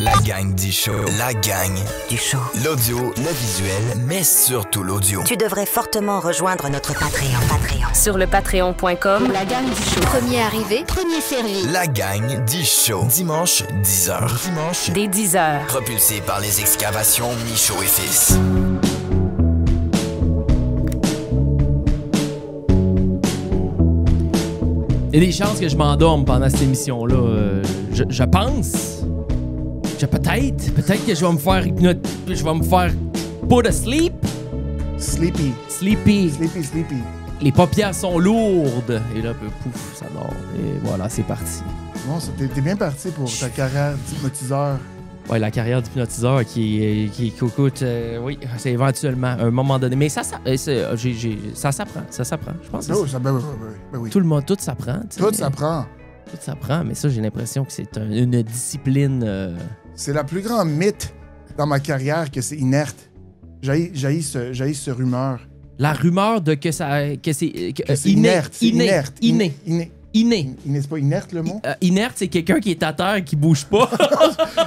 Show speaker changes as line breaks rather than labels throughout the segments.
La gang du show. La gang
Du show.
L'audio, le visuel, mais surtout l'audio.
Tu devrais fortement rejoindre notre Patreon.
Sur le patreon.com.
La gang du show. Premier arrivé, premier servi.
La gang du show. Dimanche, 10h. Dimanche,
Dès 10h.
propulsé par les excavations Michaud et Fils.
Il y a des chances que je m'endorme pendant cette émission-là. Je pense. Peut-être que je vais me faire je vais me faire put to sleep.
Sleepy.
Sleepy.
Sleepy.
Les paupières sont lourdes. Et là, pouf, ça dort. Et voilà, c'est parti.
Bon, t'es bien parti pour ta carrière d'hypnotiseur.
Ouais, la carrière d'hypnotiseur qui coûte, oui, c'est éventuellement à un moment donné. Mais ça s'apprend. Je pense que
Oh, ben oui.
tout le monde, tout s'apprend. tu sais.
Tout s'apprend.
Tout s'apprend, mais ça, j'ai l'impression que c'est une discipline.
C'est la plus grande mythe dans ma carrière que c'est inerte. J'haïs ce rumeur.
La rumeur de que c'est
Que c'est inerte. C'est inerte.
Inné.
C'est pas inerte le mot?
Inerte, c'est quelqu'un qui est à terre, qui bouge pas.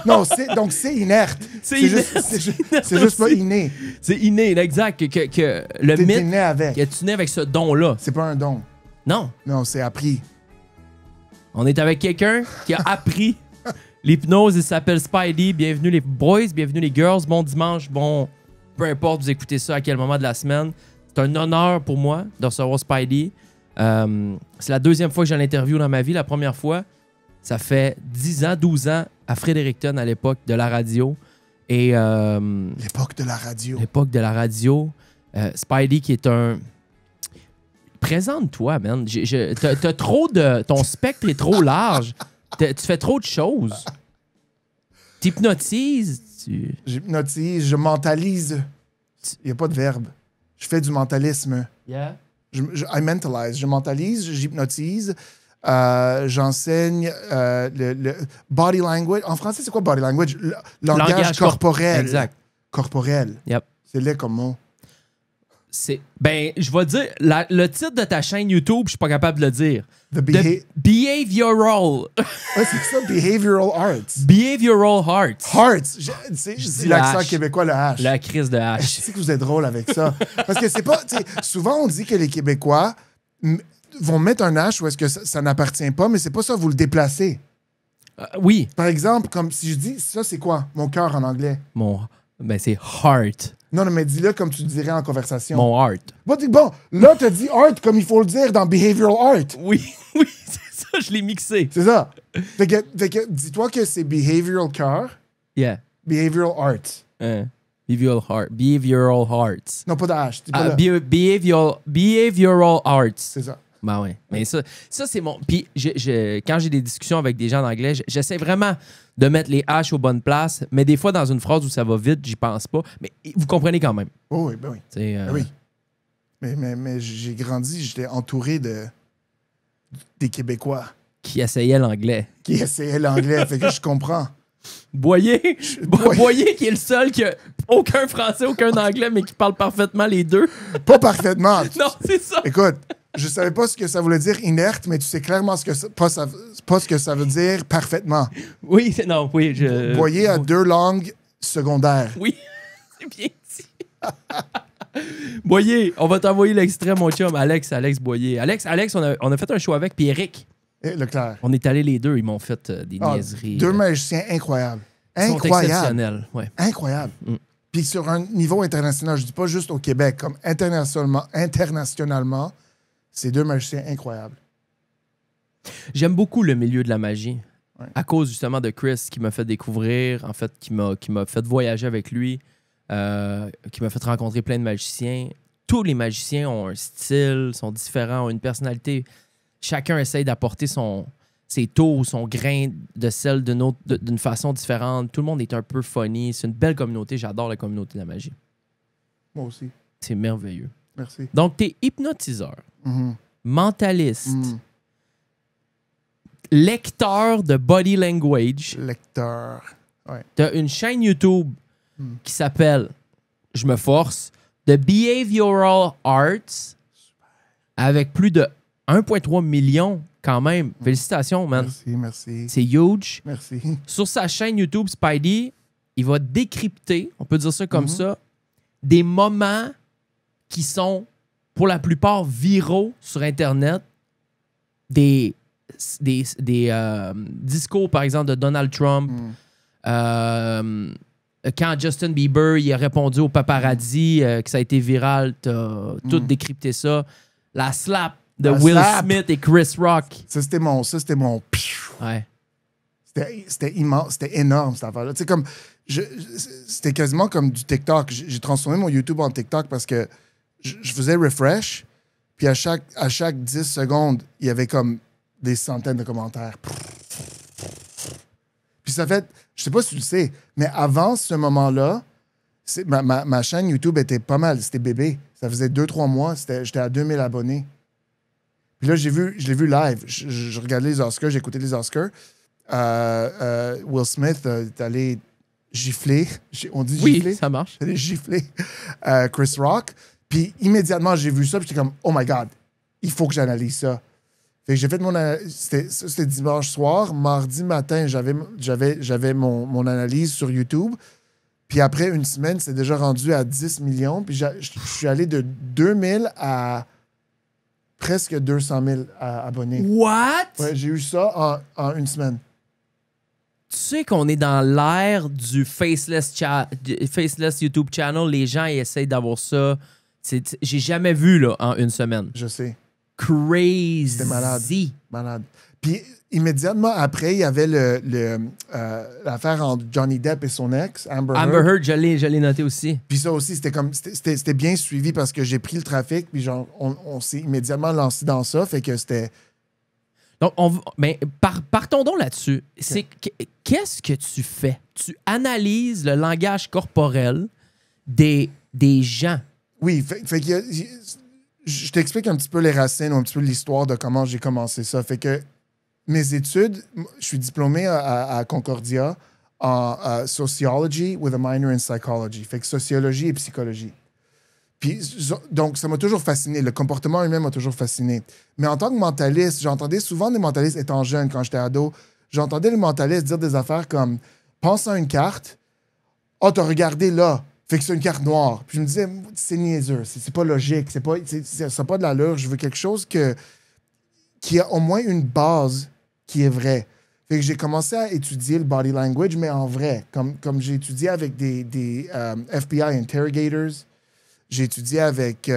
Non, donc c'est inerte.
C'est
juste pas inné.
C'est inné, exact. Que le
T'es
mythe,
né avec.
que tu nais avec ce don-là.
C'est pas un don.
Non.
Non, c'est appris.
On est avec quelqu'un qui a appris l'hypnose. Il s'appelle Spidey. Bienvenue les boys, bienvenue les girls. Bon dimanche, bon... Peu importe, vous écoutez ça à quel moment de la semaine. C'est un honneur pour moi de recevoir Spidey. C'est la deuxième fois que j'ai l'interview dans ma vie. La première fois, ça fait 10 ans, 12 ans à Fredericton à l'époque de la radio. Et
L'époque de la radio.
Spidey qui est un... Présente-toi, man. T'as trop de... Ton spectre est trop large. Tu fais trop de choses. T'hypnotises.
J'hypnotise, je mentalise. Il n'y a pas de verbe. Je fais du mentalisme.
Yeah.
I mentalise. Je mentalise, j'hypnotise. J'enseigne le body language. En français, c'est quoi body language? Langage corporel.
Exact.
Corporel.
Yep.
C'est laid comme mot.
Je vais dire, le titre de ta chaîne YouTube, je suis pas capable de le dire. Behavioral.
Ouais, c'est ça, behavioral arts.
Behavioral Arts.
Arts. Je dis l'accent
H.
québécois, le H.
La crise de
Je
H.
sais que vous êtes drôle avec ça. Parce que c'est pas... Souvent, on dit que les Québécois vont mettre un H où est-ce que ça n'appartient pas, mais c'est pas ça, vous le déplacez.
Oui.
Par exemple, comme si je dis, ça, c'est quoi? Mon cœur en anglais.
C'est heart.
Non, mais dis-le comme tu le dirais en conversation.
Mon heart.
Bon, là, t'as dit art comme il faut le dire dans behavioral art.
Oui, c'est ça, je l'ai mixé.
C'est ça. Fait que dis-toi que c'est behavioral cœur,
Yeah.
behavioral art.
Behavioral Arts.
Non, pas de H. Dis pas là.
Behavioral Arts.
C'est ça.
Ben oui. Mais ça c'est mon... Puis quand j'ai des discussions avec des gens en anglais, j'essaie vraiment de mettre les H aux bonnes places, mais des fois, dans une phrase où ça va vite, j'y pense pas. Mais vous comprenez quand même.
Oh oui, ben oui.
Ben
oui. Mais j'ai grandi, j'étais entouré des Québécois
Qui essayaient l'anglais.
qui essayaient l'anglais. Fait que je comprends.
Boyer qui est le seul qui a aucun français, aucun anglais, mais qui parle parfaitement les deux.
Pas parfaitement.
Non, c'est ça.
Écoute, je savais pas ce que ça voulait dire inerte, mais tu sais clairement pas ce que ça veut dire parfaitement.
Oui,
Boyer a 2 langues secondaires.
Oui, c'est bien dit. Boyer, on va t'envoyer l'extrait, mon chum. Alex Boyer. Alex, on a fait un show avec, puis Eric.
Et Leclerc.
On est allés les deux, ils m'ont fait des niaiseries.
2 magiciens incroyables.
Ils sont
Incroyables.
exceptionnels, ouais.
Incroyable. Puis sur un niveau international, je dis pas juste au Québec, comme internationalement, c'est 2 magiciens incroyables.
J'aime beaucoup le milieu de la magie.
Ouais.
À cause justement de Chris qui m'a fait découvrir, en fait, qui m'a fait voyager avec lui, qui m'a fait rencontrer plein de magiciens. Tous les magiciens ont un style, sont différents, ont une personnalité. Chacun essaye d'apporter ses tours, son grain de sel d'une façon différente. Tout le monde est un peu funny. C'est une belle communauté. J'adore la communauté de la magie.
Moi aussi.
C'est merveilleux.
Merci.
Donc, t'es hypnotiseur,
Mhm.
mentaliste,
Mhm.
lecteur de body language.
Lecteur. Ouais.
T'as une chaîne YouTube qui s'appelle, je me force, The Behavioral Arts, avec plus de 1,3 million quand même. Félicitations, man.
Merci.
C'est huge.
Merci.
Sur sa chaîne YouTube, Spidey, il va décrypter, on peut dire ça comme ça, des moments qui sont, pour la plupart, viraux sur Internet. Des discours, par exemple, de Donald Trump. Quand Justin Bieber il a répondu au paparazzi, que ça a été viral, t'as tout décrypté ça. La slap de Will Smith et Chris Rock.
Ça, c'était mon...
Ouais.
C'était immense, c'était énorme, cette affaire-là. Tu sais, comme... C'était quasiment comme du TikTok. J'ai transformé mon YouTube en TikTok parce que je faisais refresh, puis à chaque 10 secondes, il y avait comme des centaines de commentaires. Puis ça fait... Je sais pas si tu le sais, mais avant ce moment-là, ma chaîne YouTube était pas mal. C'était bébé. Ça faisait 2-3 mois. J'étais à 2000 abonnés. Puis là, je l'ai vu live. Je regardais les Oscars, j'écoutais les Oscars. Will Smith est allé gifler. On dit gifler?
Oui, ça marche.
Il est allé gifler Chris Rock. Puis immédiatement, j'ai vu ça. Puis j'étais comme, oh my God, il faut que j'analyse ça. Fait que j'ai fait mon analyse. C'était dimanche soir. Mardi matin, j'avais mon analyse sur YouTube. Puis après une semaine, c'est déjà rendu à 10 millions. Puis je suis allé de 2000 à presque 200 000 abonnés.
What?
Ouais, j'ai eu ça en une semaine.
Tu sais qu'on est dans l'ère du faceless YouTube channel. Les gens ils essayent d'avoir ça. J'ai jamais vu là, en une semaine.
Je sais.
Crazy.
C'était malade. Puis immédiatement après, il y avait l'affaire entre Johnny Depp et son ex, Amber Heard.
je l'ai noté aussi.
Puis ça aussi, c'était bien suivi parce que j'ai pris le trafic, puis genre, on s'est immédiatement lancé dans ça, fait que c'était...
Donc, partons donc là-dessus. Okay. Qu'est-ce que tu fais? Tu analyses le langage corporel des gens.
Oui, fait que je t'explique un petit peu les racines ou un petit peu l'histoire de comment j'ai commencé ça. Fait que mes études, je suis diplômé à Concordia en sociology with a minor in psychology. Fait que sociologie et psychologie. Puis, donc, ça m'a toujours fasciné. Le comportement humain m'a toujours fasciné. Mais en tant que mentaliste, j'entendais souvent des mentalistes étant jeune, quand j'étais ado, j'entendais les mentalistes dire des affaires comme « Pense à une carte. Oh, t'as regardé là. Fait que c'est une carte noire. » Puis je me disais « C'est niaiseux. C'est pas logique. Ça n'a pas de l'allure. Je veux quelque chose qui a au moins une base qui est vraie. » Fait que j'ai commencé à étudier le body language, mais en vrai. Comme j'ai étudié avec des FBI interrogators. J'ai étudié avec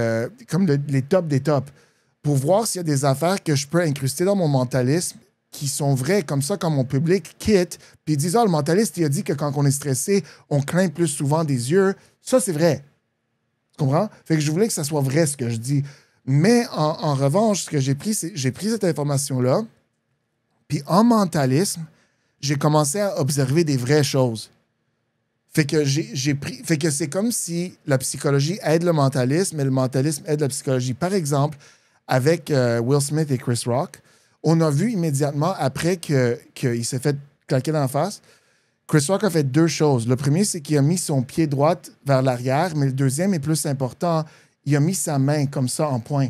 comme les tops des tops pour voir s'il y a des affaires que je peux incruster dans mon mentalisme qui sont vraies, comme ça, quand mon public quitte, puis ils disent « Ah, le mentaliste, il a dit que quand on est stressé, on craint plus souvent des yeux. » Ça, c'est vrai. Tu comprends? Fait que je voulais que ça soit vrai, ce que je dis. Mais en revanche, ce que j'ai pris cette information-là, puis en mentalisme, j'ai commencé à observer des vraies choses. Fait que c'est comme si la psychologie aide le mentalisme et le mentalisme aide la psychologie. Par exemple, avec Will Smith et Chris Rock, on a vu immédiatement après qu'il s'est fait claquer dans la face, Chris Rock a fait deux choses. Le premier, c'est qu'il a mis son pied droit vers l'arrière, mais le deuxième est plus important, il a mis sa main comme ça en point.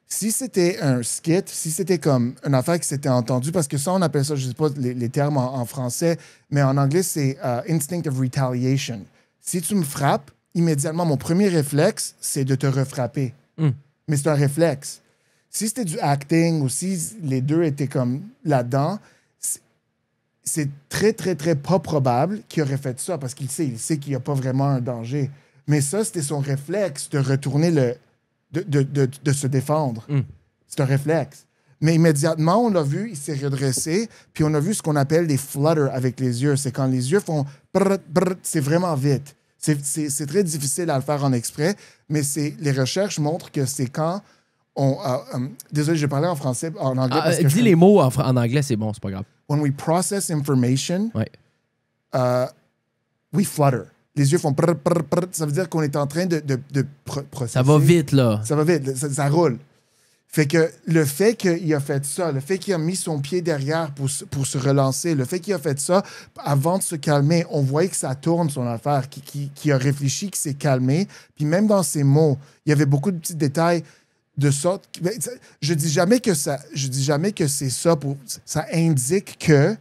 Si c'était un skit, si c'était comme une affaire qui s'était entendue, parce que ça, on appelle ça, je ne sais pas les termes en français, mais en anglais, c'est instinct of retaliation. Si tu me frappes, immédiatement, mon premier réflexe, c'est de te refrapper. Mais c'est un réflexe. Si c'était du acting ou si les deux étaient comme là-dedans, c'est très, très, très pas probable qu'il aurait fait ça parce qu'il sait qu'il n'y a pas vraiment un danger. Mais ça, c'était son réflexe de retourner de se défendre. C'est un réflexe. Mais immédiatement, on l'a vu, il s'est redressé, puis on a vu ce qu'on appelle des flutters avec les yeux. C'est quand les yeux font brrr, brrr, c'est vraiment vite. C'est très difficile à le faire en exprès, mais les recherches montrent que c'est quand on... désolé, je parlais en français, en anglais. Parce que
dis les mots en anglais, c'est bon, c'est pas grave.
When we process information,
ouais.
We flutter. Les yeux font brrr, brrr, brrr. Ça veut dire qu'on est en train de processer.
Ça va vite, là.
Ça va vite, ça roule. Fait que le fait qu'il a fait ça, le fait qu'il a mis son pied derrière pour se relancer, le fait qu'il a fait ça avant de se calmer, on voyait que ça tourne son affaire, qui a réfléchi, qui s'est calmé. Puis même dans ses mots, il y avait beaucoup de petits détails. de sorte que, je dis jamais que c'est ça ça indique que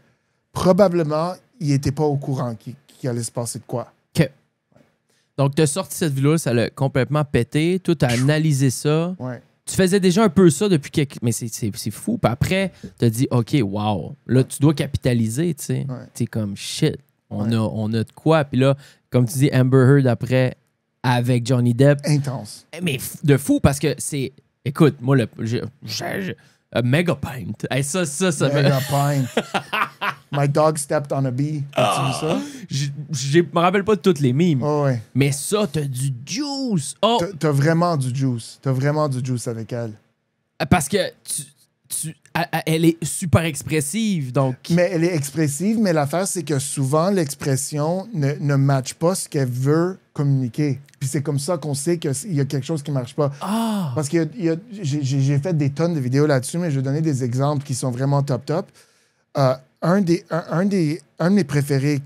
probablement il était pas au courant qu'il allait se passer de quoi.
OK. Donc, tu as sorti cette vidéo, ça l'a complètement pété. Toi, tu as analysé ça.
Ouais.
Tu faisais déjà un peu ça depuis quelques... Mais c'est fou. Puis après, tu as dit, OK, wow. Là, tu dois capitaliser, tu sais.
Ouais.
Tu es comme, shit, on a de quoi. Puis là, comme tu dis, Amber Heard après, avec Johnny Depp.
Intense.
Mais de fou, parce que c'est... Écoute, moi, Mega Pint. Hey, ça
Mega pint. My dog stepped on a bee. As-tu vu ça?
Je me rappelle pas de toutes les mimes.
Oh, ouais.
Mais ça, t'as du juice. Oh!
T'as vraiment du juice. T'as vraiment du juice avec elle.
Parce que elle est super expressive, donc...
Mais elle est expressive, mais l'affaire, c'est que souvent, l'expression ne matche pas ce qu'elle veut communiquer. Puis c'est comme ça qu'on sait qu'il y a quelque chose qui ne marche pas.
Ah!
Parce que j'ai fait des tonnes de vidéos là-dessus, mais je vais donner des exemples qui sont vraiment top. Un de mes préférés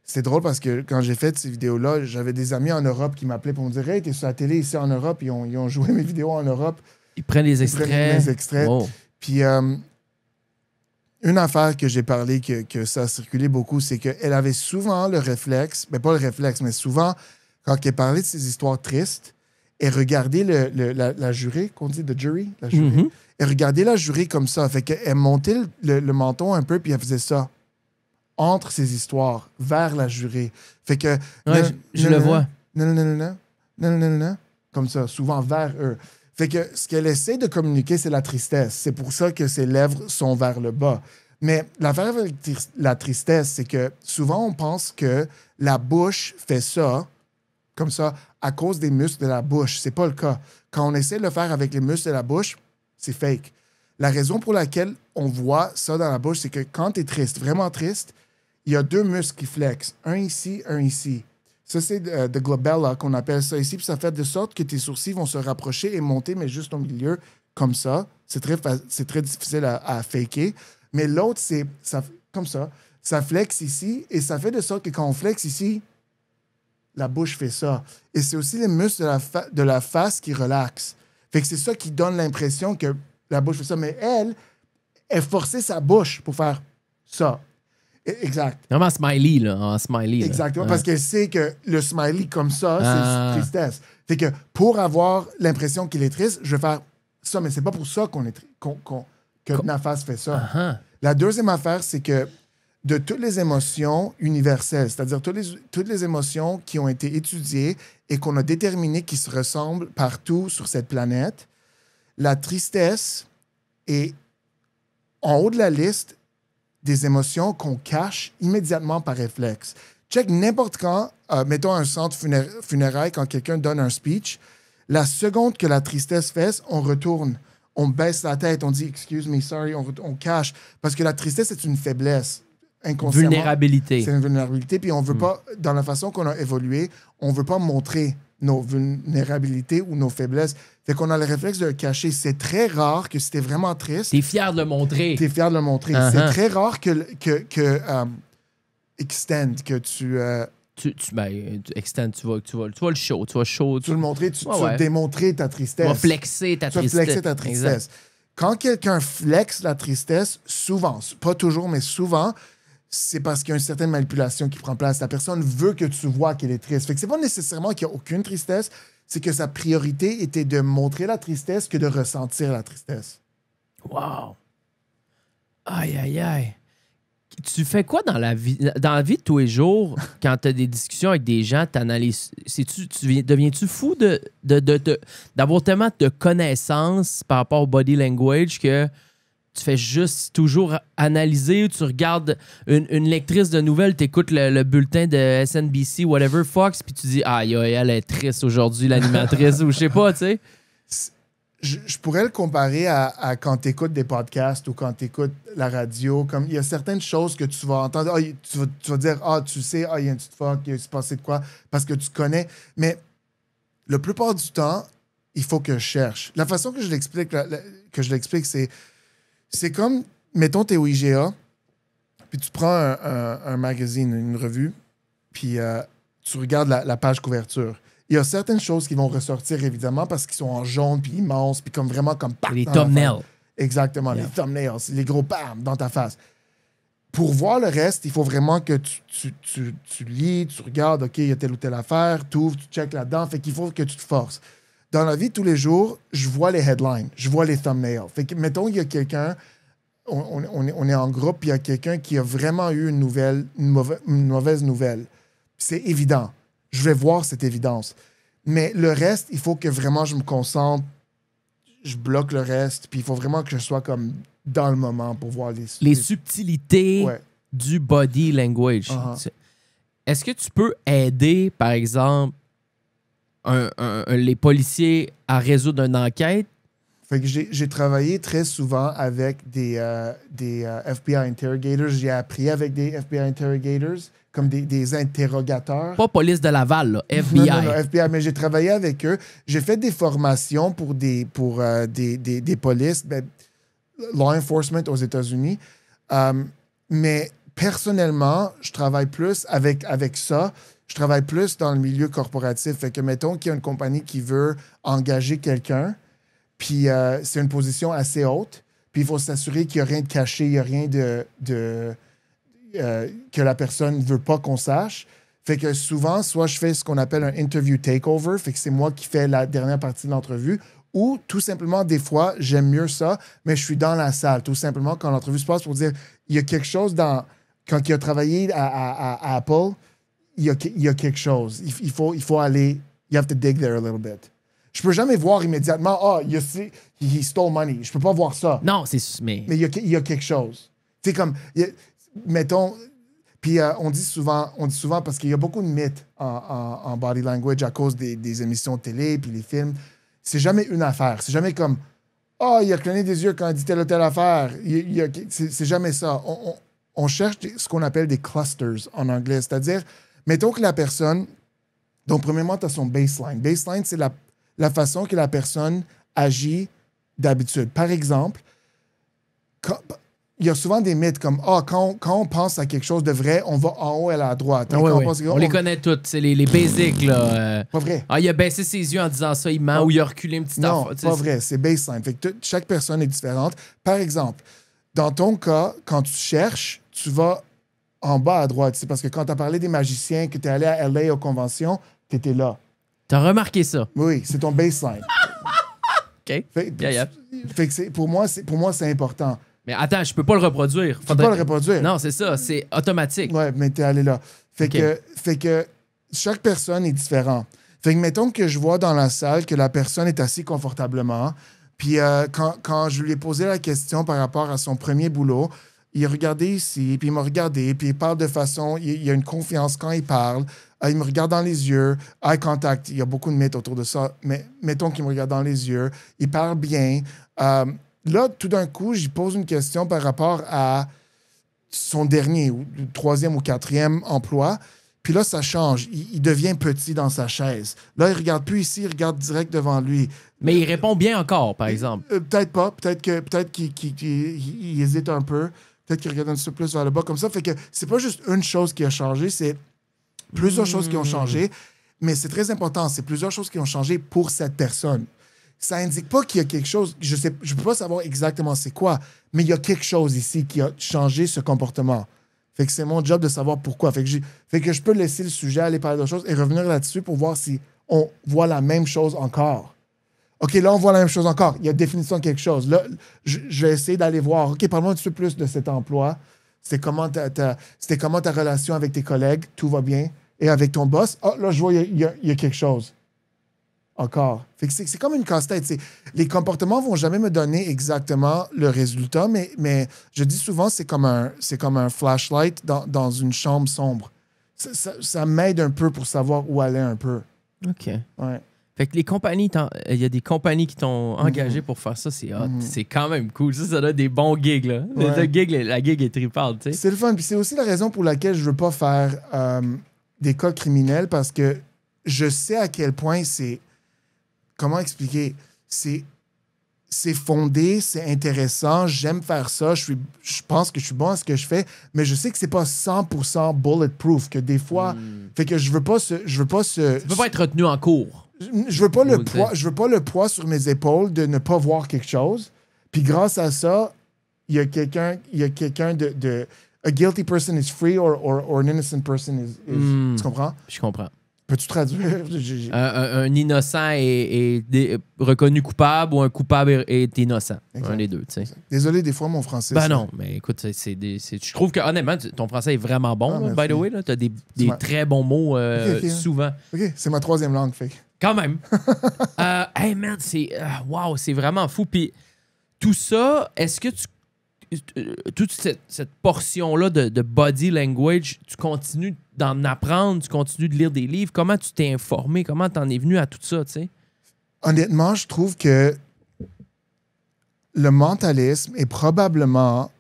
c'était drôle parce que quand j'ai fait ces vidéos-là, j'avais des amis en Europe qui m'appelaient pour me dire « Hey, t'es sur la télé ici en Europe. » Ils ont joué mes vidéos en Europe.
Ils prennent les extraits.
Les extraits.
Wow.
Puis, une affaire que j'ai parlé, que ça a circulé beaucoup, c'est qu'elle avait souvent le réflexe, mais pas le réflexe, mais souvent, quand elle parlait de ces histoires tristes, elle regardait la jurée, qu'on dit, the jury, la jurée.
Mm-hmm.
Elle regardait la jurée comme ça. Fait qu'elle montait le menton un peu, puis elle faisait ça. Entre ces histoires, vers la jurée. Fait que...
Ouais, je le vois.
Non. Comme ça, souvent vers eux. Fait que ce qu'elle essaie de communiquer, c'est la tristesse. C'est pour ça que ses lèvres sont vers le bas. Mais l'affaire avec la tristesse, c'est que souvent, on pense que la bouche fait ça, comme ça, à cause des muscles de la bouche. C'est pas le cas. Quand on essaie de le faire avec les muscles de la bouche, c'est fake. La raison pour laquelle on voit ça dans la bouche, c'est que quand tu es triste, vraiment triste, il y a deux muscles qui flexent. Un ici, un ici. Ça, c'est de glabella qu'on appelle ça ici. Puis ça fait de sorte que tes sourcils vont se rapprocher et monter, mais juste au milieu, comme ça. C'est très difficile à faker. Mais l'autre, c'est ça, comme ça. Ça flexe ici et ça fait de sorte que quand on flexe ici, la bouche fait ça. Et c'est aussi les muscles de la face qui relaxent. Fait que c'est ça qui donne l'impression que la bouche fait ça. Mais elle forçait sa bouche pour faire ça. Exact.
Vraiment smiley, là. En smiley. Là.
Exactement, parce qu'elle sait que le smiley comme ça, c'est tristesse. Fait que pour avoir l'impression qu'il est triste, je vais faire ça, mais c'est pas pour ça que Nafas fait ça.
Uh-huh.
La deuxième affaire, c'est que de toutes les émotions universelles, c'est-à-dire toutes les émotions qui ont été étudiées et qu'on a déterminé qui se ressemblent partout sur cette planète, la tristesse est en haut de la liste des émotions qu'on cache immédiatement par réflexe. Check n'importe quand, mettons un centre funéraire, quand quelqu'un donne un speech, la seconde que la tristesse fait, on retourne, on baisse la tête, on dit « excuse me, sorry », on cache. Parce que la tristesse, c'est une faiblesse. Inconsciemment.
Vulnérabilité.
C'est une vulnérabilité, puis on veut pas, dans la façon qu'on a évolué, on veut pas montrer nos vulnérabilités ou nos faiblesses. Fait qu'on a le réflexe de le cacher. C'est très rare que si t'es vraiment triste...
T'es fier de le montrer.
T'es fier de le montrer.
Uh-huh.
C'est très rare que extend, que tu
extend, tu vas le show. Tu vas
le montrer, tu vas démontrer ta tristesse.
Tu vas flexer ta tristesse.
Tu vas flexer ta tristesse. Exact. Quand quelqu'un flexe la tristesse, souvent, pas toujours, mais souvent, c'est parce qu'il y a une certaine manipulation qui prend place. La personne veut que tu vois qu'elle est triste. Fait que c'est pas nécessairement qu'il n'y a aucune tristesse, c'est que sa priorité était de montrer la tristesse que de ressentir la tristesse.
Wow! Aïe, aïe, aïe. Tu fais quoi dans la vie de tous les jours quand tu as des discussions avec des gens, t'analyses? Deviens-tu fou d'avoir tellement de connaissances par rapport au body language que tu fais juste toujours analyser, tu regardes une lectrice de nouvelles, tu écoutes le bulletin de SNBC, whatever, Fox, puis tu dis « Aïe, elle est triste aujourd'hui, l'animatrice », ou je sais pas, tu sais.
Je pourrais le comparer à quand tu écoutes des podcasts ou quand tu écoutes la radio. Comme il y a certaines choses que tu vas entendre. Tu vas dire, tu sais, il y a une petite fuck, il s'est passé de quoi, parce que tu connais. Mais la plupart du temps, il faut que je cherche. La façon que je l'explique, c'est comme, mettons, t'es au IGA, puis tu prends un magazine, une revue, puis tu regardes la page couverture. Il y a certaines choses qui vont ressortir, évidemment, parce qu'ils sont en jaune, puis immenses, puis comme vraiment comme...
Les
dans la
thumbnails.
face. Exactement, les thumbnails, les gros bam dans ta face. Pour voir le reste, il faut vraiment que tu lis, tu regardes, OK, il y a telle ou telle affaire, tu ouvres, tu checkes là-dedans. Fait qu'il faut que tu te forces. Dans la vie de tous les jours, je vois les headlines, je vois les thumbnails. Fait que, mettons, il y a quelqu'un, on est en groupe, puis il y a quelqu'un qui a vraiment eu une mauvaise nouvelle. C'est évident. Je vais voir cette évidence. Mais le reste, il faut que vraiment je me concentre, je bloque le reste, puis il faut vraiment que je sois comme dans le moment pour voir
les subtilités
Ouais.
du body language.
Uh-huh.
Est-ce que tu peux aider, par exemple, les policiers à résoudre une enquête?
Fait que j'ai travaillé très souvent avec des FBI interrogators. J'ai appris avec des FBI interrogators, comme des interrogateurs.
Pas police de Laval, là, FBI.
Non, FBI, mais j'ai travaillé avec eux. J'ai fait des formations pour des polices, law enforcement aux États-Unis. Mais personnellement, je travaille plus avec ça. Je travaille plus dans le milieu corporatif. Fait que, mettons qu'il y a une compagnie qui veut engager quelqu'un, puis c'est une position assez haute, puis il faut s'assurer qu'il n'y a rien de caché, il n'y a rien que la personne ne veut pas qu'on sache. Fait que souvent, soit je fais ce qu'on appelle un interview takeover, fait que c'est moi qui fais la dernière partie de l'entrevue, ou tout simplement, des fois, j'aime mieux ça, mais je suis dans la salle, tout simplement, quand l'entrevue se passe pour dire, il y a quelque chose dans... Quand il a travaillé à Apple, il y a quelque chose. Il faut aller... You have to dig there a little bit. Je peux jamais voir immédiatement, he stole money. Je peux pas voir ça.
Non, c'est... Mais
Mais il y a quelque chose. Tu sais, comme... mettons... Puis on dit souvent, parce qu'il y a beaucoup de mythes en body language à cause des émissions de télé puis les films. C'est jamais une affaire. C'est jamais comme il a cligné des yeux quand il dit telle ou telle affaire. C'est jamais ça. On cherche ce qu'on appelle des clusters en anglais. C'est-à-dire, mettons que la personne. Donc, premièrement, tu as son baseline. Baseline, c'est la façon que la personne agit d'habitude. Par exemple, il y a souvent des mythes comme quand on pense à quelque chose de vrai, on va en haut et à droite.
Ah, on les connaît toutes. C'est les basics. Là.
Pas vrai.
Il a baissé ses yeux en disant ça, il ment, ou il a reculé une petite
Non,
affaire.
pas vrai. C'est baseline. Fait que chaque personne est différente. Par exemple, dans ton cas, quand tu cherches, tu vas en bas à droite. C'est parce que quand tu as parlé des magiciens, que tu es allé à LA aux conventions, tu étais là.
T'as remarqué ça?
Oui, c'est ton baseline.
OK.
Fait que pour moi, c'est important.
Mais attends, je peux pas le reproduire.
Tu peux pas le reproduire.
Non, c'est ça. C'est automatique.
Ouais, mais t'es allé là. Fait
OK.
que chaque personne est différente. Fait que mettons que je vois dans la salle que la personne est assise confortablement. Puis quand je lui ai posé la question par rapport à son premier boulot, il a regardé ici, puis il m'a regardé, puis il parle de façon... Il y a une confiance quand il parle. Il me regarde dans les yeux. Eye contact, il y a beaucoup de mythes autour de ça. Mais mettons qu'il me regarde dans les yeux. Il parle bien. Là, tout d'un coup, j'y pose une question par rapport à son dernier, ou troisième ou quatrième emploi. Puis là, ça change. Il devient petit dans sa chaise. Là, il ne regarde plus ici, il regarde direct devant lui.
Mais il répond bien encore, par exemple.
Peut-être pas. Peut-être qu'il hésite un peu. Peut-être qu'il regarde un petit peu plus vers le bas comme ça. Fait que c'est pas juste une chose qui a changé, c'est plusieurs choses qui ont changé. Mais c'est très important. C'est plusieurs choses qui ont changé pour cette personne. Ça indique pas qu'il y a quelque chose, je peux pas savoir exactement c'est quoi, mais il y a quelque chose ici qui a changé ce comportement. Fait que c'est mon job de savoir pourquoi. Fait que je peux laisser le sujet aller parler d'autres choses et revenir là-dessus pour voir si on voit la même chose encore. OK, là, on voit la même chose encore. Il y a définition de quelque chose. Là, je vais essayer d'aller voir. OK, parle-moi un petit peu plus de cet emploi. C'était comment ta relation avec tes collègues? Tout va bien? Et avec ton boss? Là, je vois, il y a quelque chose. Encore. Fait que c'est comme une casse-tête. Les comportements vont jamais me donner exactement le résultat, mais je dis souvent c'est comme un flashlight dans une chambre sombre. Ça m'aide un peu pour savoir où aller un peu.
OK.
Ouais.
Fait que les compagnies, il y a des compagnies qui t'ont engagé pour faire ça, c'est hot. C'est quand même cool. Ça donne des bons gigs, là.
Ouais.
La gig est trippante, tu sais.
C'est le fun. Puis c'est aussi la raison pour laquelle je veux pas faire des cas criminels, parce que je sais à quel point c'est... Comment expliquer? c'est fondé, c'est intéressant, j'aime faire ça, je pense que je suis bon à ce que je fais, mais je sais que c'est pas 100% bulletproof, que des fois, fait que je veux pas
Tu peux pas être retenu en cours.
je veux pas le poids sur mes épaules de ne pas voir quelque chose. Puis grâce à ça, il y a quelqu'un de a guilty person is free or an innocent person is tu comprends?
Je comprends.
Peux-tu traduire?
Un innocent est reconnu coupable ou un coupable est innocent.
Exact.
Un des deux, tu sais.
Désolé, des fois, mon français...
Ben non, mais écoute, je trouve que honnêtement, ton français est vraiment bon, là, by the way. Tu as des très bons mots souvent.
OK, c'est ma 3e langue, fait.
Quand même. Hey man, wow, c'est vraiment fou. Puis tout ça, est-ce que toute cette portion-là de body language, tu continues d'en apprendre, tu continues de lire des livres? Comment tu t'es informé? Comment t'en es venu à tout ça, tu sais?
Honnêtement, je trouve que le mentalisme est probablement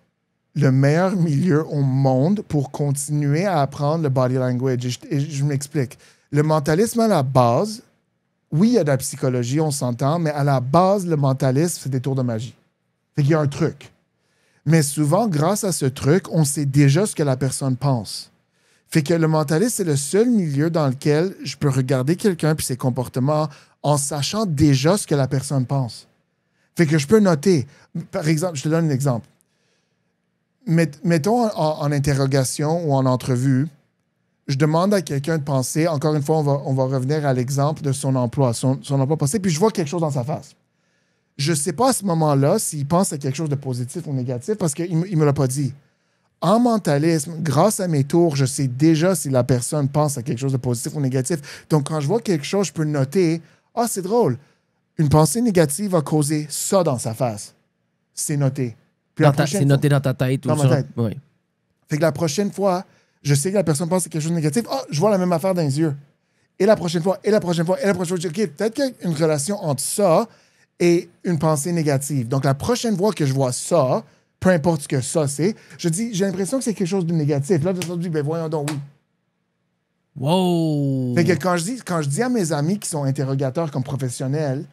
le meilleur milieu au monde pour continuer à apprendre le body language. Et je m'explique. Le mentalisme, à la base, oui, il y a de la psychologie, on s'entend, mais à la base, le mentalisme, c'est des tours de magie. Fait qu'il y a un truc. Mais souvent, grâce à ce truc, on sait déjà ce que la personne pense. Fait que le mentalisme, c'est le seul milieu dans lequel je peux regarder quelqu'un puis ses comportements en sachant déjà ce que la personne pense. Fait que je peux noter. Par exemple, je te donne un exemple. Mettons en interrogation ou en entrevue, je demande à quelqu'un de penser, encore une fois, on va revenir à l'exemple de son emploi, son emploi passé, puis je vois quelque chose dans sa face. Je ne sais pas à ce moment-là s'il pense à quelque chose de positif ou négatif parce qu'il ne me l'a pas dit. En mentalisme, grâce à mes tours, je sais déjà si la personne pense à quelque chose de positif ou négatif. Donc, quand je vois quelque chose, je peux noter « Ah, c'est drôle. Une pensée négative va causer ça dans sa face. » C'est noté.
C'est noté dans ta tête.
Dans ma tête.
Oui.
Fait que la prochaine fois, je sais que la personne pense à quelque chose de négatif. Ah, je vois la même affaire dans les yeux. Et la prochaine fois, et la prochaine fois, et la prochaine fois. OK, peut-être qu'il y a une relation entre ça et une pensée négative. Donc, la prochaine fois que je vois ça, peu importe ce que ça c'est, je dis, j'ai l'impression que c'est quelque chose de négatif. Là, je me dis, ben voyons donc, oui.
Wow!
Fait que quand je dis à mes amis qui sont interrogateurs comme professionnels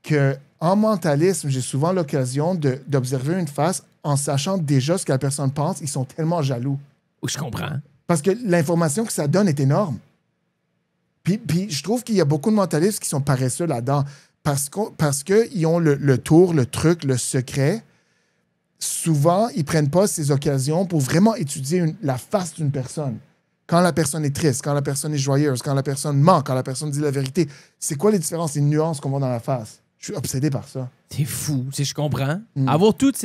qu'en mentalisme, j'ai souvent l'occasion d'observer une face en sachant déjà ce que la personne pense, ils sont tellement jaloux.
Je comprends.
Parce que l'information que ça donne est énorme. Puis je trouve qu'il y a beaucoup de mentalistes qui sont paresseux là-dedans. Parce qu'ils ont le tour, le truc, le secret. Souvent, ils ne prennent pas ces occasions pour vraiment étudier la face d'une personne. Quand la personne est triste, quand la personne est joyeuse, quand la personne ment, quand la personne dit la vérité, c'est quoi les différences, les nuances qu'on voit dans la face? Je suis obsédé par ça.
C'est fou, je comprends. Avoir toutes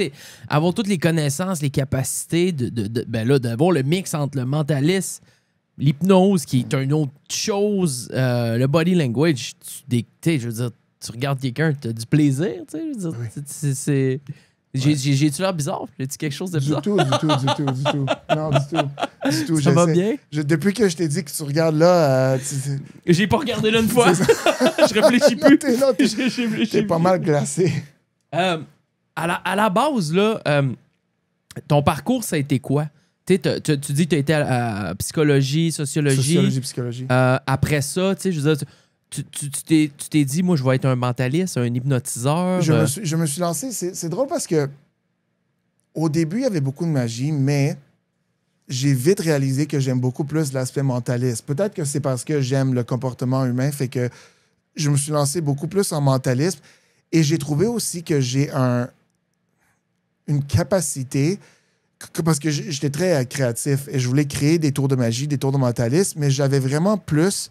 les connaissances, les capacités d'avoir le mix entre le mentalisme, l'hypnose, qui est une autre chose, le body language, je veux dire, tu regardes quelqu'un, tu as du plaisir, tu sais, je veux dire, c'est... J'ai-tu l'air bizarre? J'ai-tu quelque chose de bizarre?
Du tout. Non, du tout.
Ça va bien?
Depuis que je t'ai dit que tu regardes là...
J'ai pas regardé là une fois. Je réfléchis plus.
T'es pas mal glacé.
À la base, là, ton parcours, ça a été quoi? Tu dis que tu as été à psychologie, sociologie.
Psychologie.
Après ça, tu sais, je veux dire... Tu t'es dit, moi, je vais être un mentaliste, un hypnotiseur.
Je me suis lancé. C'est drôle parce que au début, il y avait beaucoup de magie, mais j'ai vite réalisé que j'aime beaucoup plus l'aspect mentaliste. Peut-être que c'est parce que j'aime le comportement humain, fait que je me suis lancé beaucoup plus en mentalisme. Et j'ai trouvé aussi que j'ai une capacité, parce que j'étais très créatif et je voulais créer des tours de magie, des tours de mentalisme, mais j'avais vraiment plus...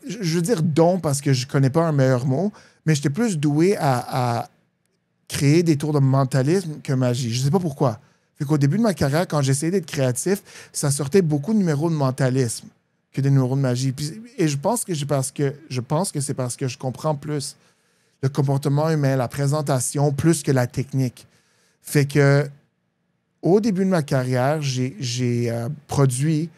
Je veux dire don parce que je connais pas un meilleur mot, mais j'étais plus doué à créer des tours de mentalisme que magie. Je sais pas pourquoi. Fait qu'au début de ma carrière, quand j'essayais d'être créatif, ça sortait beaucoup de numéros de mentalisme que des numéros de magie. Et je pense que c'est parce que je comprends plus le comportement humain, la présentation, plus que la technique. Fait que au début de ma carrière, j'ai produit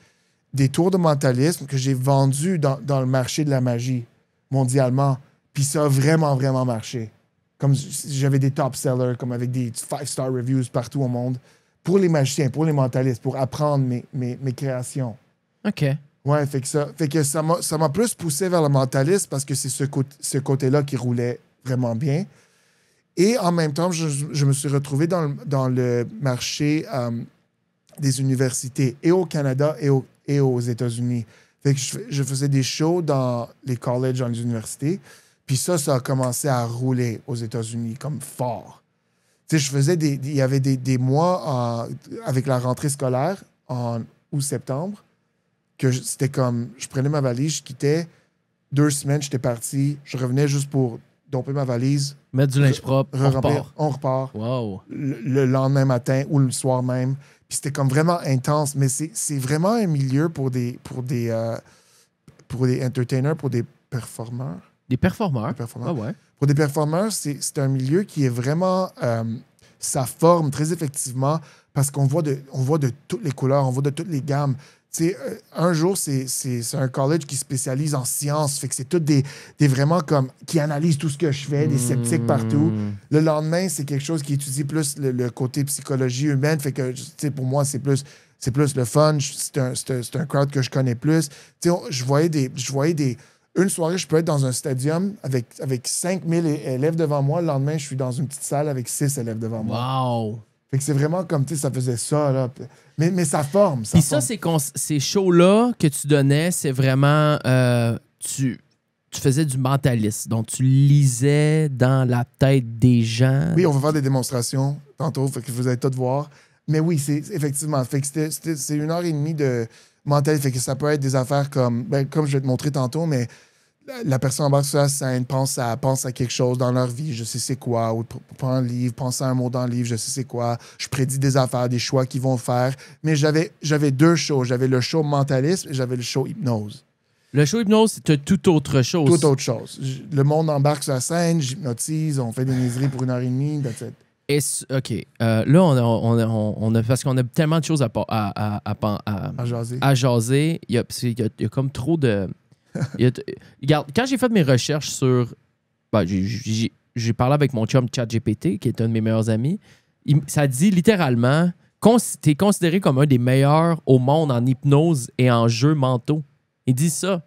des tours de mentalisme que j'ai vendus dans le marché de la magie mondialement. Puis ça a vraiment, vraiment marché. Comme j'avais des top sellers, comme avec des 5-star reviews partout au monde, pour les magiciens, pour les mentalistes, pour apprendre mes créations.
OK.
Ouais, fait que ça m'a plus poussé vers le mentalisme parce que c'est ce côté-là qui roulait vraiment bien. Et en même temps, je me suis retrouvé dans le marché des universités, et au Canada et aux États-Unis. Fait que je faisais des shows dans les colleges, dans les universités. Puis ça a commencé à rouler aux États-Unis comme fort. Tu sais, il y avait des mois avec la rentrée scolaire en août-septembre que c'était comme, je prenais ma valise, je quittais, 2 semaines, j'étais parti, je revenais juste pour domper ma valise.
Mettre du linge propre,
on repart.
Wow.
Le lendemain matin ou le soir même. Puis c'était comme vraiment intense, mais c'est vraiment un milieu pour des entertainers, pour des performeurs.
Des performeurs.
Des performeurs.
Ah ouais.
Pour des performeurs, c'est un milieu qui est vraiment... ça forme très effectivement parce qu'on voit de toutes les couleurs, on voit de toutes les gammes. Tu sais, un jour, c'est un college qui spécialise en sciences. Fait que c'est tout des vraiment comme... qui analysent tout ce que je fais, des sceptiques partout. Le lendemain, c'est quelque chose qui étudie plus le côté psychologie humaine. Fait que, tu sais, pour moi, c'est plus le fun. C'est un crowd que je connais plus. Tu sais, je voyais une soirée, je peux être dans un stadium avec 5000 élèves devant moi. Le lendemain, je suis dans une petite salle avec 6 élèves devant moi.
Wow!
Fait que c'est vraiment comme, tu sais, ça faisait ça, là. Mais ça forme.
Puis ça, ces shows-là que tu donnais, c'est vraiment... tu faisais du mentalisme. Donc, tu lisais dans la tête des gens.
Oui, on va faire des démonstrations tantôt, fait que vous allez tout voir. Mais oui, c'est effectivement. Fait que c'est 1h30 de mentalisme. Fait que ça peut être des affaires comme je vais te montrer tantôt, mais la personne embarque sur la scène, pense à quelque chose dans leur vie, je sais c'est quoi, ou prends un livre, pense à un mot dans le livre, je sais c'est quoi. Je prédis des affaires, des choix qu'ils vont faire. Mais j'avais 2 shows. J'avais le show mentalisme et j'avais le show hypnose.
Le show hypnose, c'est toute autre chose.
Toute autre chose. Le monde embarque sur la scène, j'hypnotise, on fait des niaiseries pour 1h30, that's it.
OK. Là, on a parce qu'on a tellement de choses à
jaser.
À jaser. Il y a comme trop de... Regarde, quand j'ai fait mes recherches sur... Ben, j'ai parlé avec mon chum ChatGPT, qui est un de mes meilleurs amis. Ça dit littéralement, t'es considéré comme un des meilleurs au monde en hypnose et en jeux mentaux. Il dit ça.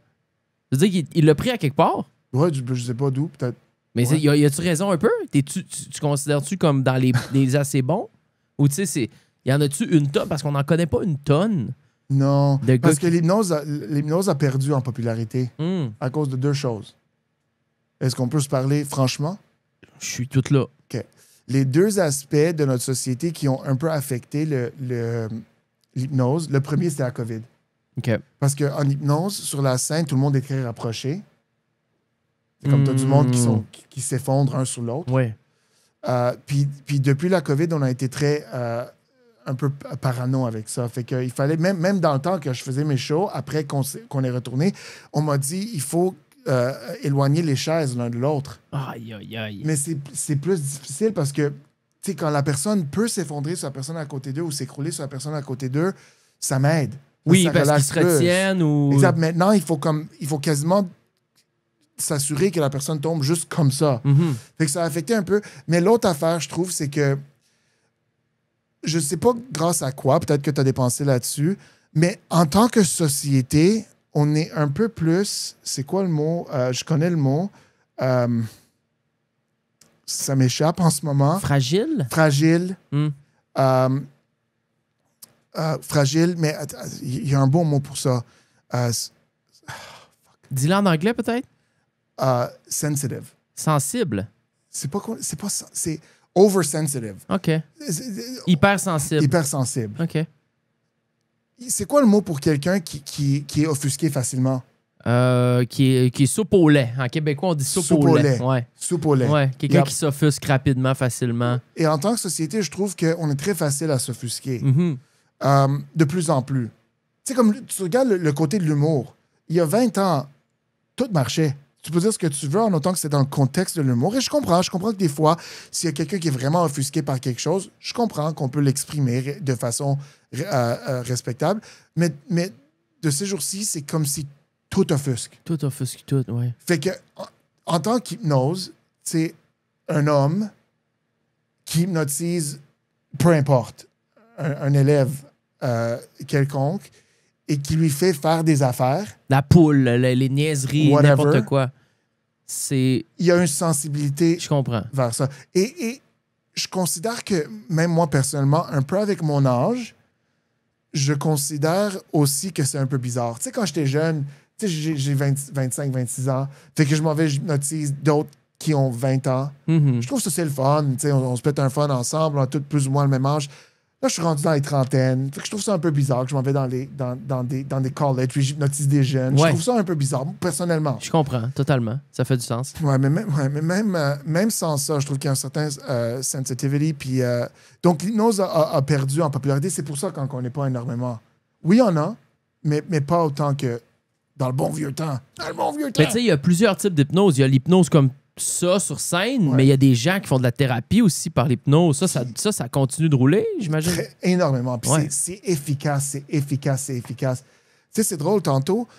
Ça veut dire qu'il l'a pris à quelque part?
Ouais, je sais pas d'où, peut-être.
Mais
ouais.
Y a-tu raison un peu? Tu considères-tu comme dans les assez bons? Ou tu sais, y en a-tu une tonne? Parce qu'on n'en connaît pas une tonne.
Non, parce que l'hypnose a perdu en popularité à cause de 2 choses. Est-ce qu'on peut se parler franchement?
Je suis tout là.
OK. Les 2 aspects de notre société qui ont un peu affecté l'hypnose, le premier, c'était la COVID.
OK.
Parce qu'en hypnose, sur la scène, tout le monde est très rapproché. C'est comme t'as du monde qui s'effondre un sur l'autre.
Oui.
Puis depuis la COVID, on a été très... un peu parano avec ça. Fait qu'il fallait, même dans le temps que je faisais mes shows, après qu'on est retourné, on m'a dit il faut éloigner les chaises l'un de l'autre.
Aïe, aïe, aïe.
Mais c'est plus difficile parce que, tu sais, quand la personne peut s'effondrer sur la personne à côté d'eux ou s'écrouler sur la personne à côté d'eux, ça m'aide.
Oui,
ça
parce qu'ils se retiennent ou...
Exact. Maintenant, il faut quasiment s'assurer que la personne tombe juste comme ça. Fait que ça a affecté un peu. Mais l'autre affaire, je trouve, c'est que je sais pas grâce à quoi, peut-être que tu as dépensé là-dessus, mais en tant que société, on est un peu plus... C'est quoi le mot? Je connais le mot. Ça m'échappe en ce moment.
Fragile?
Fragile. Fragile, mais il y a un bon mot pour ça.
Dis-le en anglais, peut-être?
Sensitive.
Sensible?
C'est oversensitive.
OK. Hypersensible.
Hypersensible.
OK.
C'est quoi le mot pour quelqu'un qui est offusqué facilement?
Qui est soupe au lait. En québécois, on dit soupe au lait. Ouais.
Soupe au lait.
Ouais. Quelqu'un qui s'offusque rapidement, facilement.
Et en tant que société, je trouve qu'on est très facile à s'offusquer. De plus en plus. Tu sais, comme tu regardes le côté de l'humour. Il y a 20 ans, tout marchait. Tu peux dire ce que tu veux en autant que c'est dans le contexte de l'humour. Et je comprends que des fois, s'il y a quelqu'un qui est vraiment offusqué par quelque chose, je comprends qu'on peut l'exprimer de façon respectable. Mais de ces jours-ci, c'est comme si tout offusque.
Tout offusque, tout, oui.
Fait que, en tant qu'hypnose, c'est un homme qui hypnotise, peu importe, un élève quelconque, et qui lui fait faire des affaires.
La poule, les niaiseries,
whatever,
n'importe quoi. c'est...
Il y a une sensibilité
Je comprends.
vers ça. Et je considère que, même moi personnellement, un peu avec mon âge, je considère aussi que c'est un peu bizarre. Tu sais, quand j'étais jeune, tu sais, j'ai 25, 26 ans, fait que je m'en vais, j'hypnotise d'autres qui ont 20 ans.
Mhm.
Je trouve que ça, c'est le fun. Tu sais, on se pète un fun ensemble, on a tous plus ou moins le même âge. Là, je suis rendu dans les trentaines. Fait que je trouve ça un peu bizarre que je m'en vais dans des college, puis j'hypnotise des jeunes.
Ouais.
Je trouve ça un peu bizarre, personnellement.
Je comprends, totalement. Ça fait du sens.
Ouais, mais même sans ça, je trouve qu'il y a un certain sensitivity. Puis, donc, l'hypnose a perdu en popularité. C'est pour ça qu'on ne connaît pas énormément. Oui, il y en a, mais pas autant que dans le bon vieux temps. Dans le bon vieux temps.
Mais tu sais, il y a plusieurs types d'hypnose. Il y a l'hypnose comme ça sur scène,
Ouais.
mais il y a des gens qui font de la thérapie aussi par l'hypnose. Ça continue de rouler, j'imagine.
Énormément. Puis
Ouais.
c'est efficace, c'est efficace, c'est efficace. Tu sais, c'est drôle, tantôt,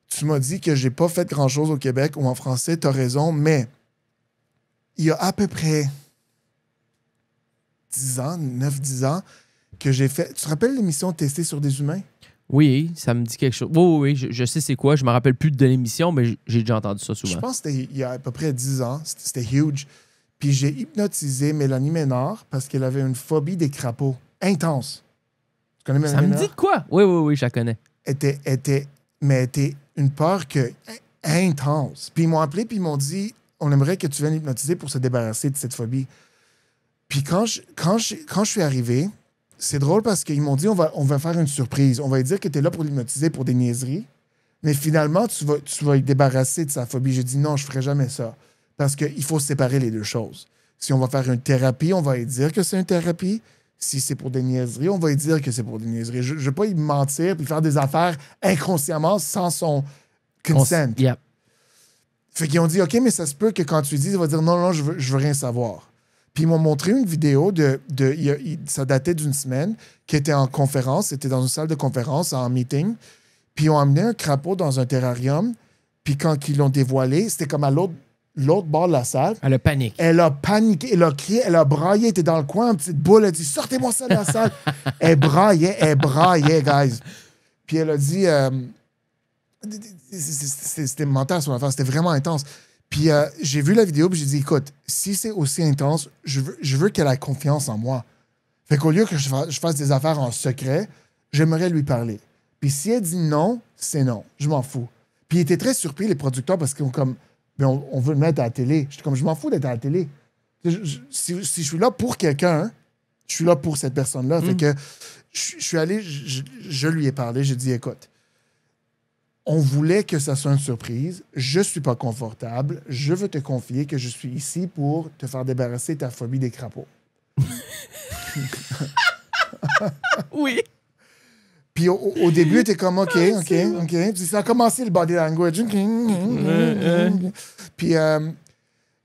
tu m'as dit que j'ai pas fait grand-chose au Québec ou en français, t'as raison, mais il y a à peu près 10 ans, 9-10 ans, que j'ai fait... Tu te rappelles l'émission Tester sur des humains?
Oui, ça me dit quelque chose. Oui, je sais c'est quoi. Je me rappelle plus de l'émission, mais j'ai déjà entendu ça
Je
souvent.
pense que c'était il y a à peu près 10 ans. C'était huge. Puis j'ai hypnotisé Mélanie Ménard parce qu'elle avait une phobie des crapauds. Intense. Tu connais Mélanie
Ça me
Ménard?
dit de quoi? Oui, je la connais.
était une peur intense. Puis ils m'ont appelé, puis ils m'ont dit, on aimerait que tu viennes hypnotiser pour se débarrasser de cette phobie. Puis quand je suis arrivé, c'est drôle parce qu'ils m'ont dit, on va faire une surprise. On va lui dire que tu es là pour l'hypnotiser pour des niaiseries, mais finalement, tu vas lui débarrasser de sa phobie. J'ai dit, non, je ne ferai jamais ça. Parce qu'il faut séparer les deux choses. Si on va faire une thérapie, on va lui dire que c'est une thérapie. Si c'est pour des niaiseries, on va lui dire que c'est pour des niaiseries. Je ne veux pas y mentir puis faire des affaires inconsciemment sans son consent.
Yep.
Fait qu'ils ont dit, OK, mais ça se peut que quand tu lui dises, il va dire non, je veux rien savoir. Puis ils m'ont montré une vidéo ça datait d'une semaine, qui était en conférence, c'était dans une salle de conférence, en meeting. Puis ils ont amené un crapaud dans un terrarium. Puis quand ils l'ont dévoilé, c'était comme à l'autre bord de la salle.
Elle a panique.
Elle a paniqué, elle a crié, elle a braillé, elle était dans le coin, une petite boule, elle a dit « Sortez-moi ça de la salle! » Elle braillait, guys. Puis elle a dit... c'était mental son affaire, c'était vraiment intense. Puis j'ai vu la vidéo, puis j'ai dit « Écoute, si c'est aussi intense, je veux qu'elle ait confiance en moi. » Fait qu'au lieu que je fasse des affaires en secret, j'aimerais lui parler. Puis si elle dit non, c'est non. Je m'en fous. Puis ils étaient très surpris, les producteurs, parce qu'ils ont comme... Mais on veut le mettre à la télé. J'étais comme, je m'en fous d'être à la télé. Si je suis là pour quelqu'un, je suis là pour cette personne-là. Fait que je suis allé, je lui ai parlé, j'ai dit, écoute, on voulait que ça soit une surprise. Je ne suis pas confortable. Je veux te confier que je suis ici pour te faire débarrasser de ta phobie des crapauds.
Oui.
Puis au début, était comme OK. Puis ça a commencé le body language. Puis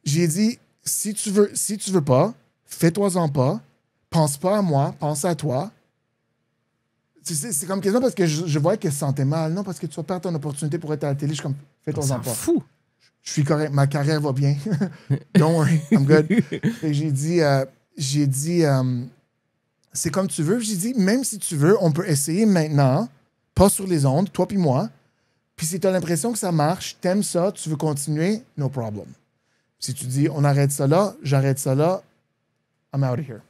j'ai dit, si tu veux pas, fais-toi-en pas. Pense pas à moi, pense à toi. C'est comme question parce que je voyais qu'elle se sentait mal. Non, parce que tu vas perdre ton opportunité pour être à la télé. Je suis comme,
On
fais-toi-en
s'en
pas.
fout.
Je suis correct, ma carrière va bien. Don't worry, I'm good. Et j'ai dit, c'est comme tu veux. J'ai dit, même si tu veux, on peut essayer maintenant, pas sur les ondes, toi puis moi. Puis si tu as l'impression que ça marche, t'aimes ça, tu veux continuer, no problem. Si tu dis, on arrête ça là, j'arrête ça là, I'm out of here.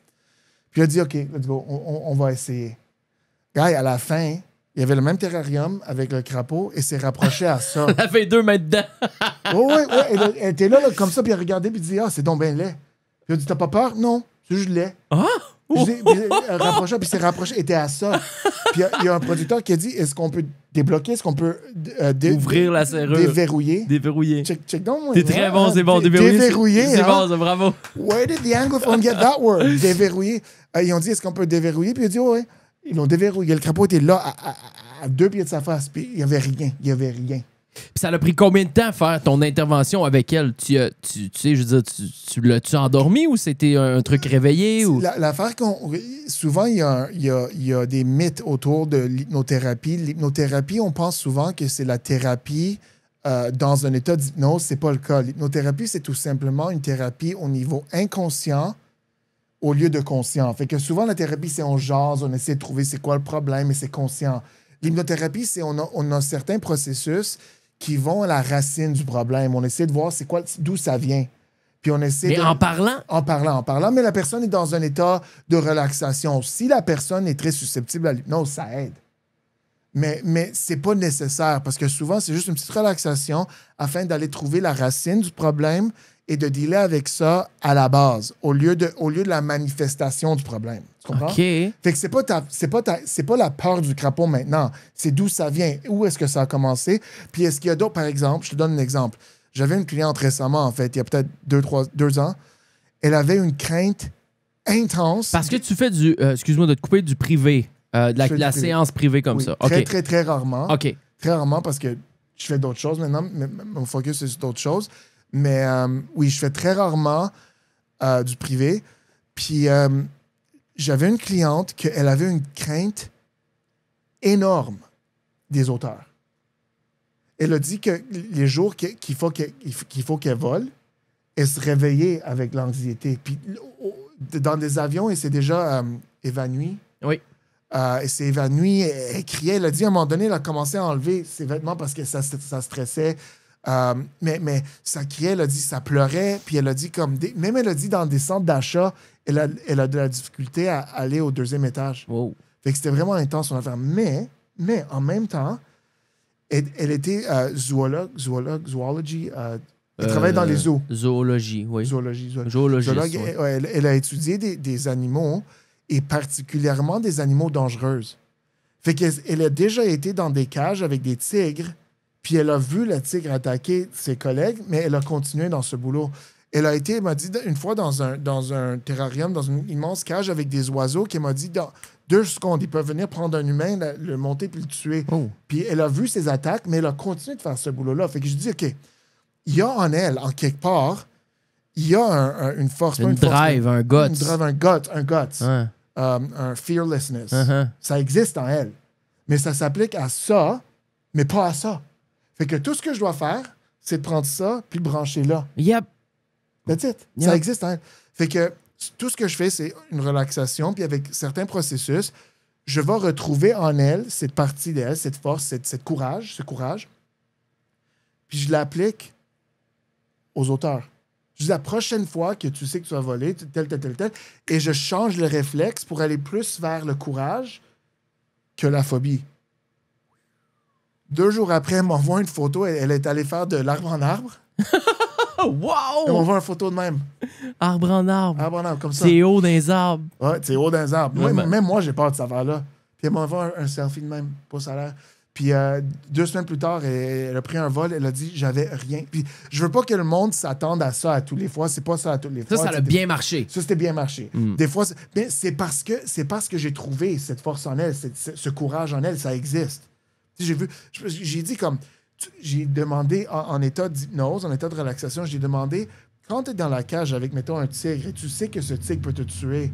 Puis il a dit, OK, let's go, on va essayer. Guy, à la fin, il y avait le même terrarium avec le crapaud et s'est rapproché à ça.
Elle fait 2 mètres dedans.
Oui, elle était là, comme ça, puis elle regardait, puis elle dit, ah, c'est donc bien laid. Puis il a dit, t'as pas peur? Non, c'est juste laid.
Ah?
Puis elle rapprochait, puis s'est rapproché, elle était à ça. Puis il y a un producteur qui a dit, est-ce qu'on peut débloquer, est-ce qu'on peut
Ouvrir la serrure.
déverrouiller?
Déverrouiller.
Check donc, moi.
T'es très bon, c'est bon. Déverrouiller.
Déverrouiller,
C'est
hein?
bon, ça, bravo.
Where did the anglophone get that word? Déverrouiller. Ils ont dit, est-ce qu'on peut déverrouiller? Puis il a dit, ouais. Ils l'ont déverrouillé. Le crapaud était là, à 2 pieds de sa face. Puis il n'y avait rien. Il n'y avait rien.
Puis ça a pris combien de temps faire ton intervention avec elle? Tu sais, je veux dire, tu l'as-tu endormi ou c'était un truc réveillé? Ou...
L'affaire souvent, il y a des mythes autour de l'hypnothérapie. L'hypnothérapie, on pense souvent que c'est la thérapie dans un état d'hypnose. C'est pas le cas. L'hypnothérapie, c'est tout simplement une thérapie au niveau inconscient au lieu de conscient. Fait que souvent, la thérapie, c'est on jase, on essaie de trouver c'est quoi le problème, mais c'est conscient. L'hypnothérapie, c'est on a certains processus qui vont à la racine du problème. On essaie de voir d'où ça vient. Puis on essaie
Mais en parlant?
En parlant. Mais la personne est dans un état de relaxation. Si la personne est très susceptible à l'hypnose, ça aide. Mais c'est pas nécessaire parce que souvent, c'est juste une petite relaxation afin d'aller trouver la racine du problème et de dealer avec ça à la base, au lieu de la manifestation du problème. Tu comprends?
OK.
Fait que c'est pas la peur du crapaud maintenant. C'est d'où ça vient. Où est-ce que ça a commencé? Puis est-ce qu'il y a d'autres, par exemple, je te donne un exemple. J'avais une cliente récemment, en fait, il y a peut-être 2 ans. Elle avait une crainte intense.
Parce que tu fais excuse-moi de te couper, du privé. De la séance privée comme
oui,
ça.
Très,
OK.
très, très rarement.
OK.
Très rarement parce que je fais d'autres choses maintenant. Mais mon focus est sur d'autres choses. Mais oui, je fais très rarement du privé. Puis j'avais une cliente qu'elle avait une crainte énorme des auteurs. Elle a dit que les jours qu'il faut qu'elle vole, elle se réveillait avec l'anxiété. Puis dans des avions, elle s'est déjà évanouie.
Oui.
Elle s'est évanouie, elle criait. Elle a dit à un moment donné, elle a commencé à enlever ses vêtements parce que ça stressait. Mais ça criait, elle a dit, ça pleurait. Puis elle a dit, même elle a dit, dans des centres d'achat, elle a de la difficulté à aller au 2e étage.
Wow.
Fait que c'était vraiment intense son affaire. Mais en même temps, elle était zoologie. Elle travaillait dans les zoos.
Zoologie, oui.
Zoologie.
Zoologiste, oui.
Elle a étudié des animaux et particulièrement des animaux dangereux. Fait qu'elle a déjà été dans des cages avec des tigres, puis elle a vu le tigre attaquer ses collègues, mais elle a continué dans ce boulot. Elle m'a dit une fois dans un terrarium, dans une immense cage avec des oiseaux, qu'elle m'a dit dans 2 secondes, ils peuvent venir prendre un humain, le monter puis le tuer.
Oh.
Puis elle a vu ses attaques, mais elle a continué de faire ce boulot-là. Fait que je dis, OK, il y a en elle, en quelque part, il y a une force.
Un drive, un guts.
Un guts.
Ouais.
Un fearlessness.
Uh-huh.
Ça existe en elle. Mais ça s'applique à ça, mais pas à ça. Fait que tout ce que je dois faire, c'est de prendre ça puis le brancher là.
Yep.
That's it.
Yep.
Ça existe en elle. Fait que tout ce que je fais, c'est une relaxation. Puis avec certains processus, je vais retrouver en elle cette partie d'elle, cette force, ce courage. Puis je l'applique aux auteurs. Je dis la prochaine fois que tu sais que tu vas voler, tel, et je change le réflexe pour aller plus vers le courage que la phobie. 2 jours après, elle m'envoie une photo. Elle est allée faire de l'arbre en arbre.
Wow!
Elle m'envoie une photo de même.
Arbre en arbre.
Arbre en arbre, comme ça.
C'est haut dans les arbres.
Ouais, c'est haut dans les arbres.
Ouais,
Même moi, j'ai peur de cette affaire-là. Puis elle m'envoie un selfie de même, pas ça a l'air. Puis 2 semaines plus tard, elle a pris un vol. Elle a dit, j'avais rien. Puis je veux pas que le monde s'attende à ça à tous les fois. C'est pas ça à toutes les fois.
Ça a bien marché.
Ça, c'était bien marché. Des fois, mais c'est parce que j'ai trouvé cette force en elle, ce courage en elle, ça existe. J'ai dit comme... J'ai demandé en état d'hypnose, en état de relaxation, j'ai demandé, quand tu es dans la cage avec, mettons, un tigre et tu sais que ce tigre peut te tuer,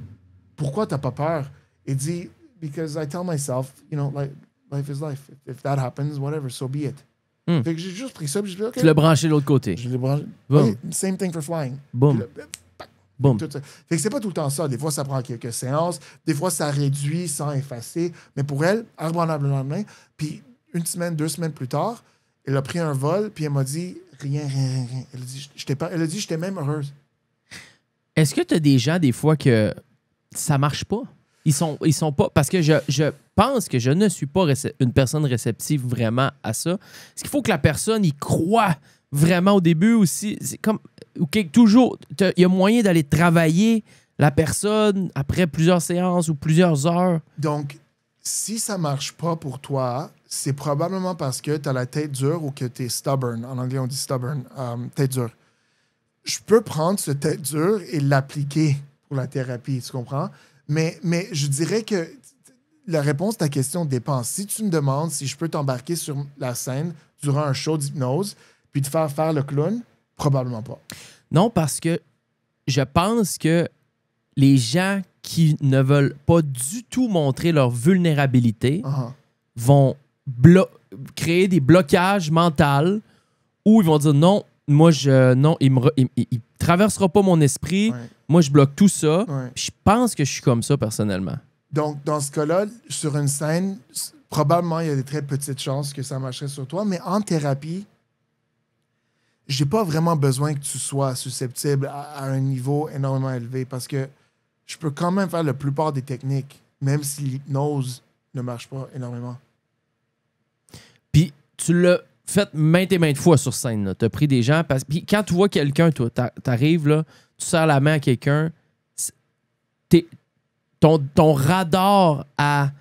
pourquoi t'as pas peur? Il dit, because I tell myself, life is life. If that happens, whatever, so be it. Fait que j'ai juste pris ça, puis j'ai dit, OK.
Tu l'as branché de l'autre côté.
Je l'ai branché.
Boom.
Okay, same thing for flying.
Boom. Boom.
Tout ça. Fait que c'est pas tout le temps ça. Des fois, ça prend quelques séances. Des fois, ça réduit sans effacer. Mais pour elle, arbre en arbre le lendemain. Puis 1 semaine, 2 semaines plus tard, elle a pris un vol, puis elle m'a dit rien. Elle a dit, j'étais même heureuse.
Est-ce que tu as des gens, des fois, que ça marche pas? Ils sont pas... Parce que je pense que je ne suis pas une personne réceptive vraiment à ça. Est-ce qu'il faut que la personne y croit vraiment au début aussi? C'est comme... toujours, il y a moyen d'aller travailler la personne après plusieurs séances ou plusieurs heures.
Donc, si ça marche pas pour toi, c'est probablement parce que tu as la tête dure ou que tu es stubborn. En anglais, on dit stubborn, tête dure. Je peux prendre ce tête dure et l'appliquer pour la thérapie, tu comprends? Mais je dirais que la réponse à ta question dépend. Si tu me demandes si je peux t'embarquer sur la scène durant un show d'hypnose puis te faire le clown, probablement pas.
Non, parce que je pense que les gens qui ne veulent pas du tout montrer leur vulnérabilité vont créer des blocages mentaux où ils vont dire non, moi, il traversera pas mon esprit.
Ouais.
Moi, je bloque tout ça.
Ouais.
Je pense que je suis comme ça, personnellement.
Donc, dans ce cas-là, sur une scène, probablement, il y a des très petites chances que ça marcherait sur toi, mais en thérapie, j'ai pas vraiment besoin que tu sois susceptible à un niveau énormément élevé parce que je peux quand même faire la plupart des techniques, même si l'hypnose ne marche pas énormément.
Puis tu l'as fait maintes et maintes fois sur scène. Tu as pris des gens. Puis quand tu vois quelqu'un, toi, t'arrives là, tu serres la main à quelqu'un, ton radar à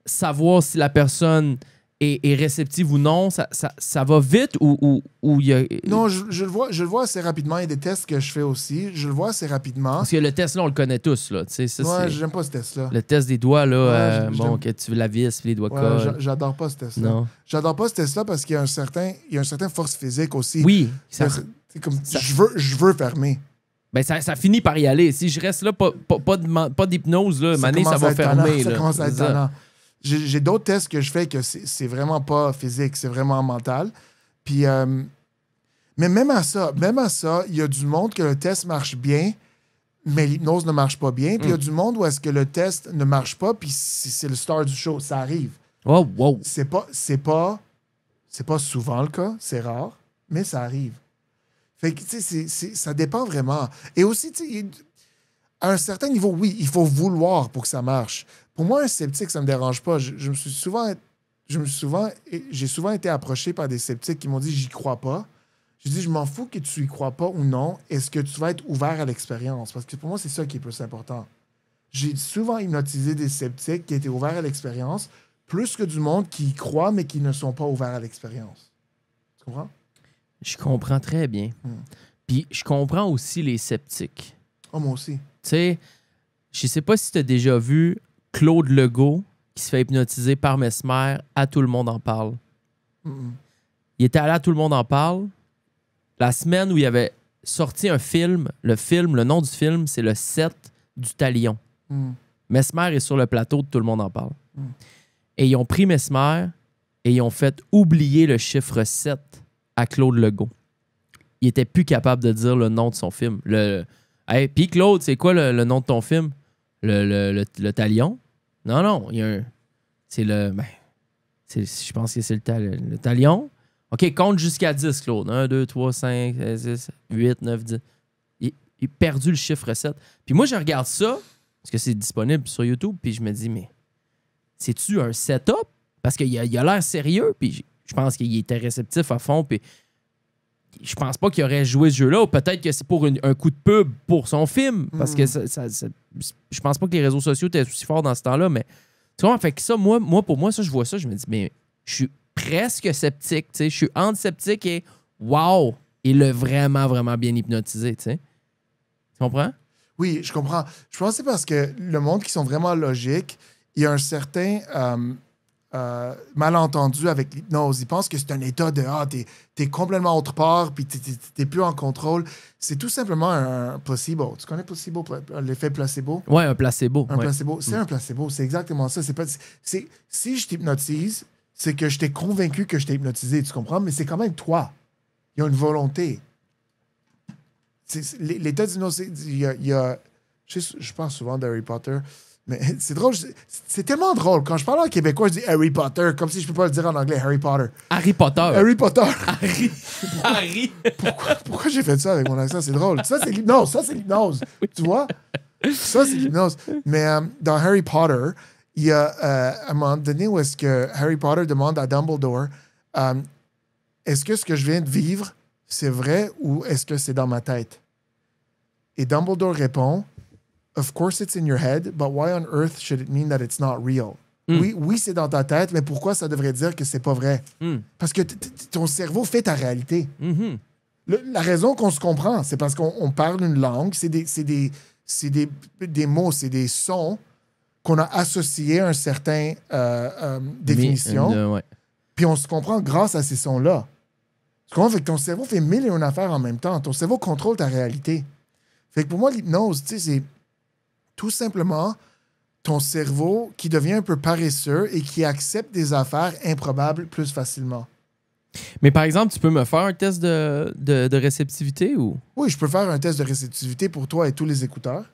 savoir si la personne est réceptive ou non, ça va vite ou il y a...
Non, je le vois assez rapidement. Il y a des tests que je fais aussi. Je le vois assez rapidement.
Parce que le test, là, on le connaît tous. Là. Ça,
Ouais, j'aime pas ce test-là.
le test des doigts, là,
Ouais,
bon, que tu la vis, puis les doigts
Ouais,
collent.
j'adore pas ce test-là.
Non.
J'adore pas ce test-là parce qu'il y a un certain force physique aussi.
Oui.
C'est comme, je veux fermer.
Ben ça finit par y aller. Si je reste là, pas d'hypnose, là, mané, ça
commence
va
à être
fermer.
tannant, ça
Là.
commence à être
C'est ça.
tannant. J'ai d'autres tests que je fais que c'est vraiment pas physique, c'est vraiment mental. Puis, mais même à ça, il y a du monde que le test marche bien, mais l'hypnose ne marche pas bien. Puis il y a du monde où est-ce que le test ne marche pas, puis c'est le star du show, ça arrive.
Oh, wow.
C'est pas souvent le cas, c'est rare, mais ça arrive. Fait que, tu sais, ça dépend vraiment. Et aussi, tu sais, à un certain niveau, oui, il faut vouloir pour que ça marche. Pour moi, un sceptique, ça me dérange pas. J'ai souvent été approché par des sceptiques qui m'ont dit « j'y crois pas ». Je dis « je m'en fous que tu y crois pas ou non. Est-ce que tu vas être ouvert à l'expérience? » Parce que pour moi, c'est ça qui est plus important. J'ai souvent hypnotisé des sceptiques qui étaient ouverts à l'expérience, plus que du monde qui y croit, mais qui ne sont pas ouverts à l'expérience. Tu comprends?
Je comprends très bien. Puis je comprends aussi les sceptiques.
Oh, moi aussi.
Tu sais, je sais pas si tu as déjà vu Claude Legault qui se fait hypnotiser par Mesmer, à Tout le monde en parle. Il était allé à Tout le monde en parle la semaine où il avait sorti un film. Le nom du film, c'est le 7 du Talion. Mesmer est sur le plateau de Tout le monde en parle. Et ils ont pris Mesmer et ils ont fait oublier le chiffre 7 à Claude Legault. Il était plus capable de dire le nom de son film. Hey, puis Claude, c'est quoi le nom de ton film? Le Talion? Non, il y a un... C'est le... Ben, je pense que c'est le Talion. OK, compte jusqu'à 10, Claude. 1, 2, 3, 5, 6, 8, 9, 10. Il a perdu le chiffre 7. Puis moi, je regarde ça, parce que c'est disponible sur YouTube, puis je me dis, mais c'est-tu un setup? Parce qu'il a l'air sérieux, puis je pense qu'il était réceptif à fond, puis je pense pas qu'il aurait joué ce jeu-là, ou peut-être que c'est pour un coup de pub pour son film, parce que je pense pas que les réseaux sociaux étaient aussi forts dans ce temps-là, mais tu vois, fait que ça, pour moi, ça, je vois ça, je me dis, mais je suis presque sceptique, tu sais, je suis entre sceptique et wow, il l'a vraiment, vraiment bien hypnotisé, tu sais. Tu comprends?
Oui, je comprends. Je pense que c'est parce que le monde qui sont vraiment logiques, il y a un certain malentendu avec l'hypnose. Ils pensent que c'est un état de t'es complètement autre part, puis t'es plus en contrôle. C'est tout simplement un placebo. Tu connais placebo, l'effet placebo?
Ouais, un placebo.
Un placebo. C'est un placebo. C'est exactement ça. Si je t'hypnotise, c'est que je t'ai convaincu que je t'ai hypnotisé, tu comprends? Mais c'est quand même toi. Il y a une volonté. L'état d'hypnose, il y a je parle souvent d'Harry Potter, mais c'est drôle. C'est tellement drôle. Quand je parle en québécois, je dis Harry Potter, comme si je peux pas le dire en anglais, Harry Potter.
Harry Potter.
Harry Potter.
Harry.
Pourquoi j'ai fait ça avec mon accent? C'est drôle. Ça, c'est l'hypnose. Tu vois? Ça, c'est l'hypnose. Mais dans Harry Potter, il y a un moment donné où est-ce que Harry Potter demande à Dumbledore est-ce que ce que je viens de vivre, c'est vrai ou est-ce que c'est dans ma tête? Et Dumbledore répond Of course it's in your head, but why on earth should it mean that it's not real? Oui, c'est dans ta tête, mais pourquoi ça devrait dire que c'est pas vrai? Parce que ton cerveau fait ta réalité. La raison qu'on se comprend, c'est parce qu'on parle une langue, c'est des mots, c'est des sons qu'on a associés à une certaine définition.
Ouais.
Puis on se comprend grâce à ces sons-là. Tu comprends? Fait que ton cerveau fait 1001 affaires en même temps. Ton cerveau contrôle ta réalité. Fait que pour moi, l'hypnose, tu sais, c'est tout simplement ton cerveau qui devient un peu paresseux et qui accepte des affaires improbables plus facilement.
Mais par exemple, tu peux me faire un test de réceptivité ou?
Oui, je peux faire un test de réceptivité pour toi et tous les écouteurs.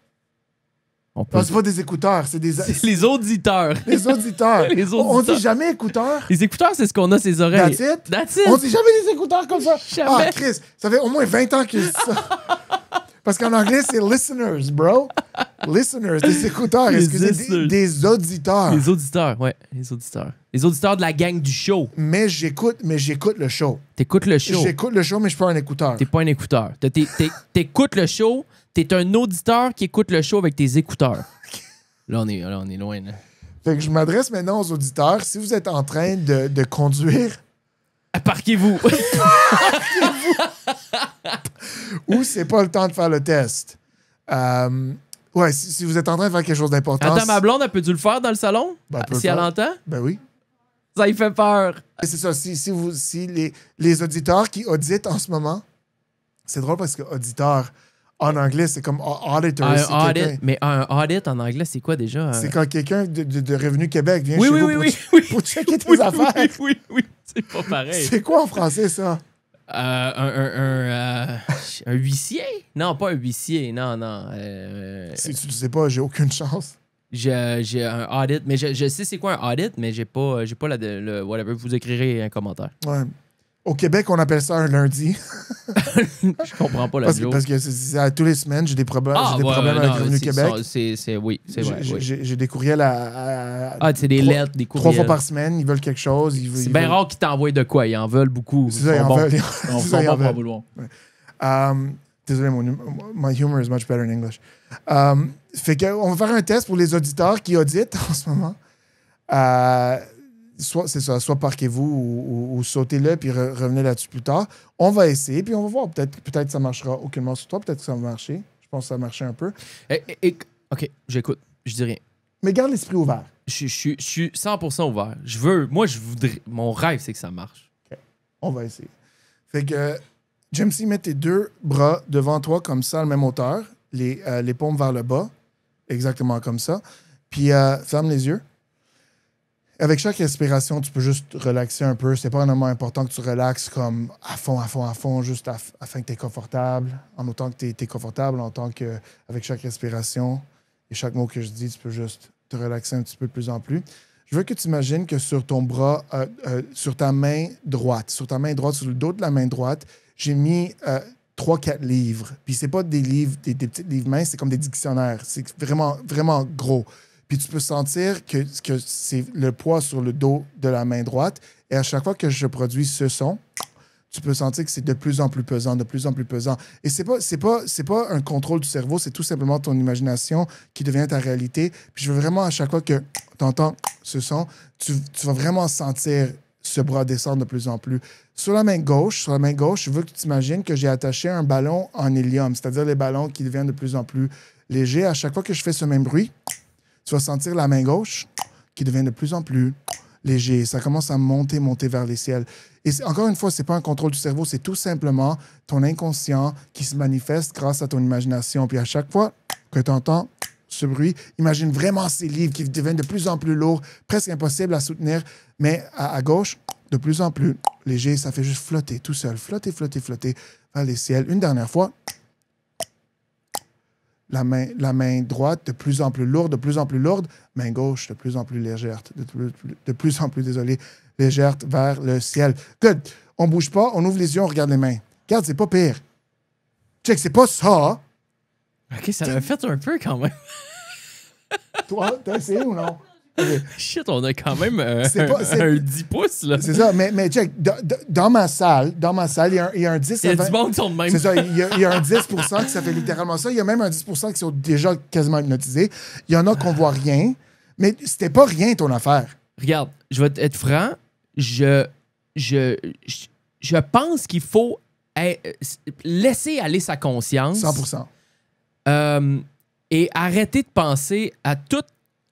On peut...
Non, c'est pas des écouteurs, c'est des...
C'est les auditeurs.
Les auditeurs.
Les
On
auditeurs.
dit jamais écouteurs.
Les écouteurs, c'est ce qu'on a, ses oreilles.
That's it?
That's it.
On dit jamais des écouteurs comme ça.
Jamais.
Ah, Chris, ça fait au moins 20 ans que je dis ça. Parce qu'en anglais, c'est listeners, bro. Listeners, des écouteurs.
Les
Excusez,
listeners.
des auditeurs.
Les auditeurs, ouais, les auditeurs. Les auditeurs de la gang du show.
Mais j'écoute le show.
T'écoutes le show.
J'écoute le show, mais je suis pas un écouteur.
T'es pas un écouteur. T'écoutes le show, t'es un auditeur qui écoute le show avec tes écouteurs. Là, on est loin, là.
Fait que je m'adresse maintenant aux auditeurs. Si vous êtes en train de conduire
Parquez-vous.
ou c'est pas le temps de faire le test, ouais, si vous êtes en train de faire quelque chose d'important...
Attends, ma blonde, elle peut-tu le faire dans le salon?
Ben, elle peut
Si
le
elle
faire.
entend?
Ben oui.
Ça y fait peur.
Et c'est ça, si les auditeurs qui auditent en ce moment, c'est drôle parce que auditeur, en anglais, c'est comme auditor.
Un
c'est
audit,
quelqu'un-
mais un audit en anglais, c'est quoi déjà?
C'est quand quelqu'un de Revenu Québec vient
Oui,
chez
oui,
vous
oui,
pour,
oui, oui.
pour checker tes
Oui,
affaires.
oui. C'est pas pareil.
C'est quoi en français, ça?
Un huissier? Non, pas un huissier. Non.
Si tu le sais pas, j'ai aucune chance.
J'ai un audit, mais je sais c'est quoi un audit, mais j'ai pas le whatever. Vous écrirez un commentaire.
Ouais. Au Québec, on appelle ça un lundi.
Je comprends pas la
Parce que,
joke.
parce que tous les semaines, j'ai des problèmes, problèmes avec Revenu Québec.
Oui, c'est vrai. Oui.
J'ai des courriels à
C'est des lettres, des courriels.
3 fois par semaine. Ils veulent quelque chose.
C'est bien rare qu'ils t'envoient de quoi. Ils en veulent beaucoup.
C'est ça, ils en veulent.
On
C'est ça, ils en
pas
veulent.
vouloir.
Désolé, my humor is much better in English. Fait qu'on va faire un test pour les auditeurs qui auditent en ce moment. Soit parquez-vous ou sautez-le puis revenez là-dessus plus tard. On va essayer puis on va voir. Peut-être que ça marchera aucunement sur toi. Peut-être que ça va marcher. Je pense que ça va marcher un peu.
OK, j'écoute. Je dis rien.
Mais garde l'esprit ouvert.
Je suis 100% ouvert. Je voudrais... Mon rêve, c'est que ça marche.
Okay. On va essayer. Fait que, Jamesy, mets tes 2 bras devant toi comme ça, à la même hauteur. Les paumes vers le bas. Exactement comme ça. Puis, ferme les yeux. Avec chaque respiration, tu peux juste relaxer un peu. C'est pas vraiment important que tu relaxes comme à fond, juste afin que tu es confortable. En autant que tu es confortable, en tant que avec chaque respiration et chaque mot que je dis, tu peux juste te relaxer un petit peu de plus en plus. Je veux que tu imagines que sur ton bras, sur ta main droite, sur le dos de la main droite, j'ai mis 3-4 livres. Puis c'est pas des livres, des petits livres minces, c'est comme des dictionnaires. C'est vraiment, vraiment gros. Puis tu peux sentir que c'est le poids sur le dos de la main droite. Et à chaque fois que je produis ce son, tu peux sentir que c'est de plus en plus pesant, de plus en plus pesant. Et c'est pas un contrôle du cerveau, c'est tout simplement ton imagination qui devient ta réalité. Puis je veux vraiment, à chaque fois que tu entends ce son, tu vas vraiment sentir ce bras descendre de plus en plus. Sur la main gauche, je veux que tu t'imagines que j'ai attaché un ballon en hélium, c'est-à-dire les ballons qui deviennent de plus en plus légers. À chaque fois que je fais ce même bruit, tu vas sentir la main gauche qui devient de plus en plus léger. Ça commence à monter vers les ciels. Et encore une fois, ce n'est pas un contrôle du cerveau, c'est tout simplement ton inconscient qui se manifeste grâce à ton imagination. Puis à chaque fois que tu entends ce bruit, imagine vraiment ces livres qui deviennent de plus en plus lourds, presque impossibles à soutenir, mais à gauche, de plus en plus léger. Ça fait juste flotter tout seul. Flotter vers les ciels. Une dernière fois. La main droite de plus en plus lourde, main gauche de plus en plus légère, de plus en plus, légère vers le ciel. Good. On bouge pas, on ouvre les yeux, on regarde les mains. Regarde, c'est pas pire. Check, c'est pas ça.
OK, ça l'a fait un peu quand même.
Toi, t'as essayé ou non? Okay.
Shit, on a quand même un 10 pouces, là.
C'est ça, mais check, dans ma salle, il y a un 10...
Il y a du monde qui sont de même.
C'est ça, il y a un 10% qui ça fait littéralement ça. Il y a même un 10% qui sont déjà quasiment hypnotisés. Il y en a qu'on voit rien, mais c'était pas rien ton affaire.
Regarde, je vais être franc, je pense qu'il faut laisser aller sa conscience.
100%.
Et arrêter de penser à tout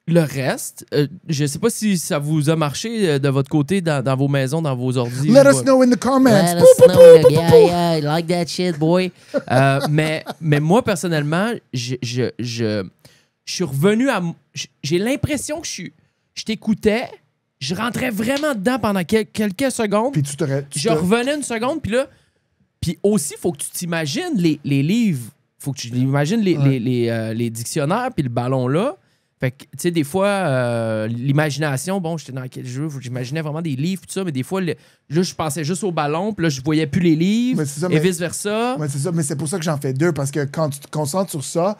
le reste. Je sais pas si ça vous a marché de votre côté dans vos maisons, dans vos ordi.
Let us know in the comments.
Let us know. Yeah, I like that shit, boy.
Mais moi, personnellement, je suis revenu à... J'ai l'impression que je t'écoutais, je rentrais vraiment dedans pendant quelques secondes.
Puis
je revenais une seconde, puis là... Puis aussi, il faut que tu t'imagines les livres faut que tu imagines les dictionnaires puis le ballon là. Fait que, tu sais, des fois, l'imagination, bon, j'étais dans quel jeu? J'imaginais vraiment des livres, tout ça, mais des fois, je pensais juste au ballon, puis là, je voyais plus les livres, et vice-versa.
Ouais, c'est ça, mais c'est pour ça que j'en fais deux, parce que quand tu te concentres sur ça,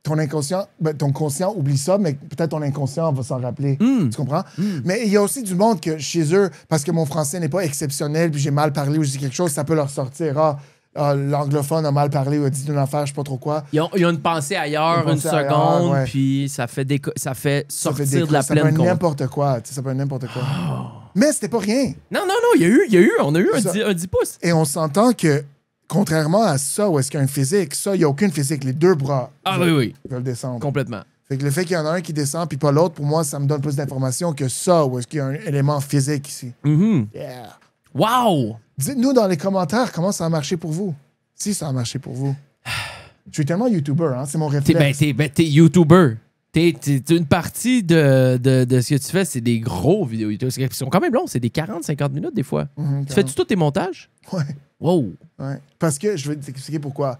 ton inconscient, ton conscient oublie ça, mais peut-être ton inconscient va s'en rappeler. Tu comprends? Mais il y a aussi du monde que chez eux, parce que mon français n'est pas exceptionnel, puis j'ai mal parlé ou je dis quelque chose, ça peut leur sortir. L'anglophone a mal parlé ou a dit une affaire, je sais pas trop quoi.
Ils ont une pensée ailleurs, une seconde,
ouais.
puis ça fait sortir de la
ça
pleine
peut être n'importe quoi. Ça peut être n'importe quoi. Mais c'était pas rien.
Non, on a eu un 10 pouces.
Et on s'entend que, contrairement à ça, où est-ce qu'il y a une physique, ça, il n'y a aucune physique. Les deux bras
oui.
veulent descendre.
Complètement.
Fait que le fait qu'il y en a un qui descend puis pas l'autre, pour moi, ça me donne plus d'informations que ça, où est-ce qu'il y a un élément physique ici. Yeah.
Wow!
Dites-nous dans les commentaires comment ça a marché pour vous. Si ça a marché pour vous. Je suis tellement YouTuber, hein, c'est mon réflexe.
T'es YouTuber. T'es une partie de ce que tu fais, c'est des gros vidéos YouTube. Ils sont quand même longs, c'est des 40-50 minutes des fois. Tu fais-tu tous tes montages?
Ouais.
Wow!
Ouais. Parce que, je vais t'expliquer pourquoi.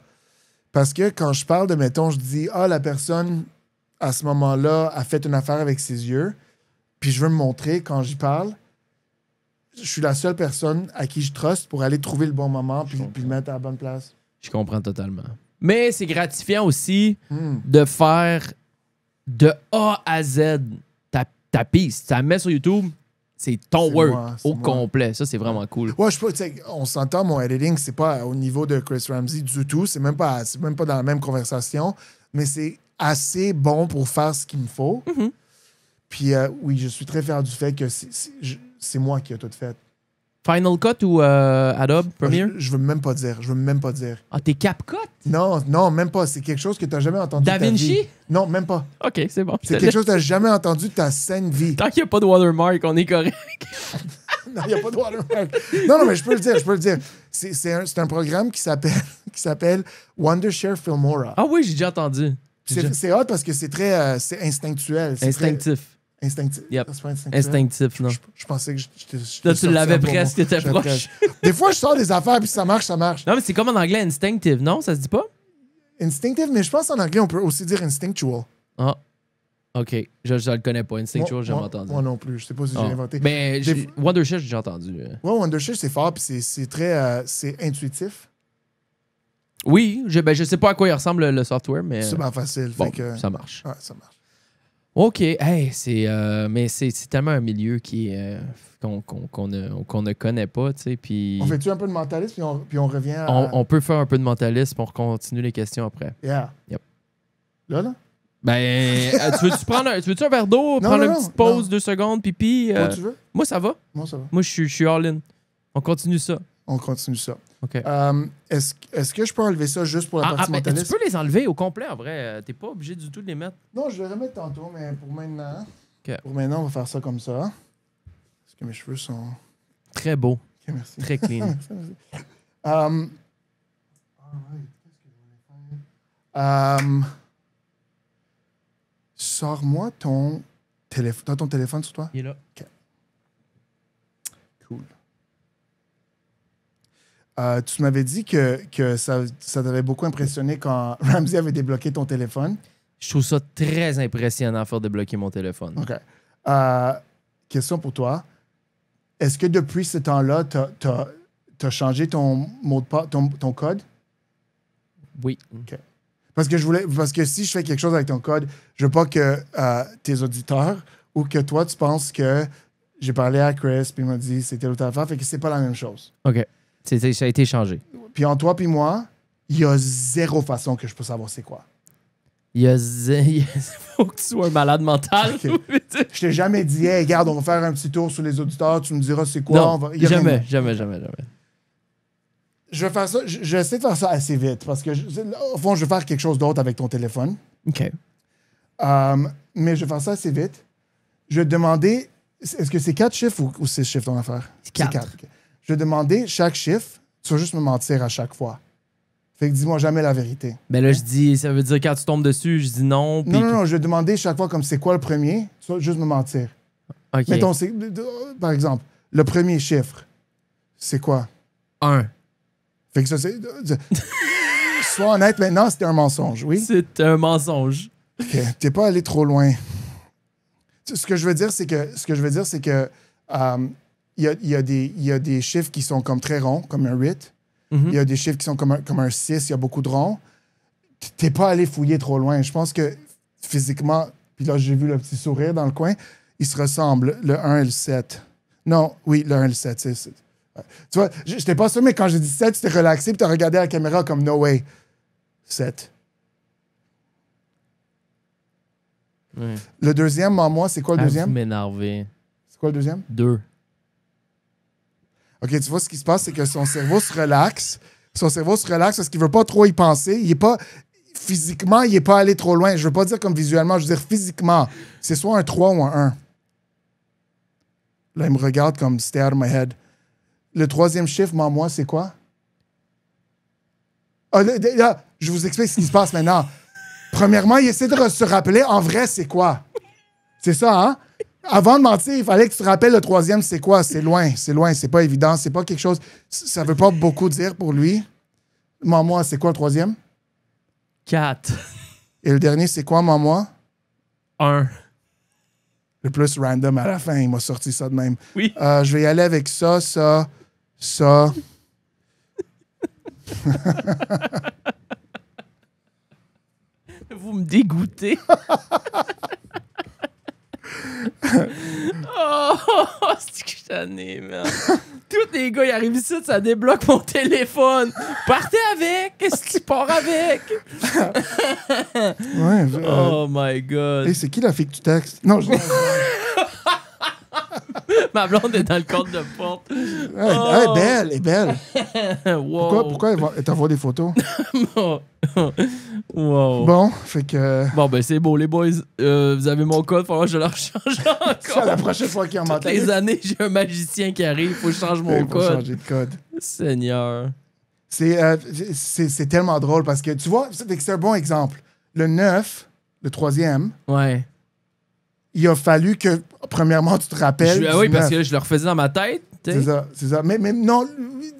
Parce que quand je parle de, mettons, je dis, la personne, à ce moment-là, a fait une affaire avec ses yeux, puis je veux me montrer quand j'y parle. Je suis la seule personne à qui je trust pour aller trouver le bon moment puis le mettre à la bonne place.
Je comprends totalement. Mais c'est gratifiant aussi de faire de A à Z ta piste. Tu la mets sur YouTube, c'est ton work au complet. Ça, c'est vraiment cool.
Ouais, on s'entend, mon editing, c'est pas au niveau de Chris Ramsey du tout. C'est même pas dans la même conversation, mais c'est assez bon pour faire ce qu'il me faut. Puis oui, je suis très fier du fait que c'est moi qui ai tout fait.
Final Cut ou Adobe Premiere?
Je veux même pas dire.
Ah, t'es CapCut?
Non, même pas. C'est quelque chose que tu n'as jamais entendu.
Da Vinci?
Non, même pas.
OK, c'est bon.
C'est quelque chose que tu n'as jamais entendu de ta saine vie.
Tant qu'il n'y a pas de watermark, on est correct.
Non, il n'y a pas de watermark. Non, mais je peux le dire. C'est un programme qui s'appelle Wondershare Filmora.
Ah oui, j'ai déjà entendu.
C'est hot parce que c'est très c'est instinctuel.
Instinctif.
Instinctif.
Yep.
C'est pas instinctuel.
Instinctif, non.
Je pensais que
là, tu l'avais presque, t'étais proche.
Des fois, je sors des affaires puis ça marche.
Non, mais c'est comme en anglais, instinctive, non? Ça se dit pas?
Instinctive, mais je pense en anglais, on peut aussi dire instinctual.
Ah. OK. Je le connais pas. Instinctual, j'ai jamais entendu.
Moi non plus. Je sais pas si j'ai inventé.
Mais Wondershare, j'ai déjà entendu.
Ouais, Wondershare, c'est fort puis c'est très c'est intuitif.
Oui. Je sais pas à quoi il ressemble le software, mais...
C'est super facile.
Bon,
fait que...
ça marche.
Ouais, ça marche.
OK. Hey, mais c'est tellement un milieu qui qu'on ne connaît pas, tu sais, puis...
On fait-tu un peu de mentalisme, puis on revient à...
On peut faire un peu de mentalisme, on continue les questions après.
Yeah.
Yep.
Là?
Ben, tu veux-tu un verre d'eau, prendre une petite pause, 2 secondes, pipi?
Toi, tu veux?
Moi, ça va.
Moi, ça va.
Moi, je suis all-in. On continue ça.
On continue ça.
OK.
Est-ce que je peux enlever ça juste pour la partie mentaliste?
Tu peux les enlever au complet, en vrai. T'es pas obligé du tout de les mettre.
Non, je vais les remettre tantôt, mais pour maintenant...
OK.
Pour maintenant, on va faire ça comme ça. Parce que mes cheveux sont...
Très beau.
OK, merci.
Très clean.
Sors-moi ton téléphone. T'as ton téléphone sur toi?
Il est là.
OK. Cool. Tu m'avais dit que ça t'avait beaucoup impressionné quand Ramsey avait débloqué ton téléphone.
Je trouve ça très impressionnant faire débloquer mon téléphone.
OK. Question pour toi. Est-ce que depuis ce temps-là, t'as changé ton mot de passe, ton code?
Oui.
OK. Parce que si je fais quelque chose avec ton code, je veux pas que tes auditeurs ou que toi, tu penses que j'ai parlé à Chris puis il m'a dit c'était l'autre affaire, fait que c'est pas la même chose.
OK. Ça a été changé.
Puis en toi puis moi, il y a zéro façon que je peux savoir c'est quoi.
Il faut que tu sois un malade mental.
Okay. Je t'ai jamais dit, hey, regarde, on va faire un petit tour sur les auditeurs, tu me diras c'est quoi.
Non, jamais.
Je vais faire ça, je vais essayer de faire ça assez vite parce que, au fond, je vais faire quelque chose d'autre avec ton téléphone.
OK.
Mais je vais faire ça assez vite. Je vais te demander, est-ce que c'est 4 chiffres ou 6 chiffres ton affaire?
C'est 4.
Okay. Je vais demander chaque chiffre, tu vas juste me mentir à chaque fois. Fait que dis-moi jamais la vérité.
Ben là, je dis, ça veut dire quand tu tombes dessus, je dis non.
Non, je vais demander chaque fois comme c'est quoi le premier, tu vas juste me mentir.
OK.
Mettons, par exemple, le premier chiffre, c'est quoi?
1.
Fait que ça, c'est... Sois honnête maintenant, c'était un mensonge, oui?
C'est un mensonge.
OK. T'es pas allé trop loin. Ce que je veux dire, c'est que il y a des chiffres qui sont comme très ronds, comme un 8. Il y a des chiffres qui sont comme un 6, il y a beaucoup de ronds. T'es pas allé fouiller trop loin. Je pense que physiquement, puis là, j'ai vu le petit sourire dans le coin, ils se ressemblent, le 1 et le 7. Non, oui, le 1 et le 7. Ouais. Tu vois, j'étais pas sûr, mais quand j'ai dit 7, tu t'es relaxé puis t'as regardé la caméra comme no way. 7.
Ouais.
Le deuxième, moi, c'est quoi le
Vous
deuxième?
m'énervez.
C'est quoi le deuxième?
2.
OK, tu vois, ce qui se passe, c'est que son cerveau se relaxe. Son cerveau se relaxe parce qu'il veut pas trop y penser. Il est pas... Physiquement, il est pas allé trop loin. Je veux pas dire comme visuellement, je veux dire physiquement. C'est soit un 3 ou un 1. Là, il me regarde comme stay out of my head. Le troisième chiffre, moi, c'est quoi? Ah, là, je vous explique ce qui se passe maintenant. Premièrement, il essaie de se rappeler, en vrai, c'est quoi? C'est ça, hein? Avant de mentir, il fallait que tu te rappelles le troisième, c'est quoi? C'est loin, c'est pas évident, c'est pas quelque chose... Ça veut pas beaucoup dire pour lui. Moi, c'est quoi le troisième?
4.
Et le dernier, c'est quoi, moi?
1.
Le plus random à la fin, il m'a sorti ça de même.
Oui.
Je vais y aller avec ça.
Vous me dégoûtez. Oh, c'est que je suis tanné, man. Tous les gars, ils arrivent ici, ça débloque mon téléphone. Partez avec. Qu'est-ce que tu pars avec?
Ouais.
Oh my God.
Hey, c'est qui la fille que tu textes? Non,
Ma blonde est dans le compte de porte.
Elle est belle, elle est belle.
Wow.
Pourquoi elle t'envoie des photos?
Wow.
Bon, fait que...
Bon, ben c'est beau, les boys. Vous avez mon code, il faudra que je le rechange encore.
La prochaine fois qu'il y a un
Toutes les années, j'ai un magicien qui arrive, faut que je change mon
Il faut
code.
changer de code.
Seigneur.
C'est tellement drôle parce que, tu vois, c'est un bon exemple. Le 9, le troisième,
Ouais.
il a fallu que, premièrement, tu te rappelles.
Oui,
du
parce
9.
que je le refaisais dans ma tête.
C'est ça. Mais non,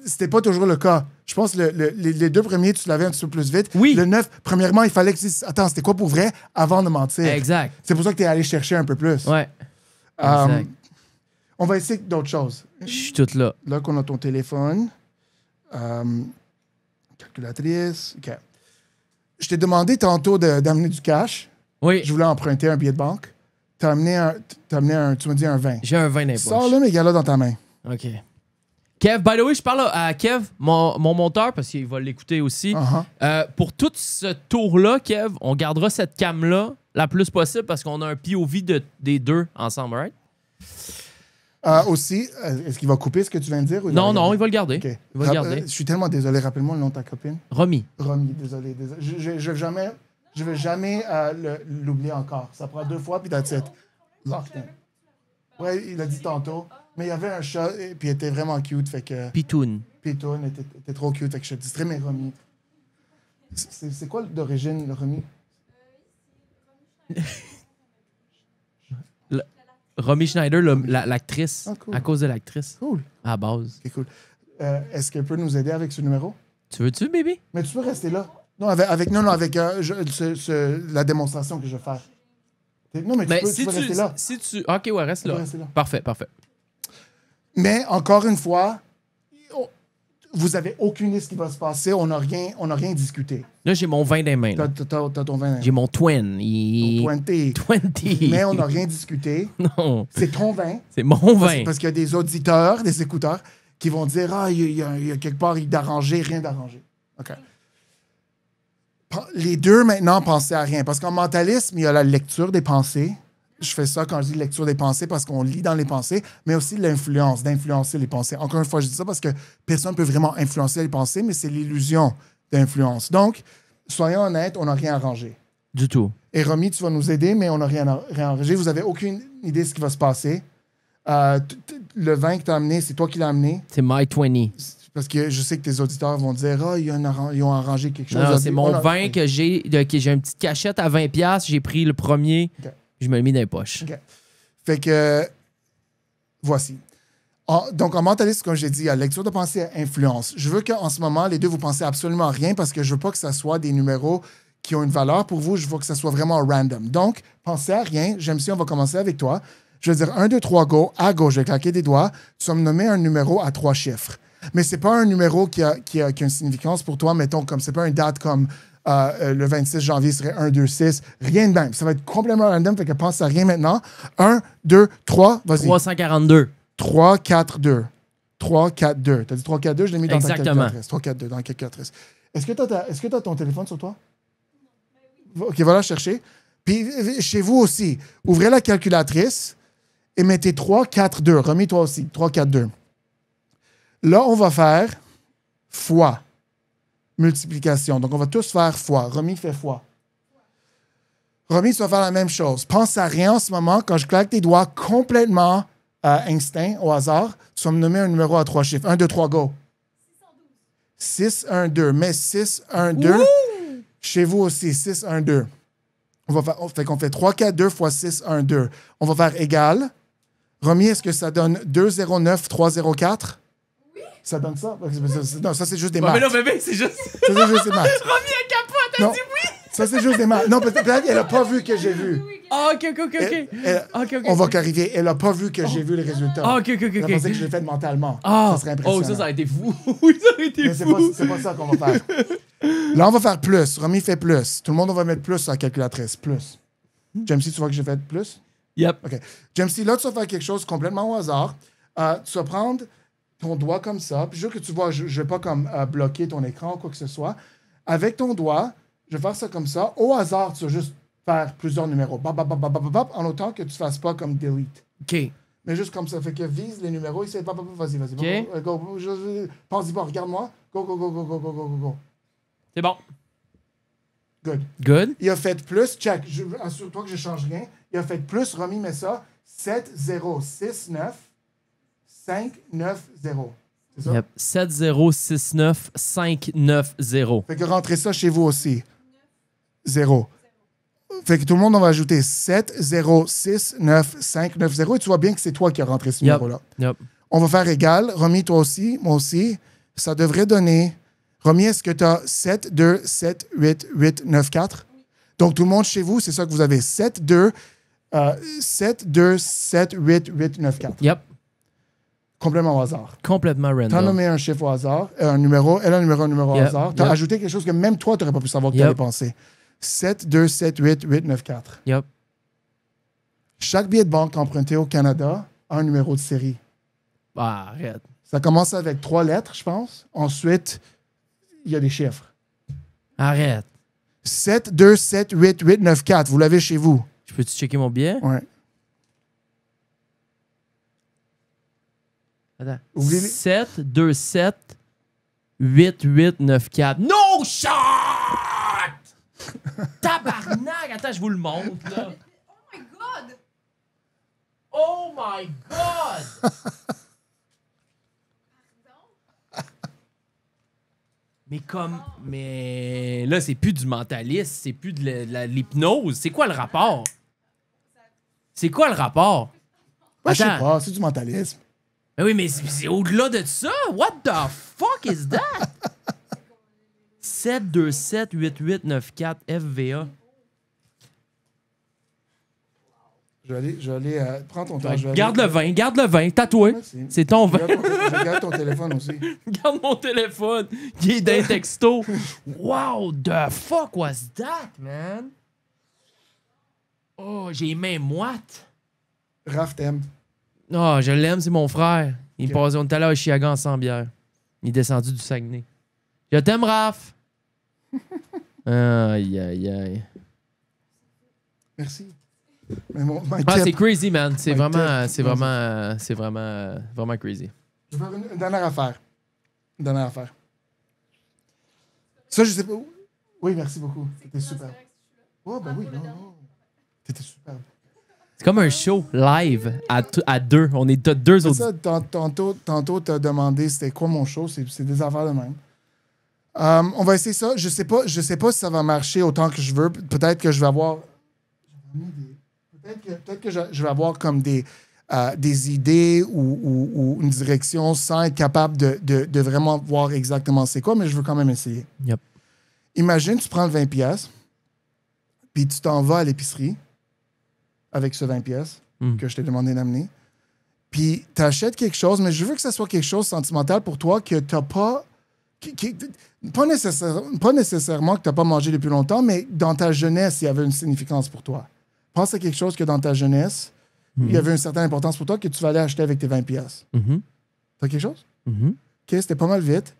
c'était pas toujours le cas. Je pense que les deux premiers, tu l'avais un petit peu plus vite.
Oui.
Le 9, premièrement, il fallait que tu dises, attends, c'était quoi pour vrai avant de mentir?
Exact.
C'est pour ça que tu es allé chercher un peu plus.
Ouais.
Euh,
Exact.
on va essayer d'autres choses.
Je suis toute là.
Là qu'on a ton téléphone. Calculatrice. OK. Je t'ai demandé tantôt d'amener du cash.
Oui.
Je voulais emprunter un billet de banque. Tu m'as dit un 20.
J'ai un 20 dans les
Sors
poches.
là, mes gars-là, dans ta main.
OK. Kev, by the way, je parle à Kev, mon monteur, parce qu'il va l'écouter aussi.
Uh-huh.
Pour tout ce tour-là, Kev, on gardera cette cam-là la plus possible parce qu'on a un POV des deux ensemble, right?
Aussi, est-ce qu'il va couper ce que tu viens de dire? Ou
Non, il va le garder.
OK.
Il va le garder.
Je suis tellement désolé. Rappelle-moi le nom de ta copine.
Romy.
Romy, désolé. Je vais jamais l'oublier encore. Ça prend 2 fois, puis that's it. Locked in. Ouais, il a dit tantôt. Mais il y avait un chat, et puis il était vraiment cute. Fait que
Pitoun.
Pitoun était trop cute. Fait que je te distrais, mais Romy. C'est quoi d'origine, le Romy?
Romy Schneider, l'actrice.
Ah, cool.
À cause de l'actrice.
Cool.
À la base.
C'est cool. Est-ce qu'elle peut nous aider avec ce numéro?
Tu veux-tu, bébé?
Mais tu peux rester là. Non, avec la démonstration que je vais faire. Non, mais tu peux rester là.
OK, ouais, reste
Tu peux
là.
rester là.
Parfait.
Mais encore une fois, vous n'avez aucune idée de ce qui va se passer. On n'a rien discuté.
Là, j'ai mon 20 dans les mains. là.
T'as ton 20.
J'ai mon twin.
Ton 20.
20.
Mais on n'a rien discuté.
Non,
C'est ton 20.
c'est mon 20.
Parce qu'il y a des auditeurs, des écouteurs, qui vont dire « Ah, il y a quelque part d'arrangé, rien d'arrangé. » OK. Les deux, maintenant, pensez à rien. Parce qu'en mentalisme, il y a la lecture des pensées. Je fais ça quand je dis lecture des pensées parce qu'on lit dans les pensées, mais aussi l'influence, d'influencer les pensées. Encore une fois, je dis ça parce que personne ne peut vraiment influencer les pensées, mais c'est l'illusion d'influence. Donc, soyons honnêtes, on n'a rien arrangé.
Du tout.
Et Romy, tu vas nous aider, mais on n'a rien arrangé. Vous n'avez aucune idée de ce qui va se passer. Le vin que tu as amené, c'est toi qui l'as amené.
C'est my 20.
Parce que je sais que tes auditeurs vont dire « Ah, ils ont arrangé quelque chose. »
Non, c'est mon 20 que j'ai une petite cachette à 20$. J'ai pris le premier.
OK.
Je me l'ai mis dans les poches.
OK. Fait que, voici. Donc, en mentalisme, comme j'ai dit, il y a lecture de pensée et influence. Je veux qu'en ce moment, les deux, vous pensez absolument à rien parce que je veux pas que ça soit des numéros qui ont une valeur pour vous. Je veux que ça soit vraiment random. Donc, pensez à rien. J'aime si on va commencer avec toi. Je vais dire 1, 2, 3, go. À gauche, je vais claquer des doigts. Tu vas me nommer un numéro à 3 chiffres. Mais c'est pas un numéro qui a une significance pour toi. Mettons, comme c'est pas une date comme le 26 janvier serait 1, 2, 6. Rien de même. Ça va être complètement random. Fait que pense à rien maintenant. 1, 2, 3. Vas-y.
342.
3, 4, 2. 3, 4, 2. T'as dit 3, 4, 2, je l'ai mis dans ta
Exactement.
calculatrice. 3, 4, 2 dans la calculatrice. Est-ce que tu as ton téléphone sur toi? OK, va la chercher. Puis chez vous aussi, ouvrez la calculatrice et mettez 3, 4, 2. Remis toi aussi. 3, 4, 2. Là, on va faire fois. Multiplication. Donc, on va tous faire fois. Remis fait fois. Remis, tu vas faire la même chose. Pense à rien en ce moment. Quand je claque tes doigts complètement instinct, au hasard, tu vas me nommer un numéro à 3 chiffres. 1, 2, 3, go. 6, 1, 2. Mais 6, 1, 2. Chez vous aussi, 6, 1, 2. Fait qu'on fait 3, 4, 2 fois 6, 1, 2. On va faire égal. Remis, est-ce que ça donne 2, 0, 9, 3, 0, 4? Oui. Ça donne ça? Non, ça, c'est juste des maths.
Mais non, bébé, c'est juste.
Ça, c'est juste des maths.
Remis à capote, elle
Non.
dit oui.
Ça, c'est juste des maths. Non, peut-être qu'elle n'a pas vu que j'ai vu.
Ah, ok. Ok.
On va clarifier. Elle n'a pas vu que j'ai vu les résultats.
Ah, ok.
Elle a pensé que je l'ai fait mentalement.
Ah,
Ça serait impressionnant.
oh, ça a été fou. Oui, ça a été
Mais
fou.
c'est pas ça qu'on va faire. Là, on va faire plus. Romy fait plus. Tout le monde, on va mettre plus sur la calculatrice. Plus. Jamesy, tu vois que j'ai fait plus?
Yep.
OK. Jamesy, là, tu vas faire quelque chose complètement au hasard. Tu vas prendre ton doigt comme ça. Puis je veux que tu vois, je ne vais pas comme bloquer ton écran ou quoi que ce soit. Avec ton doigt, je vais faire ça comme ça. Au hasard, tu vas juste faire plusieurs numéros. Bap, bap, bap, bap, bap, bap, en autant que tu ne fasses pas comme delete.
OK.
Mais juste comme ça. Fait que vise les numéros. Vas-y.
OK.
Go. Pense-y pas. Regarde-moi. Go.
C'est bon.
Good. Il a fait plus. Check. Assure-toi que je ne change rien. Il a fait plus. Romy, met ça. 7, 0, 6, 9, 5, 9, 0. C'est ça?
Yep. 7069590.
Fait que rentrez ça chez vous aussi. 0. Fait que tout le monde, on va ajouter 7, 0, 6, 9, 5, 9, 0. Et tu vois bien que c'est toi qui as rentré ce numéro-là.
Yep.
On va faire égal. Romy, toi aussi, moi aussi. Ça devrait donner... Romy, est-ce que tu as 7, 2, 7, 8, 8, 9, 4? Donc, tout le monde chez vous, c'est ça que vous avez. 7, 2, 7, 8, 8, 9, 4.
Yep.
Complètement au hasard.
Complètement
Tu as
random.
nommé un chiffre au hasard, un numéro, elle a un numéro au
Yep.
hasard. Tu as ajouté quelque chose que même toi, tu n'aurais pas pu savoir que tu allais penser. 7, 2, 7, 8, 8, 9, 4.
Yep.
Chaque billet de banque emprunté au Canada a un numéro de série.
Ah, arrête.
Ça commence avec 3 lettres, je pense. Ensuite, il y a des chiffres.
Arrête.
7, 2, 7, 8, 8, 9, 4. Vous l'avez chez vous.
Je peux-tu checker mon billet?
Ouais.
Attends.
Oubliez-
7, 2, 7, 8, 8, 9, 4. No shot! Tabarnak! Attends, je vous le montre, là. Oh my God! Mais là, c'est plus du mentalisme, c'est plus de l'hypnose. C'est quoi le rapport? C'est quoi le rapport?
Moi, je sais
Attends.
pas, c'est du mentalisme.
Mais oui, mais c'est au-delà de ça. What the fuck is that? 7, 2, 7, 8, 8, 9, 4, FVA.
Je vais aller prends ton temps. je vais
Garde
aller-
le vin, tatoué.
Merci.
C'est ton vin.
Je garde ton téléphone aussi.
Garde mon téléphone, qui est d'un texto. Wow, the fuck was that, man? Oh, j'ai les mains moites.
Raph t'aime.
Oh, je l'aime, c'est mon frère. Il
Ok.
passe, on est allé à Chiaga ensemble bière. Il est descendu du Saguenay. Je t'aime, Raph. Aïe.
Merci. Mais mon
Ah,
tip-
c'est crazy, man. C'est
My
vraiment,
tip.
c'est vraiment crazy.
Je vais faire une dernière affaire. Une dernière affaire. Ça, je sais pas. Oui, merci beaucoup. C'était super. Oh, ben oui, non. C'était super.
C'est comme un show live à deux. On est deux
C'est
autres.
ça, tantôt tu as demandé c'était quoi mon show. C'est des affaires de même. On va essayer ça. Je sais pas si ça va marcher autant que je veux. Peut-être que je vais avoir... Peut-être que je vais avoir comme des des idées ou une direction sans être capable de vraiment voir exactement c'est quoi, mais je veux quand même essayer.
Yep.
Imagine, tu prends le 20 pièces, puis tu t'en vas à l'épicerie avec ce 20 pièces que je t'ai demandé d'amener, puis tu achètes quelque chose, mais je veux que ça soit quelque chose de sentimental pour toi que tu n'as pas... pas nécessairement que tu n'as pas mangé depuis longtemps, mais dans ta jeunesse, il y avait une significance pour toi. Pense à quelque chose que dans ta jeunesse, il y avait une certaine importance pour toi que tu vas aller acheter avec tes 20 pièces. T'as quelque chose? OK, c'était pas mal vite.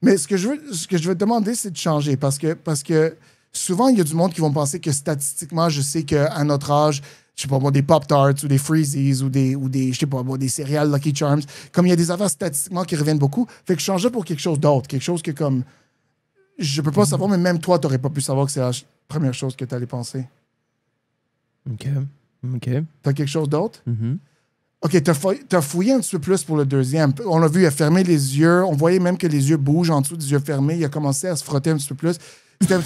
Mais ce que je veux te demander, c'est de changer parce que souvent, il y a du monde qui vont penser que statistiquement, je sais qu'à notre âge, je sais pas moi, des Pop-Tarts ou des Freezies ou des je sais pas moi, des céréales Lucky Charms, comme il y a des affaires statistiquement qui reviennent beaucoup, fait que je changeais pour quelque chose d'autre, quelque chose que comme je peux pas savoir, mais même toi, t'aurais pas pu savoir que c'est la première chose que t'allais penser.
OK.
T'as quelque chose d'autre? OK, t'as fouillé un petit peu plus pour le deuxième. On l'a vu, il a fermé les yeux. On voyait même que les yeux bougent en dessous des yeux fermés. Il a commencé à se frotter un petit peu plus. C'était un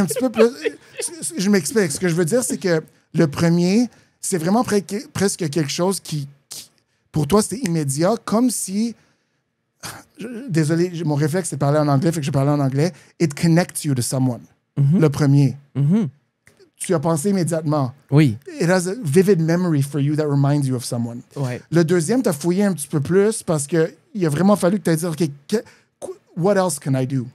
petit peu plus... Je m'explique. Ce que je veux dire, c'est que le premier, c'est vraiment presque quelque chose qui pour toi, c'était immédiat, comme si... Désolé, mon réflexe, c'est de parler en anglais, fait que je parlais en anglais. It connects you to someone. Le premier. Tu as pensé immédiatement.
Oui.
It has a vivid memory for you that reminds you of someone.
Ouais.
Le deuxième, tu as fouillé un petit peu plus parce qu'il a vraiment fallu que tu aies dit, OK, what else can I do?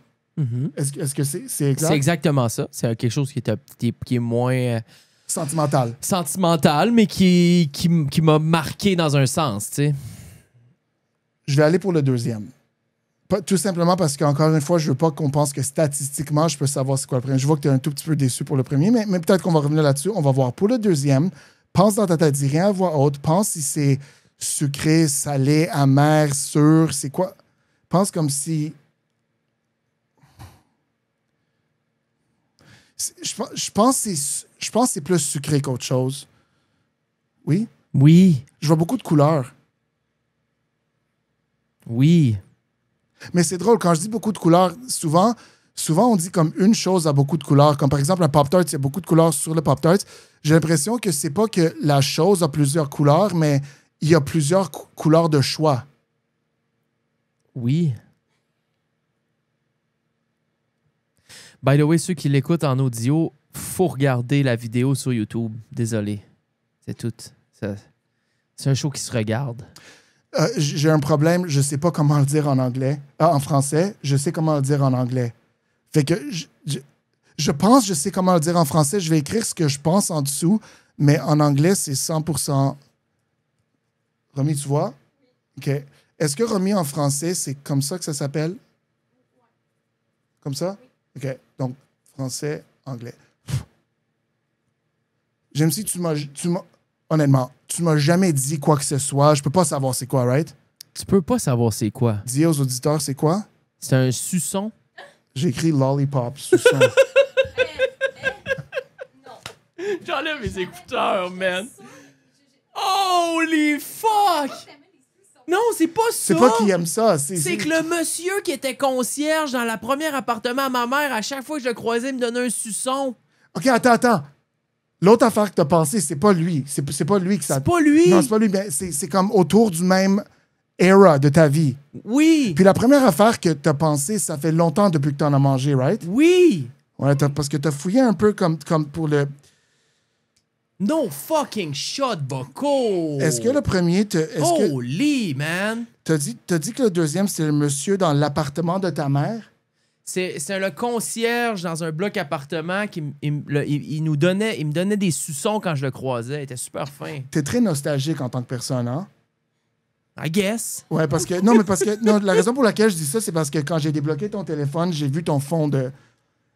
Est-ce que c'est exact?
C'est exactement ça. C'est quelque chose qui est moins
sentimental,
mais qui m'a marqué dans un sens, tu sais.
Je vais aller pour le deuxième. Tout simplement parce qu'encore une fois, je veux pas qu'on pense que statistiquement, je peux savoir c'est quoi le premier. Je vois que tu es un tout petit peu déçu pour le premier, mais peut-être qu'on va revenir là-dessus. On va voir. Pour le deuxième, pense dans ta tête, dis rien à voix haute. Pense si c'est sucré, salé, amer, sûr, c'est quoi. Pense comme si... Je pense que c'est plus sucré qu'autre chose. Oui?
Oui.
Je vois beaucoup de couleurs.
Oui.
Mais c'est drôle, quand je dis beaucoup de couleurs, souvent on dit comme une chose a beaucoup de couleurs. Comme par exemple, un Pop-Tart, il y a beaucoup de couleurs sur le Pop-Tart. J'ai l'impression que c'est pas que la chose a plusieurs couleurs, mais il y a plusieurs couleurs de choix.
Oui. By the way, ceux qui l'écoutent en audio, faut regarder la vidéo sur YouTube. Désolé. C'est tout. C'est un show qui se regarde.
J'ai un problème, je sais pas comment le dire en anglais. En français, je sais comment le dire en anglais. Fait que je pense je sais comment le dire en français. Je vais écrire ce que je pense en dessous, mais en anglais, c'est 100%. Romy, tu vois? OK. Est-ce que Romy en français, c'est comme ça que ça s'appelle? Comme ça? OK. Donc, français, anglais. J'aime si honnêtement, tu m'as jamais dit quoi que ce soit. Je peux pas savoir c'est quoi, right?
Tu peux pas savoir c'est quoi.
Dis aux auditeurs c'est quoi?
C'est un suçon.
J'ai écrit lollipop, suçon.
J'enlève mes écouteurs, man. Holy fuck! Non, c'est pas ça.
C'est pas qui aime ça.
C'est que le monsieur qui était concierge dans le premier appartement à ma mère, à chaque fois que je le croisais, il me donnait un suçon.
OK, attends. L'autre affaire que t'as pensé, c'est pas lui. C'est pas lui que ça...
C'est pas lui.
Non, c'est pas lui. Mais c'est comme autour du même era de ta vie.
Oui.
Puis la première affaire que t'as pensé, ça fait longtemps depuis que t'en as mangé, right?
Oui.
Ouais, parce que t'as fouillé un peu comme pour le...
No fucking shot, Boko.
Est-ce que le premier...
Holy, man.
T'as dit que le deuxième, c'est le monsieur dans l'appartement de ta mère?
C'est le concierge dans un bloc appartement qui il me donnait des suçons quand je le croisais. Il était super fin.
T'es très nostalgique en tant que personne, hein?
I guess.
Ouais, parce que... Non, la raison pour laquelle je dis ça, c'est parce que quand j'ai débloqué ton téléphone, j'ai vu ton fond de...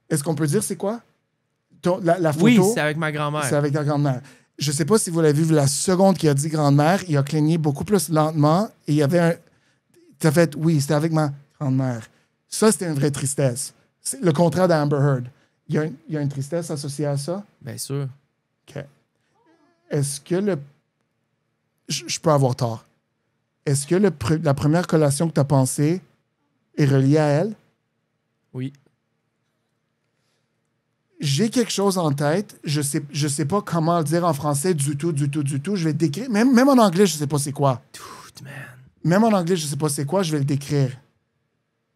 Est-ce qu'on peut dire c'est quoi? La photo?
Oui, c'est avec ma grand-mère.
C'est avec ta grand-mère. Je sais pas si vous l'avez vu, la seconde qu'il a dit grand-mère, il a cligné beaucoup plus lentement et il y avait un... T'as fait, oui, c'était avec ma grand-mère. Ça, c'était une vraie tristesse. C'est le contraire d'Amber Heard. Il y a une tristesse associée à ça?
Bien sûr.
OK. Est-ce que le... Je peux avoir tort. Est-ce que la première collation que tu as pensée est reliée à elle?
Oui.
j'ai quelque chose en tête, je sais pas comment le dire en français du tout. Je vais le décrire. Même en anglais, je sais pas c'est quoi.
Dude, man.
Même en anglais, je sais pas c'est quoi, je vais le décrire.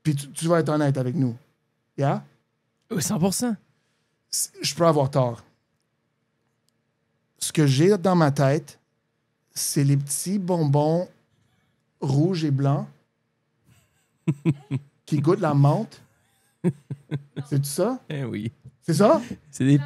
Puis tu vas être honnête avec nous. Yeah?
Oui, 100%.
Je peux avoir tort. Ce que j'ai dans ma tête, c'est les petits bonbons rouges et blancs qui goûtent la menthe. C'est ça?
Eh oui.
C'est ça?
C'est des...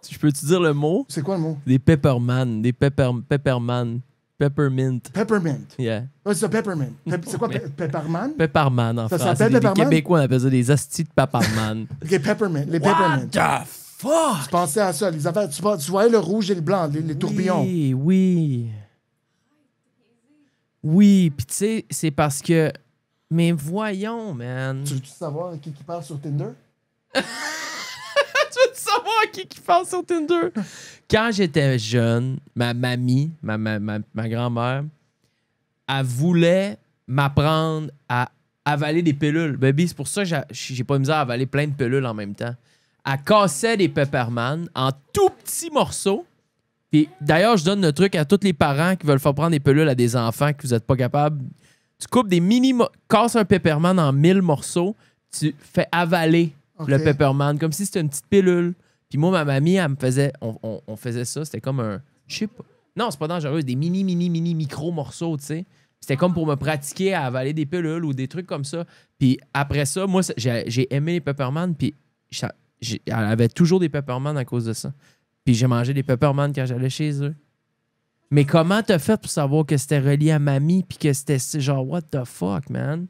Je peux-tu dire le mot?
C'est quoi le mot?
Des pepperman. Des pepperman. Peppermint.
Peppermint.
Yeah.
Ouais, c'est ça, peppermint. C'est quoi, pepperman?
Pepperman en
Ça
France.
s'appelle
Les
pepperman?
Québécois, on appelle ça des hosties de pepperman.
OK, peppermint. Les peppermint.
What the fuck?
Je pensais à ça. Les affaires, tu voyais le rouge et le blanc, les tourbillons.
Oui. Oui, puis tu sais, c'est parce que... Mais voyons, man.
Tu veux-tu savoir qui parle sur Tinder?
Tu veux savoir qui parle sur Tinder? Quand j'étais jeune, ma mamie, ma grand-mère, elle voulait m'apprendre à avaler des pilules. Baby, c'est pour ça que j'ai pas misère à avaler plein de pilules en même temps. Elle cassait des pepperman en tout petits morceaux. Puis d'ailleurs, je donne le truc à tous les parents qui veulent faire prendre des pilules à des enfants que vous êtes pas capables. Tu coupes des casses un pepperman en 1000 morceaux, tu fais avaler le pepperman comme si c'était une petite pilule. Puis moi, ma mamie, elle me faisait... On faisait ça, c'était comme un... Je sais pas. Non, c'est pas dangereux, des mini micro morceaux, tu sais. C'était comme pour me pratiquer à avaler des pilules ou des trucs comme ça. Puis après ça, moi, j'ai aimé les pepperman, puis elle avait toujours des pepperman à cause de ça. Puis j'ai mangé des pepperman quand j'allais chez eux. Mais comment t'as fait pour savoir que c'était relié à mamie puis que c'était genre, what the fuck, man?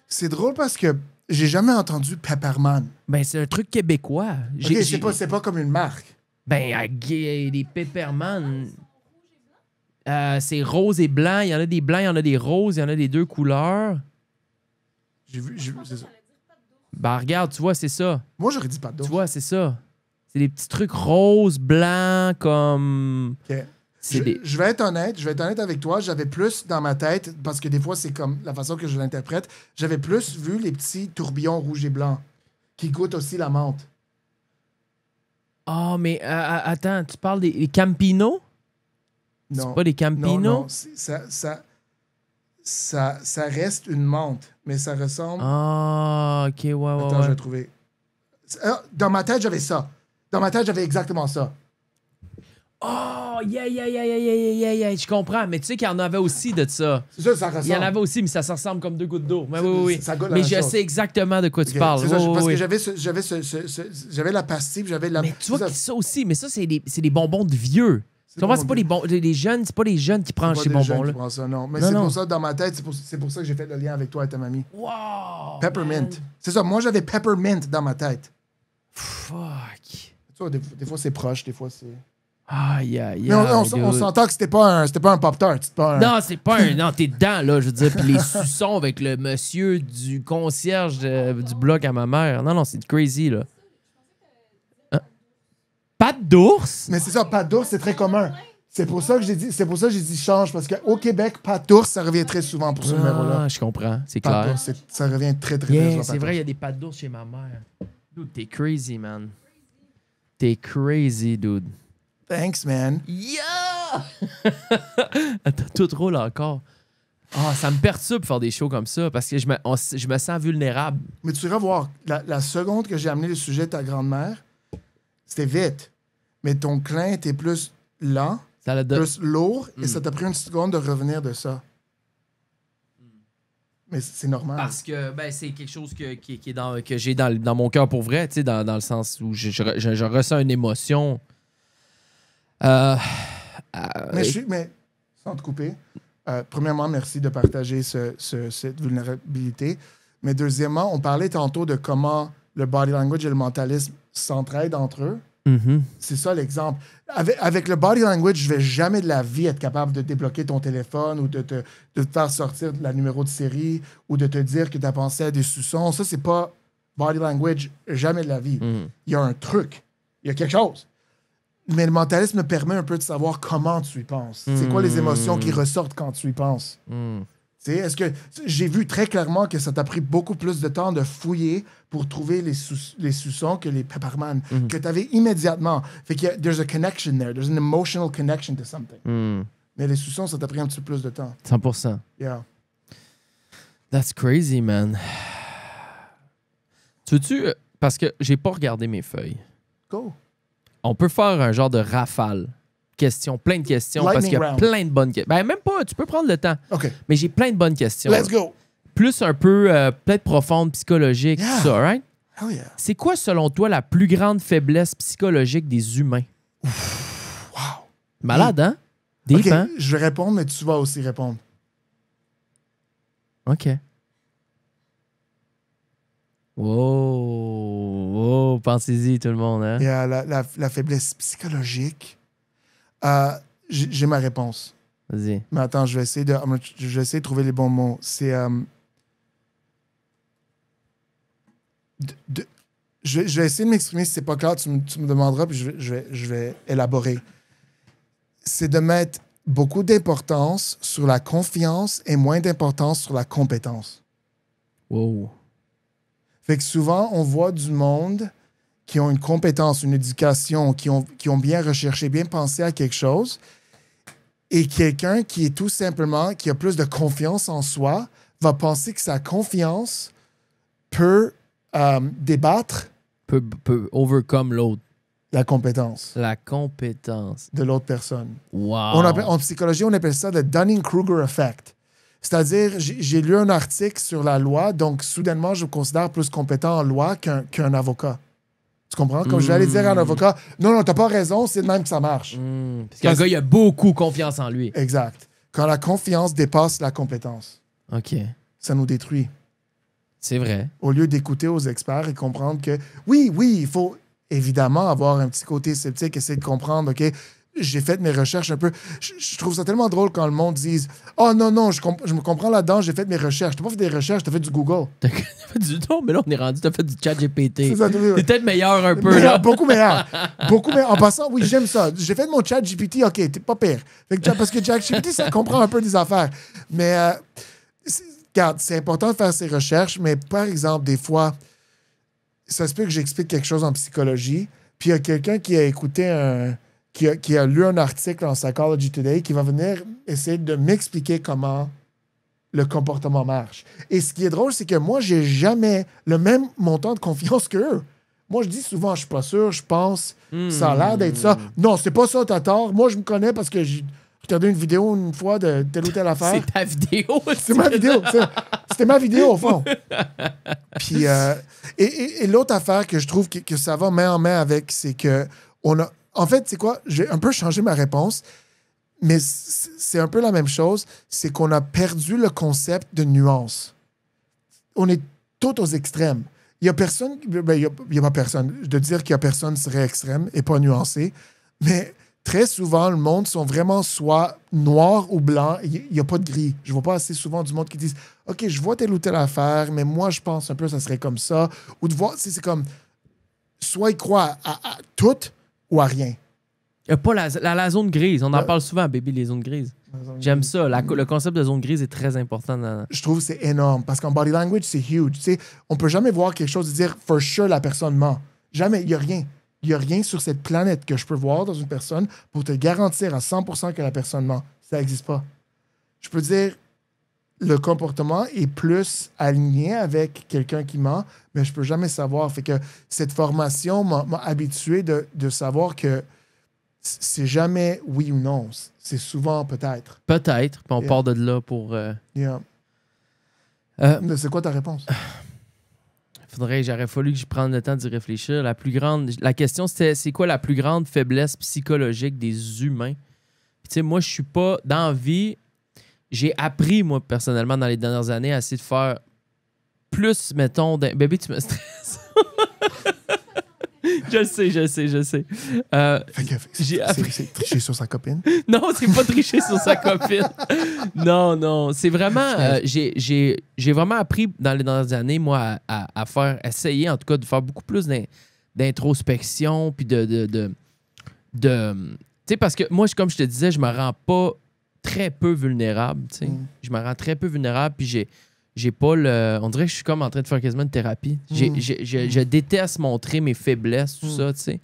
C'est drôle parce que j'ai jamais entendu pepperman.
Ben, c'est un truc québécois.
OK, c'est pas comme une marque.
Ben, des pepperman... c'est rose et blanc. Il y en a des blancs, il y en a des roses, il y en a des deux couleurs.
J'ai vu, c'est ça.
Ben, regarde, tu vois, c'est ça.
Moi, j'aurais dit pas d'eau.
Tu vois, c'est ça. C'est des petits trucs roses, blancs, comme...
OK. Je vais être honnête avec toi. J'avais plus dans ma tête, parce que des fois, c'est comme la façon que je l'interprète, j'avais plus vu les petits tourbillons rouges et blancs qui goûtent aussi la menthe.
Ah, mais attends, tu parles des Campino?
Non.
C'est pas des Campino?
Non, ça reste une menthe, mais ça ressemble...
Ah, OK, ouais.
Attends, je vais trouver. Dans ma tête, j'avais ça. Dans ma tête, j'avais exactement ça.
Oh, yeah, je comprends. Mais tu sais qu'il y en avait aussi de ça.
C'est ça, ça ressemble.
Il y en avait aussi, mais ça se ressemble comme deux gouttes d'eau. Mais oui.
Ça goûte la
Mais
même
je
chose.
sais exactement de quoi tu
Ok,
parles.
c'est ça, parce
Oui.
que j'avais la pastille, puis j'avais la...
Mais tu vois
ça,
que ça aussi, mais ça, c'est des bonbons de vieux. Tu vois, c'est pas les jeunes, c'est pas les jeunes qui prennent ces bonbons-là.
Ça, non. Mais
Non,
c'est
non.
pour ça, dans ma tête, c'est pour ça que j'ai fait le lien avec toi et ta mamie.
Wow!
Peppermint.
man.
C'est ça, moi, j'avais peppermint dans ma tête.
Fuck.
Tu vois, des fois, c'est proche, des fois, c'est...
Aïe.
Mais on s'entend que c'était pas un Pop-Tart.
Non, c'est pas un... Non, t'es dedans, là, je veux dire. Puis les suçons avec le monsieur du concierge du bloc à ma mère. Non, c'est crazy, là. Pâte d'ours?
Mais c'est ça, pâte d'ours, c'est très commun. C'est pour ça que j'ai dit change, parce qu'au Québec, pâte d'ours, ça revient très souvent pour ce numéro-là.
Je comprends, c'est
Pâte
clair.
d'ours, ça revient très, très
Yeah,
souvent.
c'est vrai, il y a des pâtes d'ours chez ma mère. Dude, t'es crazy, man. T'es crazy, dude.
Thanks, man.
Yeah! Attends, tout roule encore. Ah, ça me perturbe de faire des shows comme ça parce que je me sens vulnérable.
Mais tu iras voir, la seconde que j'ai amené le sujet de ta grand-mère, c'était vite. Mais ton clin était plus lent,
Ça
plus lourd, et ça t'a pris une seconde de revenir de ça. Mais c'est normal.
Parce que c'est quelque chose que j'ai dans mon cœur pour vrai, tu sais, dans le sens où je ressens une émotion.
Mais sans te couper, premièrement, merci de partager cette vulnérabilité. Mais deuxièmement, on parlait tantôt de comment le body language et le mentalisme s'entraident entre eux.
Mm-hmm.
C'est ça l'exemple. Avec le body language, je vais jamais de la vie être capable de débloquer ton téléphone ou de te faire sortir la numéro de série ou de te dire que tu as pensé à des sous-sons. Ça, c'est pas body language, jamais de la vie.
Mm-hmm.
Il y a un truc. Il y a quelque chose. Mais le mentalisme me permet un peu de savoir comment tu y penses. C'est quoi les émotions qui ressortent quand tu y penses. Tu sais, est-ce que j'ai vu très clairement que ça t'a pris beaucoup plus de temps de fouiller pour trouver les sous-sons que les Pepperman, que tu avais immédiatement. Fait que there's a connection there. There's an emotional connection to something. Mais les sous-sons, ça t'a pris un petit peu plus de temps.
100%.
Yeah.
That's crazy, man. Tu veux-tu... Parce que j'ai pas regardé mes feuilles.
Go.
On peut faire un genre de rafale. Questions, plein de questions, parce
Lightning
qu'il y a
round.
plein de bonnes questions. Ben, même pas, tu peux prendre le temps.
OK.
Mais j'ai plein de bonnes questions.
Let's go.
Plus un peu, peut-être profonde, psychologique,
Yeah.
tout ça, right?
Hell yeah.
C'est quoi, selon toi, la plus grande faiblesse psychologique des humains?
Wow.
Malade, hein? Deep,
OK,
hein?
je vais répondre, mais tu vas aussi répondre.
OK. Wow. Wow. Pensez-y, tout le monde, hein?
Yeah, la faiblesse psychologique. J'ai ma réponse.
Vas-y.
Mais attends, je vais essayer de trouver les bons mots. C'est... je vais essayer de m'exprimer. Si c'est pas clair, tu me demanderas, puis je vais élaborer. C'est de mettre beaucoup d'importance sur la confiance et moins d'importance sur la compétence.
Wow.
Fait que souvent, on voit du monde qui ont une compétence, une éducation, qui ont bien recherché, bien pensé à quelque chose, et quelqu'un qui est tout simplement, qui a plus de confiance en soi, va penser que sa confiance peut débattre
Peut overcome l'autre.
la compétence
La compétence.
de l'autre personne.
Wow.
En psychologie, on appelle ça le Dunning-Kruger effect. C'est-à-dire, j'ai lu un article sur la loi, donc soudainement, je me considère plus compétent en loi qu'un avocat. Tu comprends? Comme je vais aller dire à un avocat, non, t'as pas raison, c'est de même que ça marche.
Parce qu'un gars, il a beaucoup confiance en lui.
Exact. Quand la confiance dépasse la compétence,
OK.
ça nous détruit.
C'est vrai.
Au lieu d'écouter aux experts et comprendre que, oui, il faut évidemment avoir un petit côté sceptique, essayer de comprendre, OK, j'ai fait mes recherches un peu. Je trouve ça tellement drôle quand le monde dise « Oh non, je me comprends là-dedans, j'ai fait mes recherches. » T'as pas fait des recherches, t'as fait du Google.
T'as fait du non, mais là, on est rendu, t'as fait du chat GPT.
C'est ça,
T'es peut-être meilleur un peu, là.
Beaucoup meilleur. Beaucoup meilleur. En passant, oui, j'aime ça. J'ai fait mon chat GPT, OK, t'es pas pire. Parce que chat GPT, ça comprend un peu des affaires. Mais, regarde, c'est important de faire ses recherches, mais par exemple, des fois, ça se peut que j'explique quelque chose en psychologie, puis il y a quelqu'un qui a écouté qui a lu un article en Psychology Today qui va venir essayer de m'expliquer comment le comportement marche. Et ce qui est drôle, c'est que moi, j'ai jamais le même montant de confiance qu'eux. Moi, je dis souvent, je suis pas sûr, je pense, ça a l'air d'être ça. Non, c'est pas ça, t'as tort. Moi, je me connais parce que j'ai regardé une vidéo une fois de telle ou telle affaire.
C'est ta vidéo.
C'est ma vidéo. C'était ma vidéo, au fond. Puis, et l'autre affaire que je trouve que ça va main en main avec, c'est que en fait, c'est quoi? J'ai un peu changé ma réponse, mais c'est un peu la même chose. C'est qu'on a perdu le concept de nuance. On est tous aux extrêmes. Il n'y a personne... Ben, il y a pas personne. De dire qu'il n'y a personne serait extrême et pas nuancé. Mais très souvent, le monde sont vraiment soit noir ou blanc. Il n'y a pas de gris. Je ne vois pas assez souvent du monde qui disent « OK, je vois telle ou telle affaire, mais moi, je pense un peu que ça serait comme ça. » Ou de voir... C'est comme... Soit ils croient à tout ou à rien.
Il n'y a pas la zone grise. On en parle souvent, baby, les zones grises. J'aime ça. Le concept de zone grise est très important.
Je trouve que c'est énorme parce qu'en body language, c'est huge. Tu sais, on peut jamais voir quelque chose et dire « for sure, la personne ment ». Jamais. Il n'y a rien. Il n'y a rien sur cette planète que je peux voir dans une personne pour te garantir à 100% que la personne ment. Ça n'existe pas. Je peux dire le comportement est plus aligné avec quelqu'un qui ment, mais je peux jamais savoir. Fait que cette formation m'a habitué de savoir que c'est jamais oui ou non. C'est souvent peut-être.
Peut-être. Puis on
Yeah.
part de là pour...
Yeah. C'est quoi ta réponse?
J'aurais fallu que je prenne le temps d'y réfléchir. La question, c'était c'est quoi la plus grande faiblesse psychologique des humains? Puis, tu sais, moi, je suis pas... Dans la vie, j'ai appris, moi, personnellement, dans les dernières années, à essayer de faire plus, mettons... Bébé, tu me stresses. Je le sais. J'ai appris...
C'est tricher sur sa copine?
Non, c'est pas tricher sur sa copine. Non. C'est vraiment... j'ai vraiment appris dans les dernières années, moi, à faire... Essayer, en tout cas, de faire beaucoup plus d'introspection, puis de tu sais, parce que moi, comme je te disais, je me rends pas très peu vulnérable, tu sais. Je me rends très peu vulnérable, puis j'ai pas le... On dirait que je suis comme en train de faire quasiment une thérapie. Je déteste montrer mes faiblesses, tout ça, tu sais.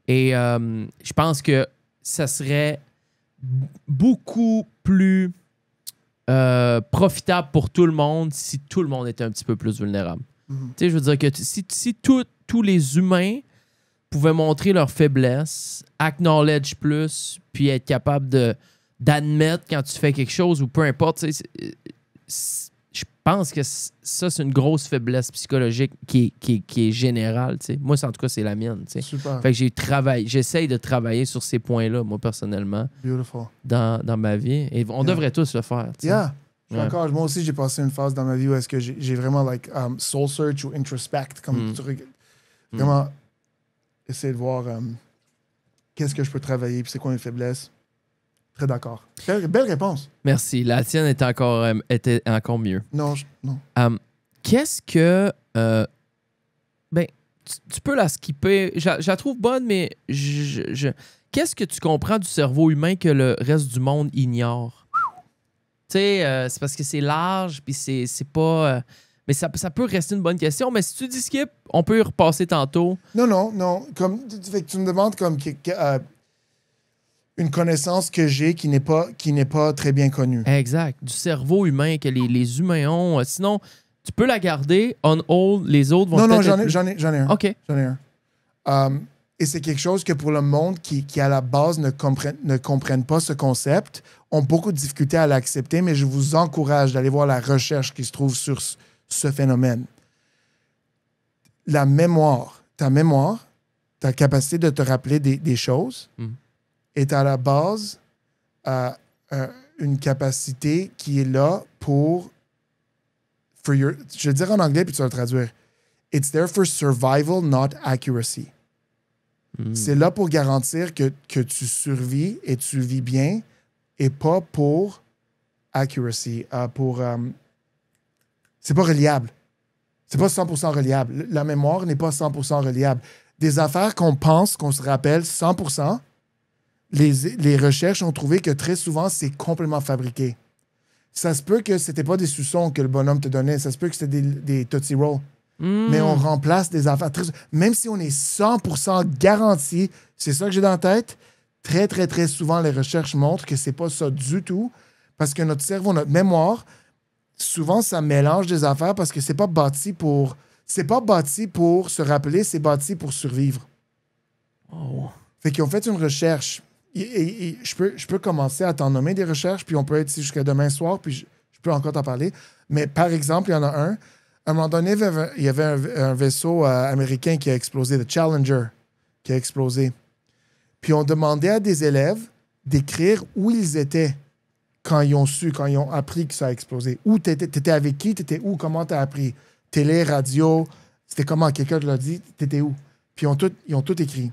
Et je pense que ça serait beaucoup plus profitable pour tout le monde si tout le monde était un petit peu plus vulnérable. Tu sais, je veux dire que si tous les humains pouvaient montrer leurs faiblesses, acknowledge plus, puis être capable d'admettre quand tu fais quelque chose ou peu importe, tu sais, je pense que ça, c'est une grosse faiblesse psychologique qui est générale. Tu sais. Moi, en tout cas, c'est la mienne. Tu sais.
Super.
Fait que j'essaye de travailler sur ces points-là, moi, personnellement,
Beautiful.
dans ma vie. Et on devrait tous le faire. Tu sais.
Yeah. Encore, moi aussi, j'ai passé une phase dans ma vie où est-ce que j'ai vraiment soul search ou introspect, comme vraiment essayer de voir qu'est-ce que je peux travailler, puis c'est quoi mes faiblesses. Très d'accord. Belle réponse.
Merci. La tienne était encore mieux.
Non, non.
Qu'est-ce que... ben, tu peux la skipper. Je la trouve bonne, mais qu'est-ce que tu comprends du cerveau humain que le reste du monde ignore? Tu sais, c'est parce que c'est large, puis c'est pas... mais ça peut rester une bonne question, mais si tu dis skip, on peut y repasser tantôt.
Non. Comme, fait que tu me demandes comme une connaissance que j'ai qui n'est pas très bien connue.
Exact. Du cerveau humain que les humains ont. Sinon, tu peux la garder on hold, les autres vont
Non,
peut-être...
j'en ai un.
OK.
J'en ai un. Et c'est quelque chose que pour le monde qui à la base ne comprennent pas ce concept, ont beaucoup de difficultés à l'accepter, mais je vous encourage d'aller voir la recherche qui se trouve sur ce phénomène. Ta mémoire, ta capacité de te rappeler des choses est à la base une capacité qui est là pour je vais dire en anglais puis tu vas le traduire. It's there for survival, not accuracy. C'est là pour garantir que tu survis et tu vis bien et pas pour accuracy. C'est pas reliable. C'est pas 100% reliable. La mémoire n'est pas 100% reliable. Des affaires qu'on pense, qu'on se rappelle 100%, les recherches ont trouvé que très souvent, c'est complètement fabriqué. Ça se peut que c'était pas des suçons que le bonhomme te donnait. Ça se peut que c'était des Tootsie Rolls. Mais on remplace des affaires. Même si on est 100% garanti, c'est ça que j'ai dans la tête, très, très, très souvent, les recherches montrent que c'est pas ça du tout. Parce que notre cerveau, notre mémoire, souvent, ça mélange des affaires parce que c'est pas bâti pour se rappeler, c'est bâti pour survivre.
Oh.
Fait qu'ils ont fait une recherche. Et je peux commencer à t'en nommer des recherches, puis on peut être ici jusqu'à demain soir, puis je peux encore t'en parler. Mais par exemple, il y en a un. À un moment donné, il y avait un vaisseau américain qui a explosé, le Challenger, qui a explosé. Puis on demandait à des élèves d'écrire où ils étaient quand ils ont appris que ça a explosé. Où t'étais avec qui, t'étais où, comment t'as appris. Télé, radio, c'était comment, quelqu'un te l'a dit, t'étais où. Puis ils ont tout écrit.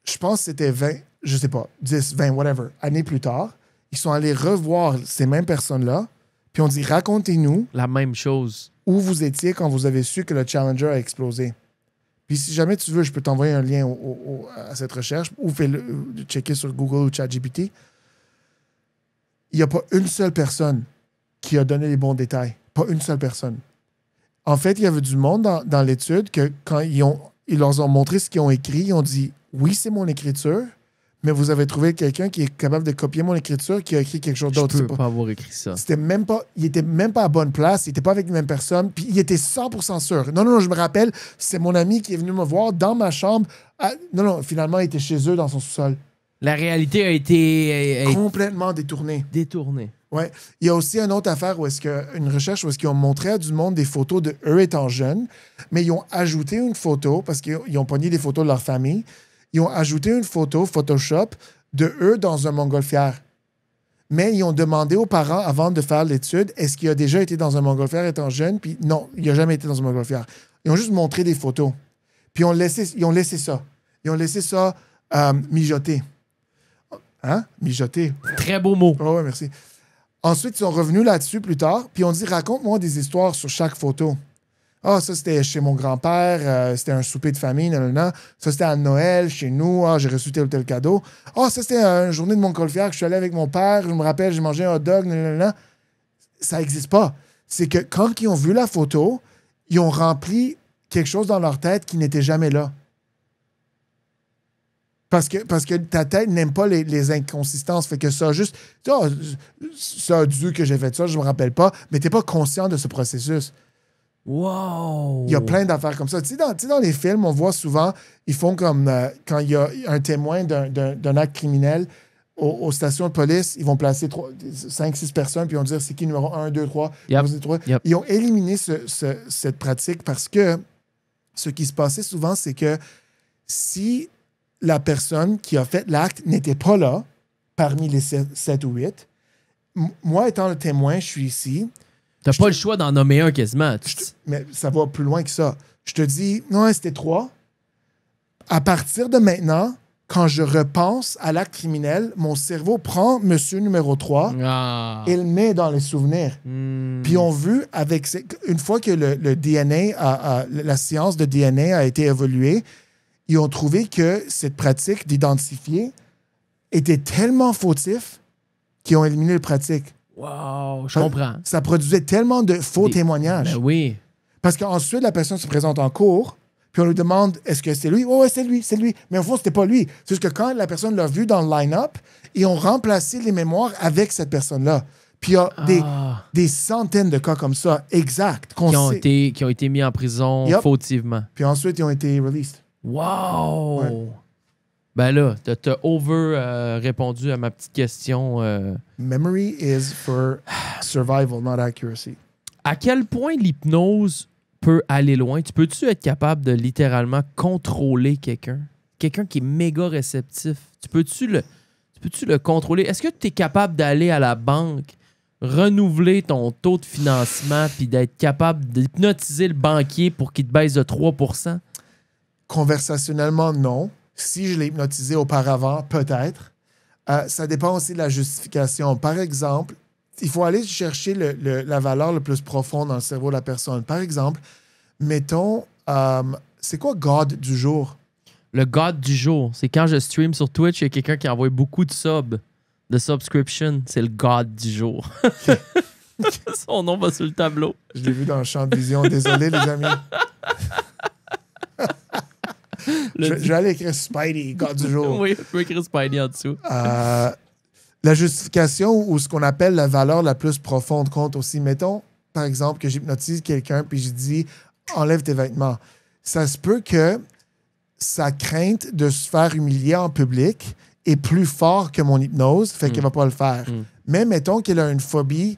Je pense que c'était 20, je sais pas, 10, 20, whatever, années plus tard, ils sont allés revoir ces mêmes personnes-là, puis on dit, racontez-nous
La même chose.
où vous étiez quand vous avez su que le Challenger a explosé. Puis si jamais tu veux, je peux t'envoyer un lien à cette recherche ou fais-le checker sur Google ou ChatGPT. Il n'y a pas une seule personne qui a donné les bons détails. Pas une seule personne. En fait, il y avait du monde dans l'étude que quand ils leur ont montré ce qu'ils ont écrit, ils ont dit « Oui, c'est mon écriture, mais vous avez trouvé quelqu'un qui est capable de copier mon écriture qui a écrit quelque chose d'autre. »
Je peux pas avoir écrit ça.
Il était même pas à bonne place, il était pas avec la même personne, puis il était 100% sûr. Non, je me rappelle, c'est mon ami qui est venu me voir dans ma chambre. Finalement, il était chez eux dans son sous-sol.
La réalité a été
Complètement détournée.
détournée.
Ouais. Il y a aussi une autre affaire une recherche où ils ont montré à du monde des photos de eux étant jeunes, mais ils ont ajouté une photo parce qu'ils ont pogné des photos de leur famille. Ils ont ajouté une photo Photoshop de eux dans un montgolfière. Mais ils ont demandé aux parents avant de faire l'étude, est-ce qu'il a déjà été dans un montgolfière étant jeune? Puis non, il n'a jamais été dans un montgolfière. Ils ont juste montré des photos. Puis ils ont laissé ça. Ils ont laissé ça mijoter. Hein? Mijoter.
Très beau mot.
Oh, ouais, merci. Ensuite, ils sont revenus là-dessus plus tard, puis on dit, raconte-moi des histoires sur chaque photo. Ah, ça, c'était chez mon grand-père. C'était un souper de famille. Nanana. Ça, c'était à Noël, chez nous. Ah, j'ai reçu tel ou tel cadeau. Ah, ça, c'était une journée de Montgolfière que je suis allé avec mon père. Je me rappelle, j'ai mangé un hot dog. Nanana. Ça n'existe pas. C'est que quand ils ont vu la photo, ils ont rempli quelque chose dans leur tête qui n'était jamais là. Parce que ta tête n'aime pas les inconsistances. Fait que ça, juste, oh, ça a dû que j'ai fait ça, je me rappelle pas, mais t'es pas conscient de ce processus.
Wow!
Il y a plein d'affaires comme ça. Tu sais, dans les films, on voit souvent, ils font comme quand il y a un témoin d'un acte criminel aux stations de police, ils vont placer 5, 6 personnes, puis ils vont dire c'est qui numéro 1, 2, 3.
Yep.
Ils ont éliminé cette pratique parce que ce qui se passait souvent, c'est que si la personne qui a fait l'acte n'était pas là, parmi les 7 ou 8, moi, étant le témoin, je suis ici.
T'as pas le choix d'en nommer un quasiment.
Mais ça va plus loin que ça. Je te dis, non, c'était 3. À partir de maintenant, quand je repense à l'acte criminel, mon cerveau prend monsieur numéro 3 et le met dans les souvenirs. Puis on vu, une fois que le DNA, la science de DNA a été évoluée, ils ont trouvé que cette pratique d'identifier était tellement fautif qu'ils ont éliminé la pratique.
Wow, je comprends.
Ça produisait tellement de faux témoignages.
Ben oui.
Parce qu'ensuite, la personne se présente en cours, puis on lui demande est-ce que c'est lui? Oh, ouais, c'est lui. Mais au fond, c'était pas lui. C'est juste que quand la personne l'a vu dans le line-up, ils ont remplacé les mémoires avec cette personne-là. Puis il y a des centaines de cas comme ça, exacts,
qui ont été mis en prison fautivement.
Puis ensuite, ils ont été released.
Wow!
Ouais.
Ben là, t'as répondu à ma petite question.
Memory is for survival, not accuracy.
À quel point l'hypnose peut aller loin? Peux-tu être capable de littéralement contrôler quelqu'un? Quelqu'un qui est méga réceptif. Peux-tu le contrôler? Est-ce que tu es capable d'aller à la banque, renouveler ton taux de financement puis d'être capable d'hypnotiser le banquier pour qu'il te baisse de 3%?
Conversationnellement, non. Si je l'ai hypnotisé auparavant, peut-être. Ça dépend aussi de la justification. Par exemple, il faut aller chercher la valeur le plus profonde dans le cerveau de la personne. Par exemple, mettons, c'est quoi God du jour?
Le God du jour, c'est quand je stream sur Twitch, il y a quelqu'un qui envoie beaucoup de subscription. C'est le God du jour. Son nom va sur le tableau.
Je l'ai vu dans le champ de vision. Désolé, les amis. Je vais aller écrire Spidey, God du jour.
Oui, je peux écrire Spidey en dessous.
La justification ou ce qu'on appelle la valeur la plus profonde compte aussi. Mettons, par exemple, que j'hypnotise quelqu'un puis je dis enlève tes vêtements. Ça se peut que sa crainte de se faire humilier en public est plus fort que mon hypnose, fait qu'elle va pas le faire. Mais mettons qu'elle a une phobie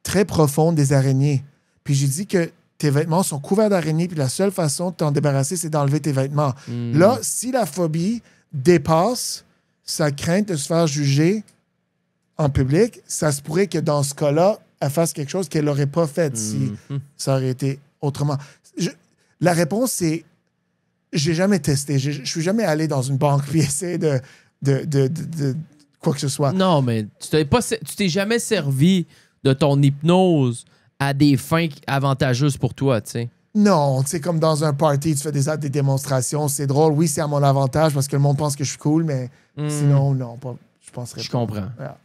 très profonde des araignées. Puis j'ai dit que tes vêtements sont couverts d'araignées, puis la seule façon de t'en débarrasser, c'est d'enlever tes vêtements. Là, si la phobie dépasse sa crainte de se faire juger en public, ça se pourrait que dans ce cas-là, elle fasse quelque chose qu'elle n'aurait pas fait si ça aurait été autrement. La réponse, c'est j'ai jamais testé. Je suis jamais allé dans une banque puis essayer de quoi que ce soit.
Non, mais tu t'es jamais servi de ton hypnose à des fins avantageuses pour toi, tu sais.
Non, tu sais, comme dans un party, tu fais des démonstrations, c'est drôle. Oui, c'est à mon avantage parce que le monde pense que je suis cool, mais sinon, non, pas, je penserais pas.
Je comprends.
Yeah.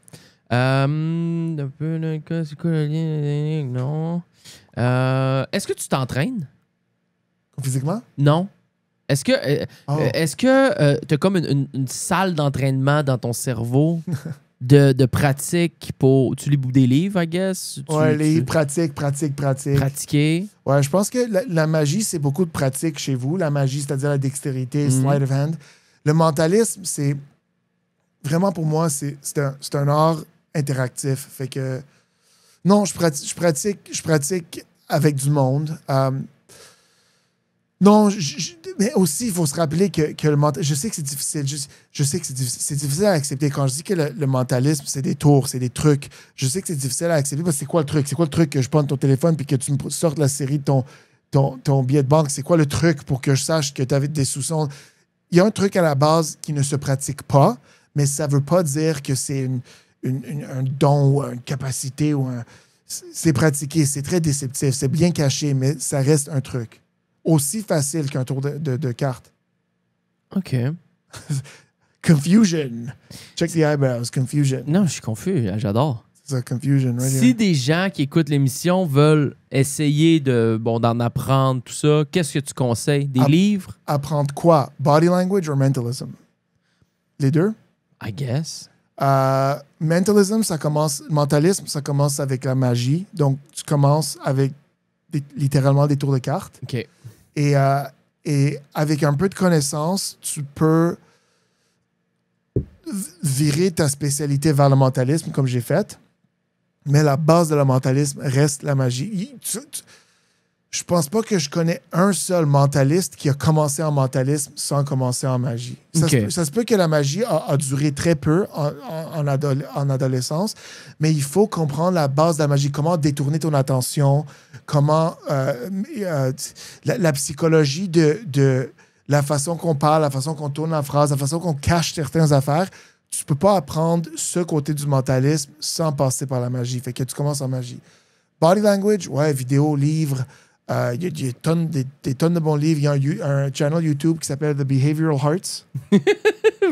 C'est quoi le lien? Non. Est-ce que tu t'entraînes?
Physiquement?
Non. Est-ce que tu as comme une salle d'entraînement dans ton cerveau de pratique pour... Tu lis des livres, I guess?
Livres, pratique.
Pratiquer.
Ouais, je pense que la magie, c'est beaucoup de pratique chez vous. La magie, c'est-à-dire la dextérité, sleight of hand. Le mentalisme, c'est... Vraiment, pour moi, c'est un art interactif. Fait que... Non, je pratique avec du monde. Non, mais aussi, il faut se rappeler que le mental... Je sais que c'est difficile. Je sais que c'est difficile à accepter. Quand je dis que le mentalisme, c'est des tours, c'est des trucs, je sais que c'est difficile à accepter parce que c'est quoi le truc? C'est quoi le truc que je prends ton téléphone puis que tu me sortes la série de ton billet de banque? C'est quoi le truc pour que je sache que tu avais des sous-sons? Il y a un truc à la base qui ne se pratique pas, mais ça ne veut pas dire que c'est un don ou une capacité ou un... c'est pratiqué, c'est très déceptif, c'est bien caché, mais ça reste un truc. Aussi facile qu'un tour de cartes.
OK.
Confusion. Check the eyebrows. Confusion.
Non, je suis confus. J'adore.
C'est ça, confusion. Right
Si
here.
des gens qui écoutent l'émission veulent essayer d'en apprendre, tout ça, qu'est-ce que tu conseilles? Des livres?
Apprendre quoi? Body language ou mentalism? Les deux?
I guess.
Mentalism, mentalisme, ça commence avec la magie. Donc, tu commences avec littéralement des tours de cartes.
OK.
Et avec un peu de connaissance, tu peux virer ta spécialité vers le mentalisme, comme j'ai fait. Mais la base de le mentalisme reste la magie. Je pense pas que je connais un seul mentaliste qui a commencé en mentalisme sans commencer en magie. Ça se peut que la magie a duré très peu en adolescence, mais il faut comprendre la base de la magie, comment détourner ton attention, comment la psychologie de la façon qu'on parle, la façon qu'on tourne la phrase, la façon qu'on cache certaines affaires. Tu peux pas apprendre ce côté du mentalisme sans passer par la magie. Fait que tu commences en magie. Body language, ouais, vidéo, livres. Il y a des tonnes de bons livres. Il y a un channel YouTube qui s'appelle The Behavioral Arts.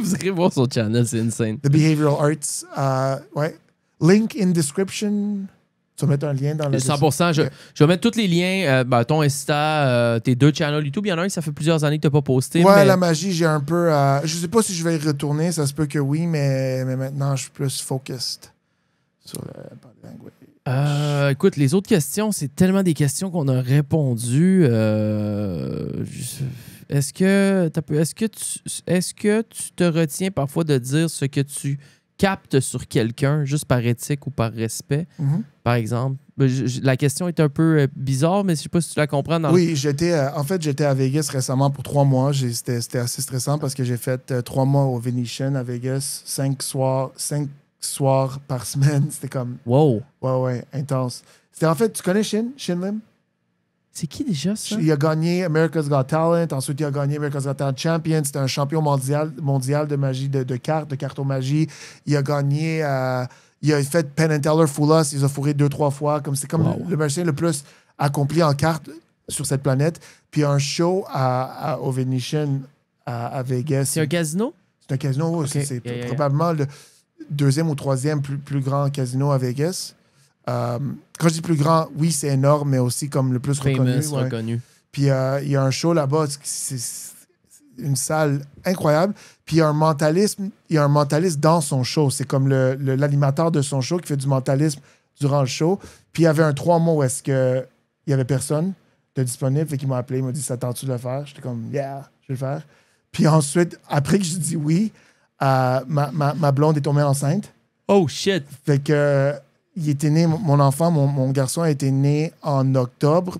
Vous irez voir son channel, c'est insane.
The Behavioral Arts. Ouais. Link in description. Tu vas mettre un lien dans la
100%. Je vais mettre tous les liens. Ton Insta, tes 2 channels YouTube. Il y en a un qui ça fait plusieurs années que tu n'as pas posté.
Ouais,
mais...
la magie, j'ai un peu... je sais pas si je vais y retourner. Ça se peut que oui, mais maintenant, je suis plus focused sur le body language.
Écoute, les autres questions, c'est tellement des questions qu'on a répondu. Est-ce que tu te retiens parfois de dire ce que tu captes sur quelqu'un juste par éthique ou par respect, par exemple? La question est un peu bizarre, mais je sais pas si tu la comprends.
Oui, j'étais à Vegas récemment pour 3 mois. C'était assez stressant parce que j'ai fait 3 mois au Venetian à Vegas, 5 soirs par semaine. C'était comme...
Wow!
Ouais, intense. C'était en fait, tu connais Shin Lim?
C'est qui déjà, ça?
Il a gagné America's Got Talent. Ensuite, il a gagné America's Got Talent Champion. C'était un champion mondial de magie, de cartomagie. Il a gagné... il a fait Penn and Teller Full Us. Il les a fourrés 2-3 fois. C'est comme le magicien le plus accompli en cartes sur cette planète. Puis un show au Venetian à Vegas.
C'est un casino?
C'est un casino.
Okay.
C'est probablement le 2e ou 3e plus grand casino à Vegas. Quand je dis plus grand, oui, c'est énorme, mais aussi comme le plus reconnu. Puis il y a un show là-bas, c'est une salle incroyable. Puis il y a un mentaliste dans son show. C'est comme l'animateur de son show qui fait du mentalisme durant le show. Puis il y avait un 3 mois où est-ce qu'il n'y avait personne de disponible. Fait qu'il m'a appelé, il m'a dit, ça tente-tu de le faire? J'étais comme, yeah, je vais le faire. Puis ensuite, après que je dis oui, ma blonde est tombée enceinte.
Oh shit!
Fait que il était né, mon enfant, mon garçon a été né en octobre,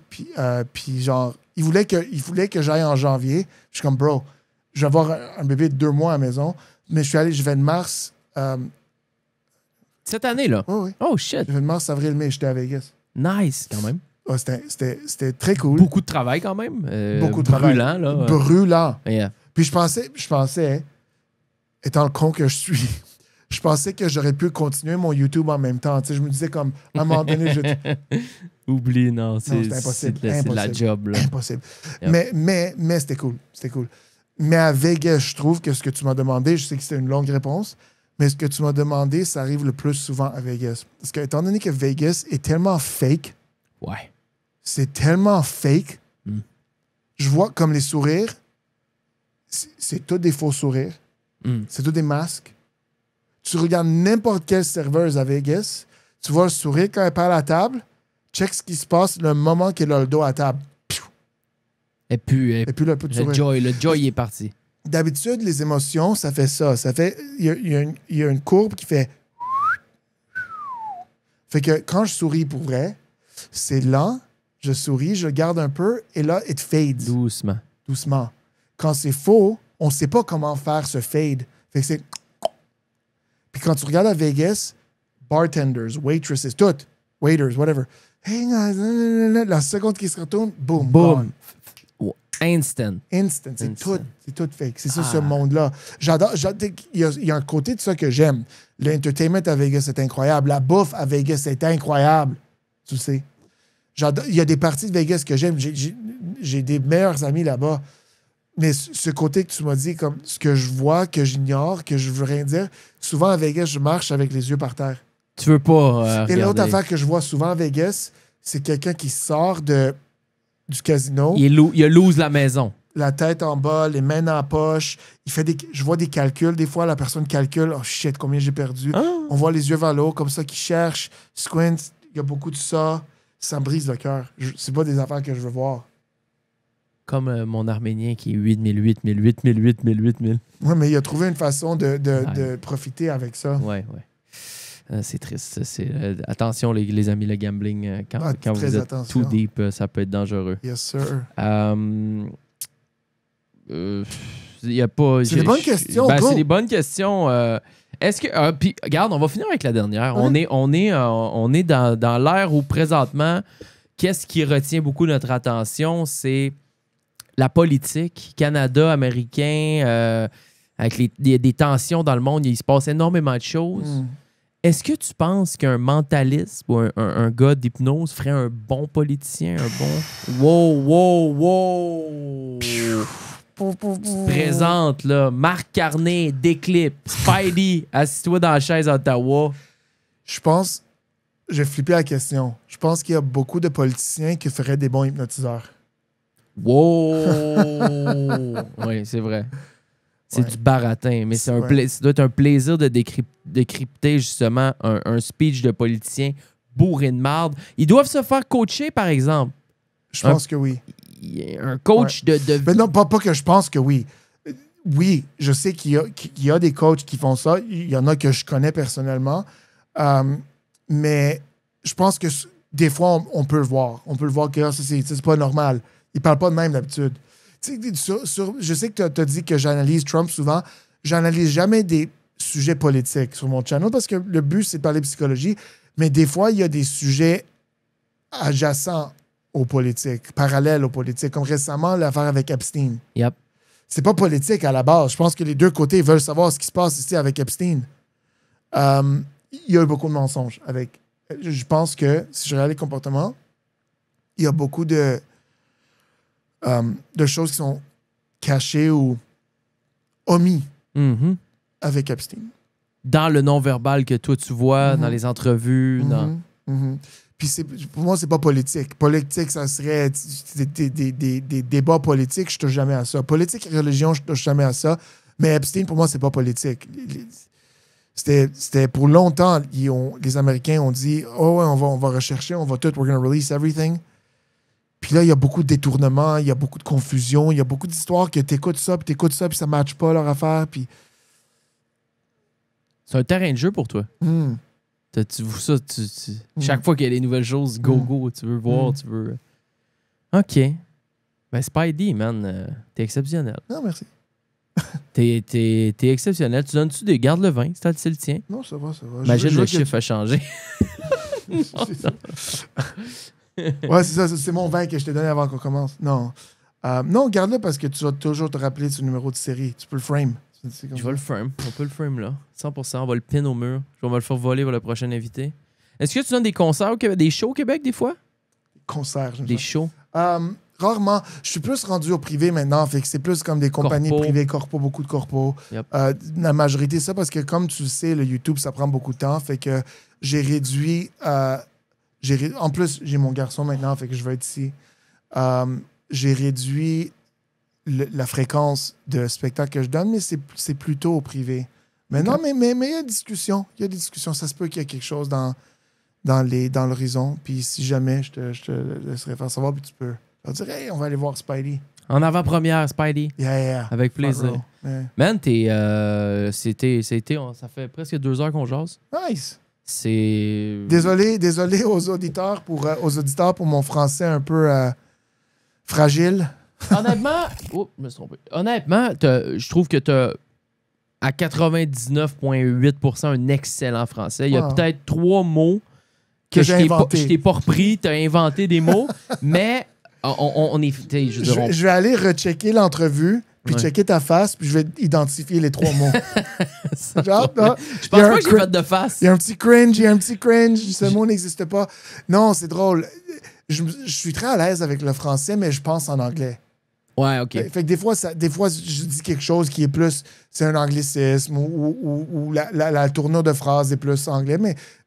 puis genre, il voulait que j'aille en janvier. Je suis comme, bro, je vais avoir un bébé de 2 mois à la maison, mais je vais de mars.
Cette année-là?
Oui.
Oh shit!
Je vais de mars, avril, mai, j'étais à Vegas.
Nice, quand même.
Ouais, c'était très cool.
Beaucoup de travail, quand même.
Beaucoup de travail.
Brûlant, là.
Brûlant.
Yeah.
Puis je pensais, étant le con que je suis, je pensais que j'aurais pu continuer mon YouTube en même temps. Tu sais, je me disais comme, à un moment donné,
Oublie, non, c'est
impossible.
C'est de la job, là.
Impossible.
Yep.
Mais c'était cool. C'était cool. Mais à Vegas, je trouve que ce que tu m'as demandé, je sais que c'était une longue réponse, mais ce que tu m'as demandé, ça arrive le plus souvent à Vegas. Parce que, étant donné que Vegas est tellement fake,
Ouais.
c'est tellement fake, je vois comme les sourires, c'est tous des faux sourires, c'est tous des masques. Tu regardes n'importe quelle serveuse à Vegas, tu vois le sourire quand elle parle à la table, check ce qui se passe le moment qu'elle a le dos à table.
Et puis,
Et puis là, peu de sourire.
le joy est parti.
D'habitude, les émotions, ça fait ça. Ça fait. Il y a une courbe qui fait. Fait que quand je souris pour vrai, c'est lent, je souris, je garde un peu, et là, it fades. Doucement. Quand c'est faux, on ne sait pas comment faire ce fade. Fait que c'est. Puis quand tu regardes à Vegas, bartenders, waitresses, toutes, waiters, whatever. Hey, la seconde qui se retourne, boom, gone.
Instant.
C'est tout fake. C'est ça, ce monde-là. J'adore. Il y a un côté de ça que j'aime. L'entertainment à Vegas, c'est incroyable. La bouffe à Vegas, c'est incroyable. Tu le sais. Il y a des parties de Vegas que j'aime. J'ai des meilleurs amis là-bas. Mais ce côté que tu m'as dit, comme ce que je vois, que j'ignore, que je veux rien dire, souvent à Vegas, je marche avec les yeux par terre.
Tu veux pas
Et l'autre
regarder.
affaire que je vois souvent à Vegas, c'est quelqu'un qui sort du casino,
Il a lose la maison.
la tête en bas, les mains dans la poche. Je vois des calculs. Des fois, la personne calcule. Oh shit, combien j'ai perdu.
Ah.
On voit les yeux vers le haut, comme ça, qui cherche, squint. Il y a beaucoup de ça. Ça me brise le cœur. C'est pas des affaires que je veux voir.
Comme mon Arménien qui est 8000, 8000, 8000, 8000, 8000.
Ouais, mais il a trouvé une façon de profiter avec ça.
Ouais. C'est triste. Attention, les amis, le gambling, quand
très
vous êtes
attention.
too deep, ça peut être dangereux.
Yes, sir.
Il y a pas.
C'est des bonnes questions,
Ben,
go.
c'est des bonnes questions. Est-ce que. Puis, regarde, on va finir avec la dernière.
Ouais.
On est dans l'ère où, présentement, qu'est-ce qui retient beaucoup notre attention? C'est la politique. Canada, américain, avec des tensions dans le monde, il se passe énormément de choses.
Mm.
Est-ce que tu penses qu'un mentaliste ou un gars d'hypnose ferait un bon politicien, un bon... Wow! Présente, là. Marc Carnet, Déclip, Spidey, assis-toi dans la chaise à Ottawa.
Je pense, j'ai flippé la question. Je pense qu'il y a beaucoup de politiciens qui feraient des bons hypnotiseurs.
Wow! Oui, c'est vrai. C'est
Ouais.
du baratin, mais c'est
Ouais.
ça doit être un plaisir de décrypter justement un speech de politicien bourré de marde. Ils doivent se faire coacher, par exemple.
Je pense que oui.
Un coach de...
Mais non, pas que je pense que oui. Oui, je sais qu'il y a des coachs qui font ça. Il y en a que je connais personnellement. Mais je pense que des fois, on peut le voir. On peut le voir que ça, c'est pas normal. Ils parlent pas de même d'habitude. Tu sais, je sais que tu as dit que j'analyse Trump souvent. J'analyse jamais des sujets politiques sur mon channel parce que le but, c'est de parler psychologie. Mais des fois, il y a des sujets adjacents aux politiques, parallèles aux politiques, comme récemment l'affaire avec Epstein.
Yep.
C'est pas politique à la base. Je pense que les deux côtés veulent savoir ce qui se passe ici avec Epstein. Il y a eu beaucoup de mensonges avec. Je pense que, si je regarde les comportements, il y a beaucoup de choses qui sont cachées ou omis
Mhm.
avec Epstein.
Dans le non-verbal que toi, tu vois,
Mhm.
dans les entrevues. Dans...
Mhm. Puis pour moi, c'est pas politique. Politique, ça serait des débats politiques, je touche jamais à ça. Politique et religion, je touche jamais à ça. Mais Epstein, pour moi, c'est pas politique. C'était pour longtemps, les Américains ont dit « Oh ouais, on va rechercher, on va tout, we're going to release everything ». Puis là, il y a beaucoup de détournements, il y a beaucoup de confusion, il y a beaucoup d'histoires que t'écoutes ça, puis ça ne matche pas leur affaire. Puis...
C'est un terrain de jeu pour toi. Tu vois ça, chaque fois qu'il y a des nouvelles choses, go, tu veux voir, tu veux... OK. Ben, Spidey, man, t'es exceptionnel.
Non, merci.
T'es exceptionnel. Tu donnes-tu des... Garde le vin, c'est le tien.
Non, ça va.
Imagine
Je
le
veux que-
chiffre a changé.
Ouais, c'est ça, c'est mon vin que je t'ai donné avant qu'on commence. Non. Non, garde-le parce que tu vas toujours te rappeler de ce numéro de série. Tu peux le frame. C'est comme
Je
ça.
vais le frame. On peut le frame là. 100%. On va le pin au mur. On va le faire voler pour le prochain invité. Est-ce que tu donnes des concerts au Québec, des shows au Québec des fois?
Concert, j'aime
Des
ça.
shows?
Rarement. Je suis plus rendu au privé maintenant. Fait que c'est plus comme des compagnies
Corpo.
privées, beaucoup de corpos.
Yep.
La majorité, ça, parce que comme tu le sais, le YouTube, ça prend beaucoup de temps. Fait que j'ai réduit. En plus, j'ai mon garçon maintenant, fait que je vais être ici. J'ai réduit la fréquence de spectacles que je donne, mais c'est plutôt au privé. Mais non, mais il y a des discussions. Il y a des discussions. Ça se peut qu'il y ait quelque chose dans l'horizon. Puis si jamais, je te laisserai faire savoir, puis tu peux leur dire, hey, on va aller voir Spidey.
En avant-première, Spidey.
Yeah.
Avec plaisir.
Front row. Yeah.
Man, ça fait presque 2 heures qu'on jase.
Nice.
C'est...
Désolé aux auditeurs pour mon français un peu fragile.
Honnêtement, je me suis trompé. Honnêtement, je trouve que t'as à 99,8% un excellent français. Il y a
Wow.
peut-être 3 mots
Que
je
j'ai inventés.
je t'ai pas repris, t'as inventé des mots, mais on est... Je veux dire,
Je vais aller rechecker l'entrevue, puis
Ouais.
checker ta face, puis je vais identifier les 3 mots. Genre,
Je pense pas que j'ai fait de face.
il y a un petit cringe, ce mot n'existe pas. Non, c'est drôle. Je suis très à l'aise avec le français, mais je pense en anglais.
Ouais, OK.
Fait que des fois, je dis quelque chose qui est plus... C'est un anglicisme ou la tournure de phrase est plus anglais.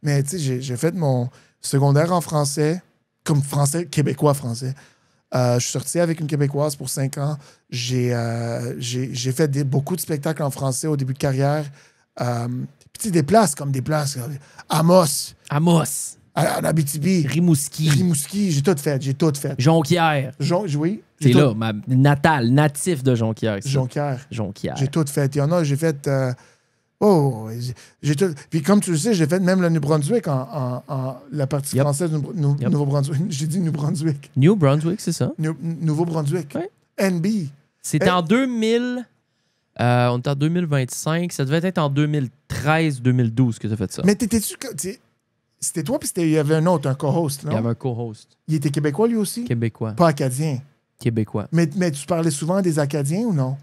Mais tu sais, j'ai fait mon secondaire en français, comme français, québécois français. Je suis sorti avec une Québécoise pour 5 ans. J'ai fait beaucoup de spectacles en français au début de carrière. Puis des places comme Amos,
Amos,
en Abitibi,
Rimouski,
Rimouski, j'ai tout fait.
Jonquière.
Oui.
C'est là, natif de Jonquière. ça.
Jonquière.
Jonquière.
J'ai tout fait. Il y en a, j'ai fait... j'ai tout... Puis comme tu le sais, j'ai fait même le New Brunswick en la partie française du Nouveau-Brunswick. J'ai dit New Brunswick.
New Brunswick, c'est ça?
Nouveau-Brunswick.
Ouais.
NB.
C'était en 2000... on est en 2025. Ça devait être en 2013-2012 que tu as fait ça.
Mais t'étais-tu... C'était toi, puis il y avait un autre, un co-host, non?
Il y avait un co-host
Il était québécois, lui aussi?
québécois.
Pas acadien.
Québécois.
Mais tu parlais souvent des Acadiens ou non?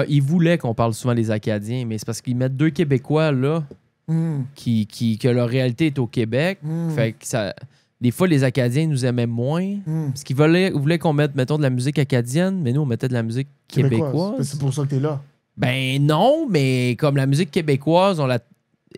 Ils voulaient qu'on parle souvent des Acadiens, mais c'est parce qu'ils mettent 2 Québécois là que leur réalité est au Québec. Fait que ça... Des fois, les Acadiens nous aimaient moins. Parce qu'ils voulaient qu'on mette, mettons, de la musique acadienne, mais nous, on mettait de la musique québécoise.
C'est pour ça que t'es là.
Ben non, mais comme la musique québécoise, on la...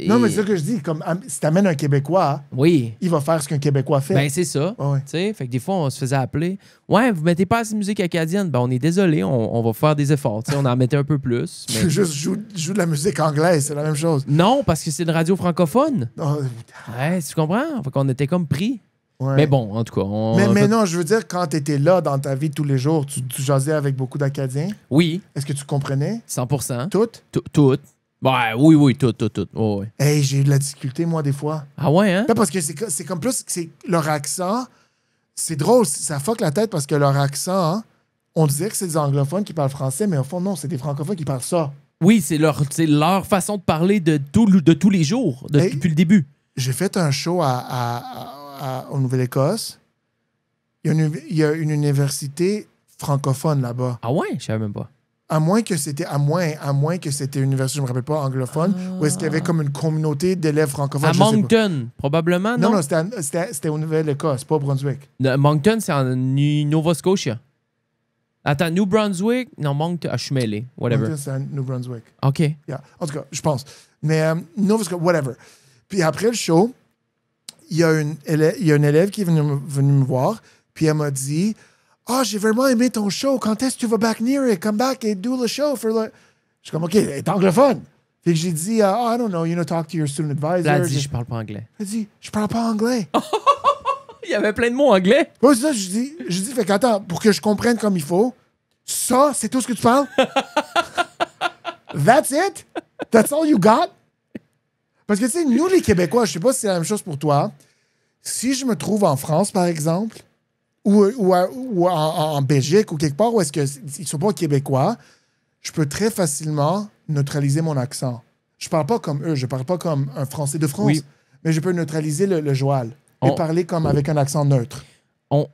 Non, mais c'est ça que je dis. Comme, si t'amènes un Québécois,
Oui.
il va faire ce qu'un Québécois fait.
Ben c'est ça.
Ouais.
Tu sais, fait que des fois, on se faisait appeler. Ouais, vous mettez pas assez de musique acadienne. Ben on est désolé, on va faire des efforts. Tu sais, on en mettait un peu plus. Mais...
Tu juste joue de la musique anglaise, c'est la même chose.
Non, parce que c'est une radio francophone.
Oh,
Ouais, tu comprends? Fait qu'on était comme pris.
ouais.
Mais bon, en tout cas,
Mais non, je veux dire, quand tu étais là dans ta vie de tous les jours, tu jasais avec beaucoup d'Acadiens.
Oui,
Est-ce que tu comprenais
100%.
tout?
Tout. Ouais, oui, tout. Oh, ouais.
Hey, j'ai eu de la difficulté, moi, des fois.
Ah ouais, hein?
Non, parce que c'est comme plus... Leur accent, c'est drôle, ça fuck la tête parce que leur accent, hein, on dirait que c'est des anglophones qui parlent français, mais au fond, non, c'est des francophones qui parlent ça.
Oui, c'est leur façon de parler de tous les jours,
Hey.
depuis le début.
J'ai fait un show en Nouvelle-Écosse. Il y a une université francophone là-bas.
Ah ouais? Je savais même pas.
À moins que c'était une université, je me rappelle pas, anglophone, où est-ce qu'il y avait comme une communauté d'élèves francophones.
À
je sais pas.
Moncton, probablement, non?
Non, c'était au Nouvelle-Écosse, pas au Brunswick.
Moncton, c'est en Nova Scotia. Attends, New Brunswick? Non, Moncton. Ah, je suis mêlé. Whatever.
Moncton, c'est à New Brunswick.
OK.
Yeah. En tout cas, je pense. Mais Nova Scotia, whatever. Puis après le show, il y a une élève qui est venue me voir, puis elle m'a dit... Ah, j'ai vraiment aimé ton show. Quand est-ce que tu vas back near it? Come back and do the show. Je suis comme, OK, elle est anglophone. Fait que j'ai dit, I don't know, talk to your student advisor.
Elle a dit, je parle pas anglais.
Elle a dit, je parle pas anglais.
Il y avait plein de mots anglais.
Ouais, c'est ça, je dis, fait qu'attends, pour que je comprenne comme il faut, ça, c'est tout ce que tu parles? That's it? That's all you got? Parce que, tu sais, nous, les Québécois, je sais pas si c'est la même chose pour toi. Si je me trouve en France, par exemple, ou en Belgique ou quelque part où est-ce qu'ils sont pas québécois, je peux très facilement neutraliser mon accent. Je parle pas comme eux, je parle pas comme un Français de France,
Oui.
mais je peux neutraliser le joual et parler comme avec un accent neutre.
On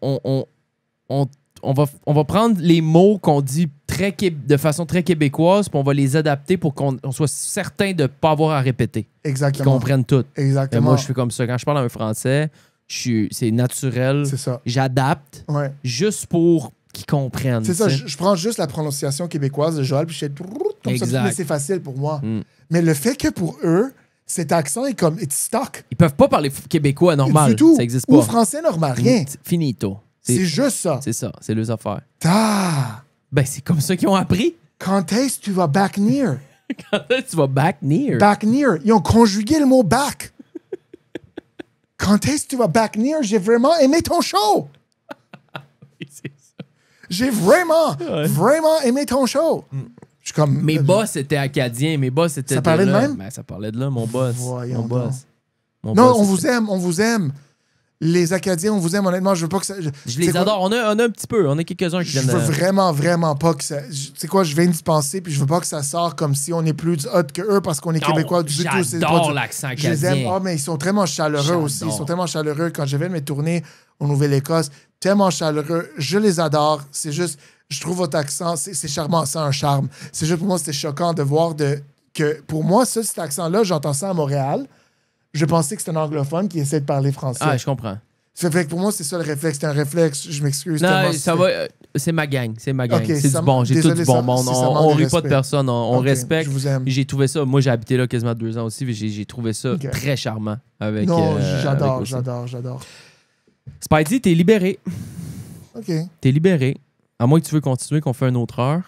va prendre les mots qu'on dit de façon très québécoise, puis on va les adapter pour qu'on soit certain de ne pas avoir à répéter. Qu'ils
Exactement.
comprennent tout. Mais
Exactement.
moi, je fais comme ça. Quand je parle en français, c'est naturel.
C'est ça.
J'adapte
Ouais.
juste pour qu'ils comprennent.
C'est ça,
tu sais.
je prends juste la prononciation québécoise de Joël, puis je fais comme ça,
Exact.
mais c'est facile pour moi.
Mm.
Mais le fait que pour eux, cet accent est comme, it's stuck.
Ils peuvent pas parler québécois normal.
Du tout.
Ça n'existe
Ou
pas.
français normal, rien.
Finito.
C'est juste ça.
C'est ça. C'est leurs affaires.
Ben,
c'est comme ça qu'ils ont appris.
quand est-ce que tu vas back near?
Quand tu vas back near.
Back near. Ils ont conjugué le mot back. Quand est-ce que tu vas back near? J'ai vraiment aimé ton show.
C'est ça.
J'ai vraiment aimé ton show. Je suis comme...
Mes boss étaient acadiens. Mes boss étaient
Ça parlait de
là.
même?
Ben, ça parlait de là, mon boss.
Voyons
Mon boss. Mon
Non,
boss,
on
c'était-
vous aime. Les Acadiens, on vous aime. Honnêtement, je veux pas que ça...
Je
c'est
les
quoi?
adore. On a un petit peu. On a quelques-uns qui
Je
viennent.
veux vraiment pas que ça... Tu sais quoi, je viens d'y penser, puis je veux pas que ça sorte comme si on est plus hot que eux parce qu'on est québécois du tout. c'est pas
J'adore
du-
l'accent
Je les aime.
acadien.
Ah, mais ils sont tellement chaleureux
J'adore.
aussi. Ils sont tellement chaleureux. Quand je vais de mes tournées en Nouvelle-Écosse, tellement chaleureux. Je les adore. C'est juste... Je trouve votre accent, c'est charmant, c'est un charme. C'est juste pour moi, c'était choquant de voir que pour moi, cet accent-là, j'entends ça à Montréal. Je pensais que c'était un anglophone qui essaie de parler français.
Ah, je comprends.
Ça fait que pour moi, c'est ça le réflexe. C'était un réflexe. Je m'excuse.
Non,
Thomas,
ça va. C'est ma gang. C'est ma gang.
Ok,
c'est
ça
du bon. J'ai tout
désolé,
du bon
ça-
monde.
si ça
On
manque de
rit pas de
respect.
personne. On
Ok,
respecte.
je vous aime.
J'ai trouvé ça. Moi, j'ai habité là quasiment 2 ans aussi. J'ai trouvé ça
Ok.
très charmant. Avec,
Non,
avec
j'adore,
aussi.
j'adore.
Spidey, t'es libéré.
OK.
T'es libéré. À moins que tu veux continuer, qu'on fait une autre heure.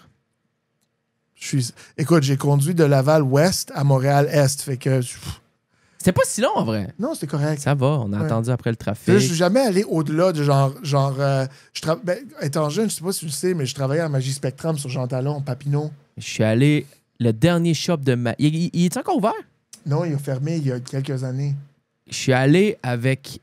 Écoute, j'ai conduit de Laval-Ouest à Montréal-Est. Fait que...
C'était pas si long en vrai.
Non, c'était correct.
Ça va. On a
Ouais.
attendu après le
Là,
trafic.
je suis jamais allé au-delà de étant jeune, je sais pas si tu le sais, mais je travaillais à Magie Spectrum sur Jean Talon, Papineau.
Je suis allé. Le dernier shop de il est encore ouvert?
Non, il a fermé il y a quelques années.
Je suis allé avec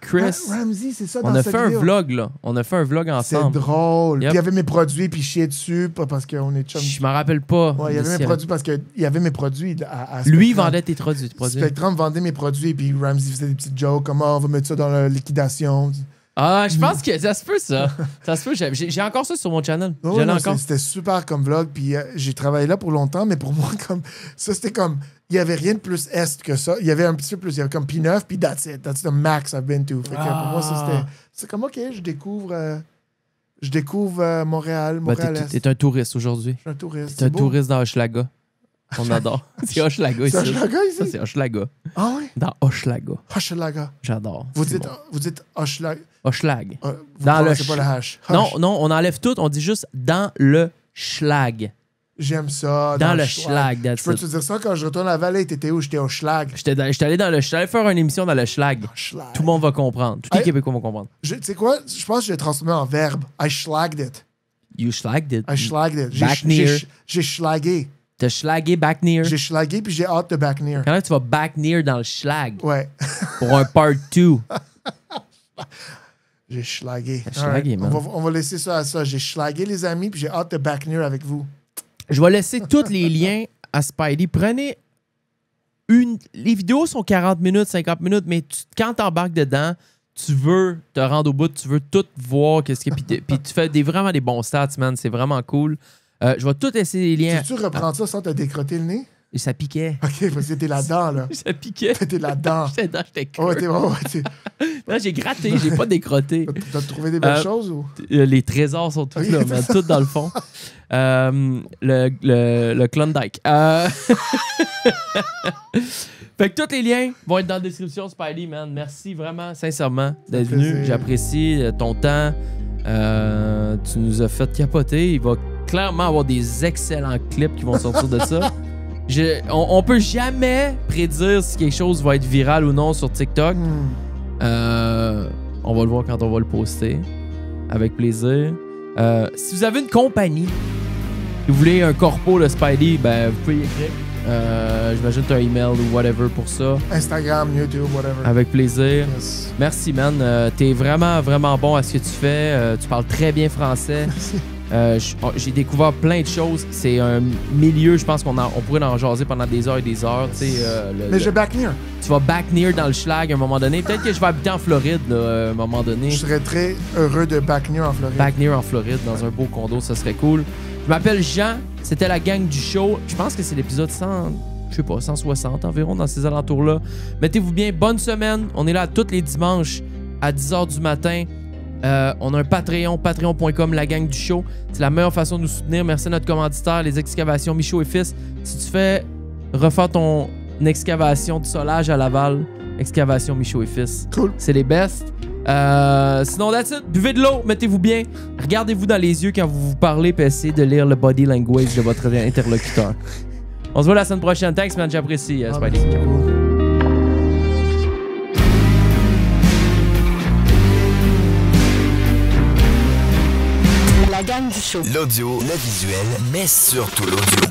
Chris.
Ramsey, c'est ça, dans
On a
cette
fait un
vidéo.
vlog, là. On a fait un vlog
C'est
ensemble.
drôle.
Yep.
Puis il y avait mes produits, puis je chiais dessus, pas parce qu'on est chum.
Je me rappelle pas.
Ouais, il y avait mes produits parce qu'il y avait mes produits à
Lui, il
Spectrum.
vendait tes produits.
Spectrum vendait mes produits, puis Ramsey faisait des petites jokes, comment on va mettre ça dans la liquidation.
Ah, je pense que ça se peut, ça. Ça se peut. J'ai encore ça sur mon channel.
Ouais,
J'en ai
non,
encore.
c'était super comme vlog, puis j'ai travaillé là pour longtemps, mais pour moi, comme ça, c'était comme, il n'y avait rien de plus est que ça. Il y avait un petit peu plus, il y avait comme P9, puis that's it. That's the max I've been to. Fait que pour moi, ça, c'était, c'est comme, OK, je découvre Montréal,
Ben,
Montréal-Est.
t'es un touriste aujourd'hui.
Je suis un touriste.
T'es un
beau.
touriste dans Hochelaga. On adore. C'est Hochelaga ici.
C'est Hochelaga ici?
Ça, c'est Hochelaga.
Ah oui?
Dans Hochelaga.
Hochelaga.
J'adore.
Vous
C'est
dites,
bon.
vous dites Hochelaga.
Hochelag.
Vous
Dans le
prononcez pas le hash.
Non,
Hoch.
non, on enlève tout. On dit juste dans le schlag.
J'aime ça.
Dans le schlag, that's
Je peux
it.
te dire ça, quand je retourne à la vallée, t'étais où? J'étais au schlag.
J'étais allé dans le. J'étais allé faire une émission dans le schlag.
Schlag.
Tout le monde va comprendre. Tous les
Hey.
Québécois vont comprendre.
Tu sais quoi? Je pense que je l'ai transformé en verbe. I schlagged it.
You schlagged it.
I schlagged it.
Back near.
J'ai schlagué.
T'as schlagué back near.
J'ai schlagué, puis j'ai hâte de back near.
Quand là, tu vas back near dans le schlag
Ouais.
pour un part 2.
J'ai schlagué.
T'as schlagué,
Alright.
man.
On va laisser ça à ça. J'ai schlagué, les amis, puis j'ai hâte de back near avec vous.
Je vais laisser tous les liens à Spidey. Prenez les vidéos sont 40 minutes, 50 minutes, mais quand t'embarques dedans, tu veux te rendre au bout, tu veux tout voir. Puis tu fais vraiment des bons stats, man. C'est vraiment cool. Je vais tout laisser les liens.
Tu reprends ça sans te décrotter le nez?
Et ça piquait.
OK, parce que t'es là-dedans, là.
Ça piquait.
T'es là-dedans.
J'étais dedans, j'étais creux.
Ouais,
Non, j'ai gratté, j'ai pas décroté.
T'as trouvé des belles choses ou?
Les trésors sont tous là, man, tout dans le fond. Le Klondike. Fait que tous les liens vont être dans la description, Spidey, man. Merci vraiment, sincèrement, d'être venu. J'apprécie ton temps. Tu nous as fait capoter. Il va clairement avoir des excellents clips qui vont sortir de ça. On peut jamais prédire si quelque chose va être viral ou non sur TikTok. On va le voir quand on va le poster. Avec plaisir. Si vous avez une compagnie, si vous voulez un corpo, le Spidey, ben vous pouvez y écrire. J'imagine que tu as un email ou whatever pour ça.
Instagram, YouTube, whatever.
Avec plaisir.
Yes.
Merci, man. T'es vraiment, vraiment bon à ce que tu fais. Tu parles très bien français. J'ai découvert plein de choses. C'est un milieu, je pense qu'on pourrait en jaser pendant des heures et des heures.
Mais je back near.
Tu vas back near dans le schlag à un moment donné. Peut-être que je vais habiter en Floride là, à un moment donné.
Je serais très heureux de back near en Floride.
Back near en Floride, dans un beau condo, ça serait cool. Je m'appelle Jean. C'était la gang du show. Je pense que c'est l'épisode 100, je sais pas, 160 environ, dans ces alentours-là. Mettez-vous bien. Bonne semaine. On est là tous les dimanches à 10h du matin. On a un Patreon, patreon.com, la gang du show. C'est la meilleure façon de nous soutenir. Merci à notre commanditaire, les excavations Michaud et Fils. Si tu fais refaire ton excavation de solage à Laval, excavation Michaud et Fils.
Cool.
C'est les best. Sinon, that's it. Buvez de l'eau, mettez-vous bien. Regardez-vous dans les yeux quand vous vous parlez et essayez de lire le body language de votre interlocuteur. On se voit la semaine prochaine. Thanks, man. J'apprécie, Spidey.
Merci beaucoup.
La gang du show.
L'audio, le visuel, mais surtout l'audio.